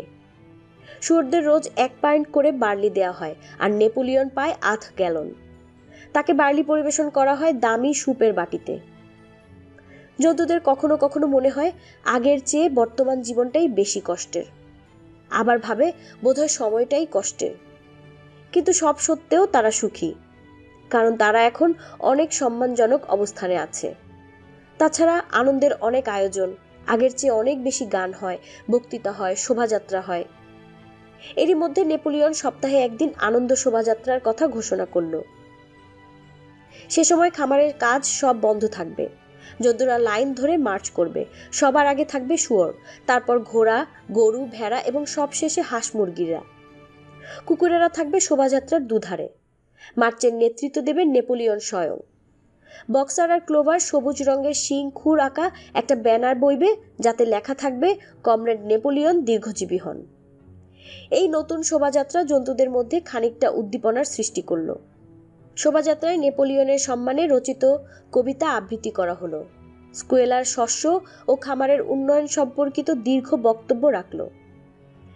শুয়োরদের রোজ 1 পাউন্ড করে বার্লি দেওয়া হয়, আর নেপোলিয়ন পায় 1/2 গ্যালন। তাকে বার্লি পরিবেশন করা হয় দামি সুপের বাটিতে। জন্তুদের কখনো কখনো মনে হয় আগের চেয়ে বর্তমান জীবনটাই বেশি কষ্টের। আবার ভাবে বোধহয় সময়টাই কষ্টের। কিন্তু সব সত্ত্বেও তারা সুখী, কারণ তারা এখন অনেক সম্মানজনক অবস্থানে আছে। তাছাড়া আনন্দের অনেক আয়োজন, আগের চেয়ে অনেক বেশি গান হয়, বক্তৃতা হয়, শোভাযাত্রা হয়। এরই মধ্যে নেপোলিয়ন সপ্তাহে একদিন আনন্দ শোভাযাত্রার কথা ঘোষণা করল। সে সময় খামারের কাজ সব বন্ধ থাকবে। জন্তুরা লাইন ধরে মার্চ করবে। সবার আগে থাকবে শুয়োর, তারপর ঘোড়া, গরু, ভেড়া এবং সবশেষে হাঁস মুরগিরা। কুকুরেরা থাকবে শোভাযাত্রার দুধারে। মার্চের নেতৃত্ব দেবে নেপোলিয়ন স্বয়ং। বক্সার আর ক্লোভার সবুজ রঙের শিং খুর আঁকা একটা ব্যানার বইবে, যাতে লেখা থাকবে কমরেড নেপোলিয়ন দীর্ঘজীবী হন। এই নতুন শোভাযাত্রা জন্তুদের মধ্যে খানিকটা উদ্দীপনার সৃষ্টি করল। শোভাযাত্রায় নেপোলিয়নের সম্মানে রচিত কবিতা আবৃত্তি করা হলো। স্কুয়েলার শস্য ও খামারের উন্নয়ন সম্পর্কিত দীর্ঘ বক্তব্য রাখল।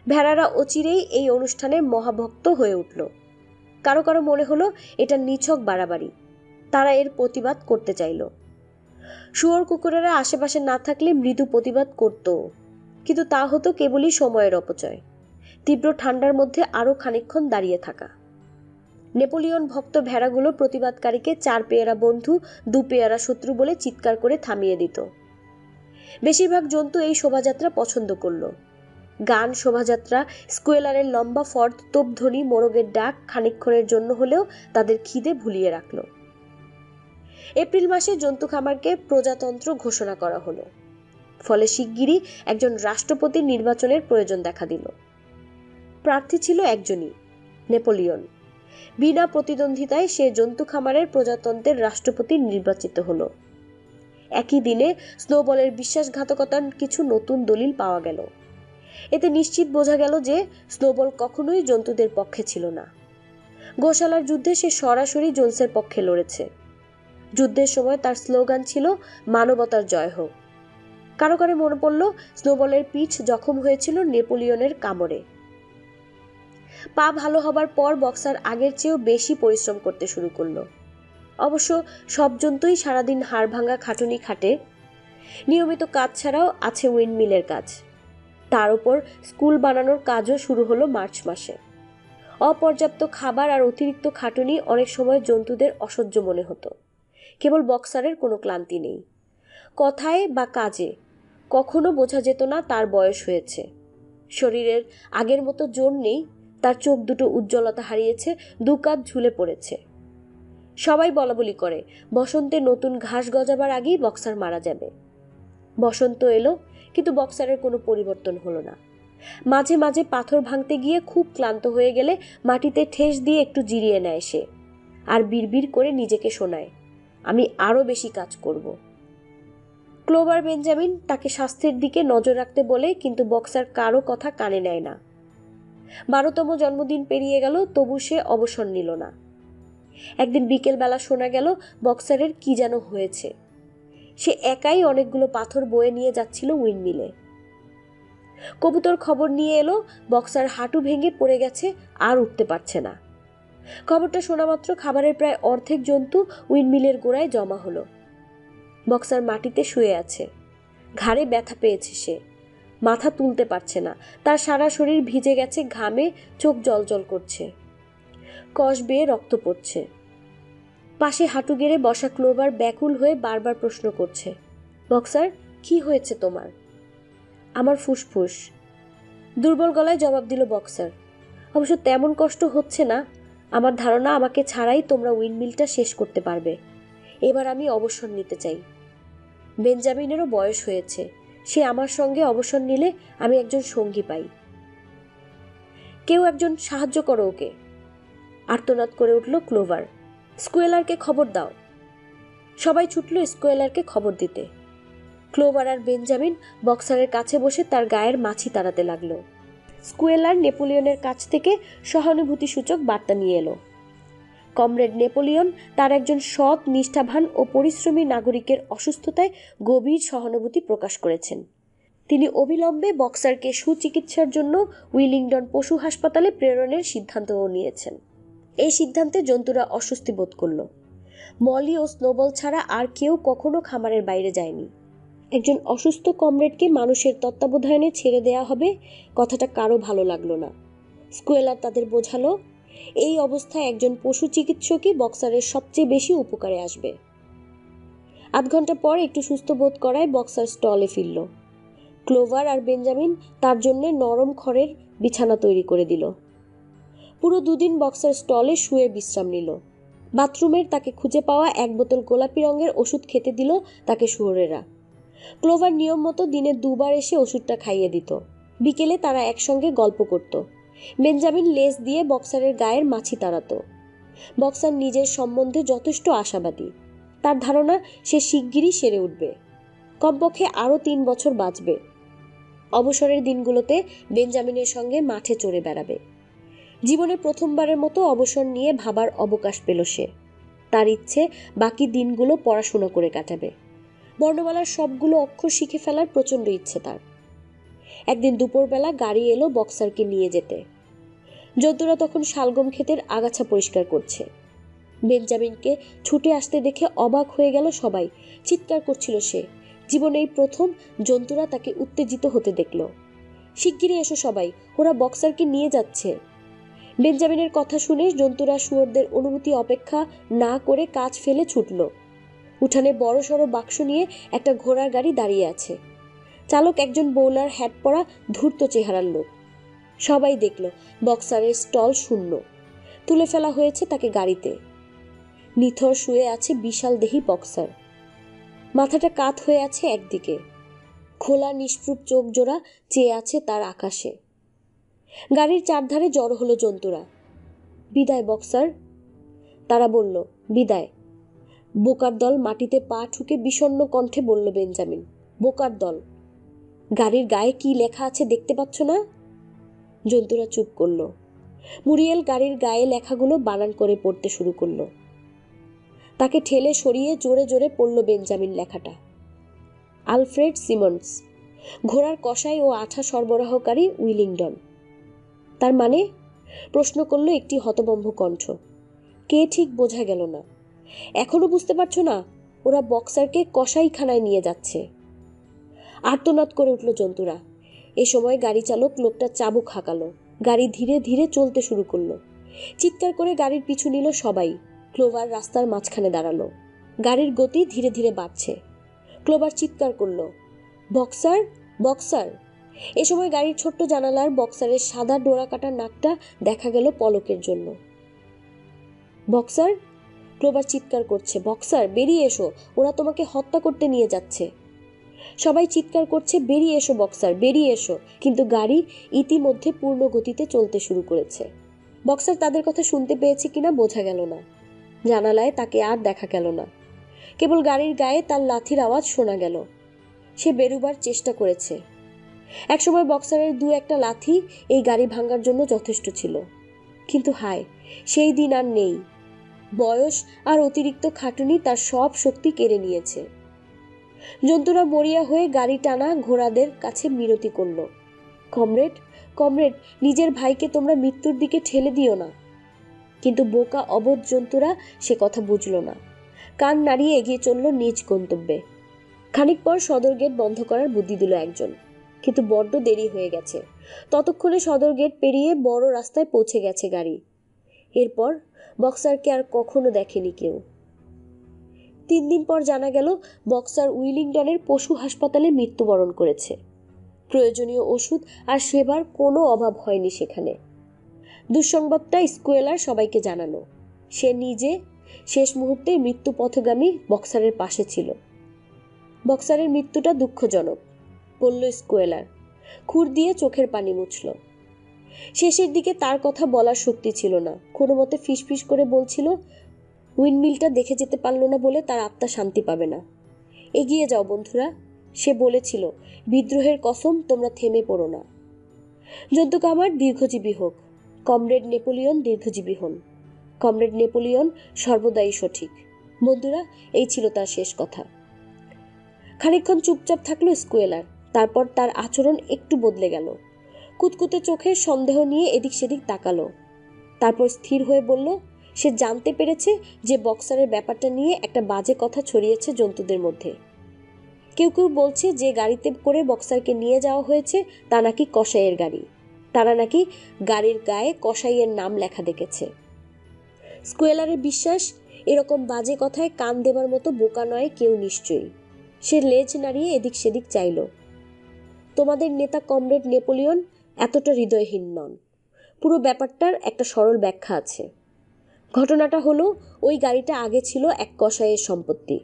ভেড়ারা অচিরেই এই অনুষ্ঠানের মহাভক্ত হয়ে উঠল। কারো কারো মনে হলো এটা নিছক বাড়াবাড়ি। তারা এর প্রতিবাদ করতে চাইল। শুয়োর কুকুরেরা আশেপাশে না থাকলে মৃদু প্রতিবাদ করত, কিন্তু তা হতো কেবলই সময়ের অপচয়। তীব্র ঠান্ডার মধ্যে আরো খানিকক্ষণ দাঁড়িয়ে থাকা। নেপোলিয়ন ভক্ত ভেড়াগুলো প্রতিবাদকারীকে 4 পেয়ারা বন্ধু 2 পেয়ারা শত্রু বলে চিৎকার করে থামিয়ে দিত। বেশিরভাগ জন্তু এই শোভাযাত্রা পছন্দ করল। গান, শোভাযাত্রা, স্কোয়েলারের লম্বা ফর্দ, তোপধ্বনি, মোরগের ডাক খানিকক্ষণের জন্য হলেও তাদের খিদে ভুলিয়ে রাখল। এপ্রিল মাসে জন্তু খামারকে প্রজাতন্ত্র ঘোষণা করা হলো। ফলে শিগগিরই একজন রাষ্ট্রপতির নির্বাচনের প্রয়োজন দেখা দিল। প্রার্থী ছিল একজনই, নেপোলিয়ন। বিনা প্রতিদ্বন্দ্বিতায় সে জন্তু খামারের প্রজাতন্ত্রের রাষ্ট্রপতি নির্বাচিত হলো। একই দিনে স্নোবলের বিশ্বাসঘাতকতার কিছু নতুন দলিল পাওয়া গেল। এতে নিশ্চিত বোঝা গেল যে স্নোবল কখনোই জন্তুদের পক্ষে ছিল না। গোশালার যুদ্ধে সে সরাসরি জোন্সের পক্ষে লড়েছে। যুদ্ধের সময় তার স্লোগান ছিল মানবতার জয় হোক। কারো কারো মনে পড়ল স্নোবলের পিঠ জখম হয়েছিল নেপোলিয়নের কামড়ে। পা ভালো হবার পর বক্সার আগের চেয়েও বেশি পরিশ্রম করতে শুরু করলো। অবশ্য সব জন্তুই সারাদিন হাড় ভাঙা খাটুনি খাটে। নিয়মিত কাজ ছাড়াও আছে উইন্ডমিলের কাজ। তার উপর স্কুল বানানোর কাজও শুরু হলো মার্চ মাসে। অপর্যাপ্ত খাবার আর অতিরিক্ত খাটুনি অনেক সময় জন্তুদের অসহ্য মনে হতো। কেবল বক্সারের কোনো ক্লান্তি নেই। কথায় বা কাজে কখনো বোঝা যেত না তার বয়স হয়েছে। শরীরের আগের মতো জোর নেই, তার চোখ দুটো উজ্জ্বলতা হারিয়েছে, 2 কাঁধ ঝুলে পড়েছে। সবাই বলাবলি করে বসন্তে নতুন ঘাস গজাবার আগেই বক্সার মারা যাবে। বসন্ত এলো, কিন্তু বক্সারের কোনো পরিবর্তন হলো না। মাঝে মাঝে পাথর ভাঙতে গিয়ে খুব ক্লান্ত হয়ে গেলে মাটিতে ঠেস দিয়ে একটু জিরিয়ে নেয় সে, আর বিড়বিড় করে নিজেকে শোনায়, আমি আরো বেশি কাজ করব। ক্লোভার বেঞ্জামিন তাকে স্বাস্থ্যের দিকে নজর রাখতে বলে, কিন্তু বক্সার কারো কথা কানে নেয় না। 12তম জন্মদিন পেরিয়ে গেল, তবু সে অবসর নিল না। একদিন বিকেলবেলা শোনা গেল বক্সারের কি যেন হয়েছে। সে একাই অনেকগুলো পাথর বয়ে নিয়ে যাচ্ছিল উইন্ডমিলে। কবুতর খবর নিয়ে এলো বক্সার হাঁটু ভেঙে পড়ে গেছে, আর উঠতে পারছে না। খবরটা শোনা মাত্র খাবারের প্রায় অর্ধেক জন্তু উইন্ডমিলের গোড়ায় জমা হলো। বক্সার মাটিতে শুয়ে আছে। ঘাড়ে ব্যথা পেয়েছে সে, মাথা তুলতে পারছে না। তার সারা শরীর ভিজে গেছে ঘামে, চোখ জলজল করছে, কষ বেয়ে রক্ত পড়ছে। পাশে হাঁটু গেড়ে বসা ক্লোভার ব্যাকুল হয়ে বারবার প্রশ্ন করছে, বক্সার কি হয়েছে তোমার? আমার ফুসফুস, দুর্বল গলায় জবাব দিল বক্সার। অবশ্য তেমন কষ্ট হচ্ছে না। আমার ধারণা আমাকে ছাড়াই তোমরা উইন্ডমিলটা শেষ করতে পারবে। এবার আমি অবসর নিতে চাই। বেঞ্জামিনেরও বয়স হয়েছে, সে আমার সঙ্গে অবসর নিলে আমি একজন সঙ্গী পাই। কেউ একজন সাহায্য করো ওকে, আর্তনাদ করে উঠল ক্লোভার। স্কোয়েলারকে খবর দাও। সবাই ছুটল স্কোয়েলারকে খবর দিতে। ক্লোভার আর বেঞ্জামিন বক্সারের কাছে বসে তার গায়ের মাছি তাড়াতে লাগলো। স্কোয়েলার নেপোলিয়নের কাছ থেকে সহানুভূতিসূচক বার্তা নিয়ে এলো। কমরেড নেপোলিয়ন তার একজন সৎ, নিষ্ঠাবান ও পরিশ্রমী নাগরিকের অসুস্থতায় গভীর সহানুভূতি প্রকাশ করেছেন। তিনি অবিলম্বে বক্সারকে সুচিকিৎসার জন্য উইলিংডন পশু হাসপাতালে প্রেরণের সিদ্ধান্তও নিয়েছেন। এই সিদ্ধান্তে জন্তুরা অস্বস্তি বোধ করল। মলি ও স্নোবল ছাড়া আর কেউ কখনো খামারের বাইরে যায়নি। একজন অসুস্থ কমরেডকে মানুষের তত্ত্বাবধানে ছেড়ে দেয়া হবে, কথাটা কারো ভালো লাগলো না। স্কোয়েলার তাদের বোঝালো, এই অবস্থায় একজন পশু চিকিৎসকই বক্সারের সবচেয়ে বেশি উপকারে আসবে। 8 ঘন্টা পর একটু সুস্থ বোধ করায় বক্সার স্টলে ফিরল। ক্লোভার আর বেঞ্জামিন তার জন্য নরম খড়ের বিছানা তৈরি করে দিল। পুরো 2 দিন বক্সার স্টলে শুয়ে বিশ্রাম নিল। বাথরুমের তাকে খুঁজে পাওয়া 1 বোতল গোলাপি রঙের ওষুধ খেতে দিল তাকে শুয়োরেরা। ক্লোভার নিয়ম মতো দিনে 2 বার এসে ওষুধটা খাইয়ে দিত। বিকেলে তারা একসঙ্গে গল্প করত। বেঞ্জামিন লেজ দিয়ে বক্সারের গায়ের মাছি তাড়াত। বক্সার নিজের সম্বন্ধে যথেষ্ট আশাবাদী। তার ধারণা সে শিগগিরই সেরে উঠবে, কমপক্ষে আরও 3 বছর বাঁচবে। অবসরের দিনগুলোতে বেঞ্জামিনের সঙ্গে মাঠে চড়ে বেড়াবে। জীবনে প্রথমবারের মতো অবসর নিয়ে ভাবার অবকাশ পেল সে। তার ইচ্ছে বাকি দিনগুলো পড়াশোনা করে কাটাবে। বর্ণমালার সবগুলো অক্ষর শিখে ফেলার প্রচণ্ড ইচ্ছে তার। একদিন দুপুরবেলা গাড়ি এলো বক্সারকে নিয়ে যেতে। জন্তুরা তখন শালগম ক্ষেতের আগাছা পরিষ্কার করছে। বেঞ্জামিনকে ছুটে আসতে দেখে অবাক হয়ে গেল সবাই। চিৎকার করছিল সে। জীবনেই প্রথম জন্তুরা তাকে উত্তেজিত হতে দেখল। শিগগিরই এসো সবাই, ওরা বক্সারকে নিয়ে যাচ্ছে। বেঞ্জামিনের কথা শুনে জন্তুরা শুয়োরদের অনুমতি অপেক্ষা না করে কাজ ফেলে ছুটল। উঠানে বড়সড় বাক্স নিয়ে একটা ঘোড়ার গাড়ি দাঁড়িয়ে আছে। চালক একজন বোলার হ্যাট পরা ধূর্ত চেহারার লোক। সবাই দেখল বক্সারের স্টল শূন্য, তুলে ফেলা হয়েছে তাকে গাড়িতে। নিথর শুয়ে আছে বিশাল দেহী বক্সার, মাথাটা কাত হয়ে আছে একদিকে, খোলা নিষ্প্রুপ চোখ জোড়া চেয়ে আছে তার আকাশে। গাড়ির চারধারে জড়ো হলো জন্তুরা। বিদায় বক্সার, তারা বলল। বিদায়। বোকার দল, মাটিতে পা ঠুকে বিষণ্ণ কণ্ঠে বলল বেঞ্জামিন। বোকার দল। গাড়ির গায়ে কি লেখা আছে দেখতে পাচ্ছ না? জন্তুরা চুপ করল। মুরিয়েল গাড়ির গায়ে লেখাগুলো বানান করে পড়তে শুরু করলো। তাকে ঠেলে সরিয়ে জোরে জোরে পড়ল বেঞ্জামিন লেখাটা। আলফ্রেড সিমন্স, ঘোড়ার কসাই ও আঠা সরবরাহকারী উইলিংডন। তার মানে? প্রশ্ন করল একটি হতভম্ব কণ্ঠ। কে ঠিক বোঝা গেল না। এখনো বুঝতে পারছো না? ওরা বক্সারকে কসাইখানায় নিয়ে যাচ্ছে। আর্তনাদ করে উঠল জন্তুরা। এ সময় গাড়ি চালক লোকটা চাবুক হাঁকালো। গাড়ি ধীরে ধীরে চলতে শুরু করলো। চিৎকার করে গাড়ির পিছু নিল সবাই। ক্লোভার রাস্তার মাঝখানে দাঁড়ালো। গাড়ির গতি ধীরে ধীরে বাড়ছে। ক্লোভার চিৎকার করলো, বক্সার, বক্সার। এ সময় গাড়ির ছোট্ট জানালার বক্সারের সাদা ডোরা কাটা নাকটা দেখা গেল পলকের জন্য। বক্সার, ক্লোভার চিৎকার করছে, বক্সার বেরিয়ে এসো, ওরা তোমাকে হত্যা করতে নিয়ে যাচ্ছে। সবাই চিৎকার করছে, বেরিয়ে এসো বক্সার, বেরিয়ে এসো। কিন্তু গাড়ি ইতিমধ্যে পূর্ণ গতিতে চলতে শুরু করেছে। বক্সার তাদের কথা শুনতে পেয়েছে কিনা বোঝা গেল না। জানালায় তাকে আর দেখা গেল না। কেবল গাড়ির গায়ে তার লাথির আওয়াজ শোনা গেল। সে বেরুবার চেষ্টা করেছে। একসময় বক্সারের দু একটা লাথি এই গাড়ি ভাঙার জন্য যথেষ্ট ছিল। কিন্তু হায়, সেই দিন আর নেই। বয়স আর অতিরিক্ত খাটুনি তার সব শক্তি কেড়ে নিয়েছে। জন্তুরা মরিয়া হয়ে গাড়ি টানা ঘোড়াদের কাছে মিনতি করল। কমরেড, কমরেড, নিজের ভাইকে তোমরা মৃত্যুর দিকে ঠেলে দিও না। কিন্তু বোকা অবোধ জন্তুরা সে কথা বুঝল না। কান নাড়িয়ে এগিয়ে চলল নিজ গন্তব্যে। খানিক পর সদর গেট বন্ধ করার বুদ্ধি দিল একজন, কিন্তু বড্ড দেরি হয়ে গেছে। ততক্ষণে সদর গেট পেরিয়ে বড় রাস্তায় পৌঁছে গেছে গাড়ি। এরপর বক্সারকে আর কখনো দেখেনি কেউ। 3 দিন পর জানা গেল বক্সার উইলিংডনের পশু হাসপাতালে মৃত্যুবরণ করেছে। প্রয়োজনীয় ওষুধ আর সেবার কোনো অভাব হয়নি সেখানে। দুঃসংবাদটা স্কুয়েলার সবাইকে জানালো। সে নিজে শেষ মুহূর্তে মৃত্যু পথগামী বক্সারের পাশে ছিল। বক্সারের মৃত্যুটা দুঃখজনক, বলল স্কুয়েলার। খুর দিয়ে চোখের পানি মুছল। শেষের দিকে তার কথা বলার শক্তি ছিল না। কোনো মতে ফিসফিস করে বলছিল, উইন্ডমিলটা দেখে যেতে পারল না বলে তার আত্মা শান্তি পাবে না। এগিয়ে যাও বন্ধুরা, সে বলেছিল, বিদ্রোহের কসম, তোমরা থেমে পড়ো না। যদ্য কামার দীর্ঘজীবী হোক, কমরেড নেপোলিয়ন দীর্ঘজীবী হন। কমরেড নেপোলিয়ন সর্বদাই সঠিক। বন্ধুরা, এই ছিল তার শেষ কথা। খানিকক্ষণ চুপচাপ থাকলো স্কুয়েলার। তারপর তার আচরণ একটু বদলে গেল। কুতকুতে চোখে সন্দেহ নিয়ে এদিক সেদিক তাকালো। তারপর স্থির হয়ে বলল, সে জানতে পেরেছে যে বক্সারের ব্যাপারটা নিয়ে একটা বাজে কথা ছড়িয়েছে জন্তুদের মধ্যে। কেউ কেউ বলছে যে গাড়িতে করে বক্সারকে নিয়ে যাওয়া হয়েছে তা নাকি কসাইয়ের গাড়ি। তারা নাকি গাড়ির গায়ে কসাইয়ের নাম লেখা দেখেছে। স্কুয়েলারের বিশ্বাস, এরকম বাজে কথায় কান দেবার মতো বোকা নয় কেউ নিশ্চয়ই। সে লেজ নাড়িয়ে এদিক সেদিক চাইল। তোমাদের নেতা কমরেড নেপোলিয়ন এতটা হৃদয়হীন নন। পুরো ব্যাপারটার একটা সরল ব্যাখ্যা আছে। ঘটনাটা হলো, ওই গাড়িটা আগে ছিল এক কসাইয়ের সম্পত্তি।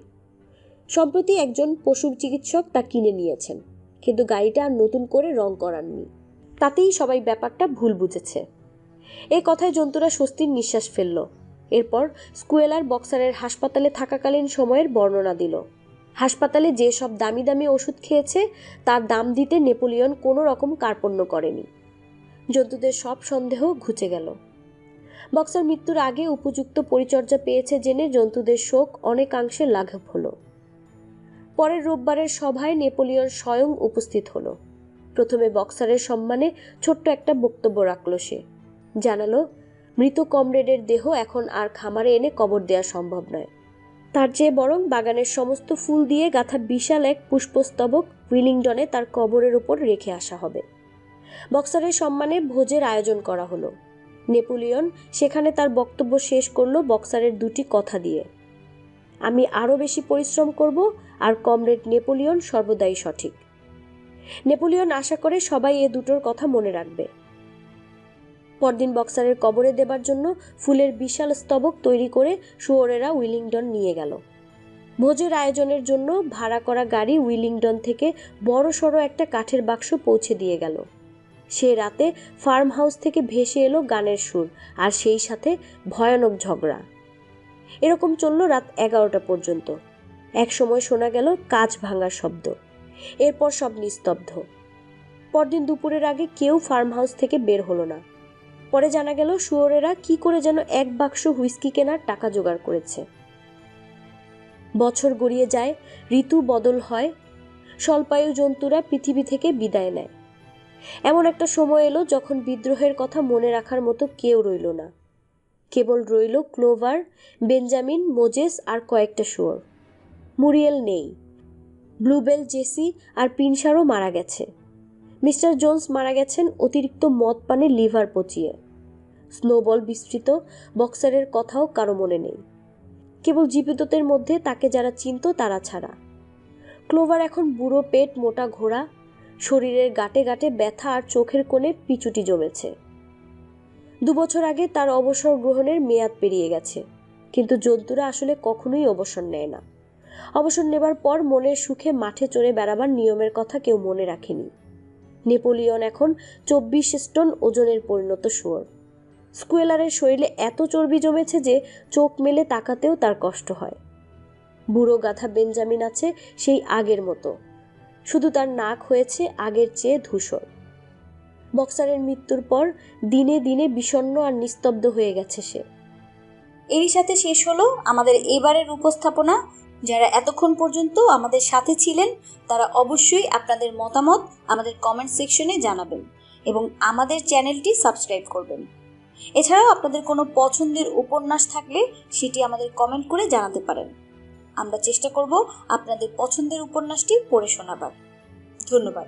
সম্প্রতি একজন পশু চিকিৎসক তা কিনে নিয়েছেন, কিন্তু গাড়িটা আর নতুন করে রং করাননি। তাতেই সবাই ব্যাপারটা ভুল বুঝেছে। এই কথায় জন্তুরা স্বস্তির নিঃশ্বাস ফেলল। এরপর স্কুয়েলার বক্সারের হাসপাতালে থাকাকালীন সময়ের বর্ণনা দিল। হাসপাতালে যে সব দামি দামি ওষুধ খেয়েছে তার দাম দিতে নেপোলিয়ন কোনো রকম কার্পণ্য করেনি। জন্তুদের সব সন্দেহ ঘুচে গেল। বক্সার মৃত্যুর আগে উপযুক্ত পরিচর্যা পেয়েছে জেনে জন্তুদের শোক অনেকাংশে লাঘব হলো। পরের রোববারের সভায় নেপোলিয়ন স্বয়ং উপস্থিত হলো। প্রথমে বক্সারের সম্মানে ছোট্ট একটা বক্তব্য রাখল সে। জানালো, মৃত কমরেডের দেহ এখন আর খামারে এনে কবর দেওয়া সম্ভব নয়। তার চেয়ে বরং বাগানের সমস্ত ফুল দিয়ে গাঁথা বিশাল এক পুষ্পস্তবক উইলিংডনে তার কবরের উপর রেখে আসা হবে। বক্সারের সম্মানে ভোজের আয়োজন করা হলো। নেপোলিয়ন সেখানে তার বক্তব্য শেষ করলো বক্সারের দুটি কথা দিয়ে, আমি আরও বেশি পরিশ্রম করব আর কমরেড নেপোলিয়ন সর্বদাই সঠিক। নেপোলিয়ন আশা করে সবাই এ দুটোর কথা মনে রাখবে। পরদিন বক্সারের কবরে দেবার জন্য ফুলের বিশাল স্তবক তৈরি করে শুয়োরেরা উইলিংডন নিয়ে গেল। ভোজের আয়োজনের জন্য ভাড়া করা গাড়ি উইলিংডন থেকে বড়সড় একটা কাঠের বাক্স পৌঁছে দিয়ে গেল। সে রাতে ফার্ম হাউস থেকে ভেসে এলো গানের সুর আর সেই সাথে ভয়ানক ঝগড়া। এরকম চলল রাত 11টা পর্যন্ত। এক সময় শোনা গেল কাঁচ ভাঙার শব্দ। এরপর সব নিস্তব্ধ। পরদিন দুপুরের আগে কেউ ফার্ম হাউস থেকে বের হলো না। পরে জানা গেল শুয়োরেরা কি করে যেন 1 বাক্স হুইস্কি কেনার টাকা জোগাড় করেছে। বছর গড়িয়ে যায়, ঋতু বদল হয়, স্বল্পায়ু জন্তুরা পৃথিবী থেকে বিদায় নেয়। এমন একটা সময় এলো যখন বিদ্রোহের কথা মনে রাখার মতো কেউ রইল না। কেবল রইল ক্লোভার, বেঞ্জামিন, মোজেস আর কয়েকটা শুয়োর। মুরিয়েল নেই। ব্লুবেল, জেসি আর পিনসারও মারা গেছে। মিস্টার জোন্স মারা গেছেন অতিরিক্ত মদ পানে লিভার পচিয়ে। স্নোবল বিস্তৃত, বক্সারের কথাও কারো মনে নেই। কেবল জীবিতদের মধ্যে তাকে যারা চিনত তারা ছাড়া। ক্লোভার এখন বুড়ো পেট, মোটা ঘোড়া, শরীরের গাঁটে গাঁটে ব্যথা আর চোখের কোণে পিচুটি জমেছে। 2 বছর আগে তার অবসর গ্রহণের মেয়াদ পেরিয়ে গেছে, কিন্তু জন্তুরা আসলে কখনোই অবসর নেয় না। অবসর নেবার পর মনের সুখে মাঠে চড়ে বেড়াবার নিয়মের কথা কেউ মনে রাখেনি। নেপোলিয়ন এখন 24 স্টোন ওজনের পরিণত শুয়োর। স্কুয়েলারের শরীরে এত চর্বি জমেছে যে চোখ মেলে তাকাতেও তার কষ্ট হয়। বুড়ো গাধা বেঞ্জামিন আছে সেই আগের মতো, শুধু তার নাক হয়েছে আগের চেয়ে ধূসর। বক্সারের মৃত্যুর পর দিনে দিনে বিষণ্ণ আর নিস্তব্ধ হয়ে গেছে সে। এরই সাথে শেষ হলো আমাদের এবারের উপস্থাপনা। যারা এতক্ষণ পর্যন্ত আমাদের সাথে ছিলেন তারা অবশ্যই আপনাদের মতামত আমাদের কমেন্ট সেকশনে জানাবেন এবং আমাদের চ্যানেলটি সাবস্ক্রাইব করবেন। এছাড়াও আপনাদের কোনো পছন্দের উপন্যাস থাকলে সেটি আমাদের কমেন্ট করে জানাতে পারেন। আমরা চেষ্টা করব আপনাদের পছন্দের উপন্যাসটি পড়ে শোনাবার। ধন্যবাদ।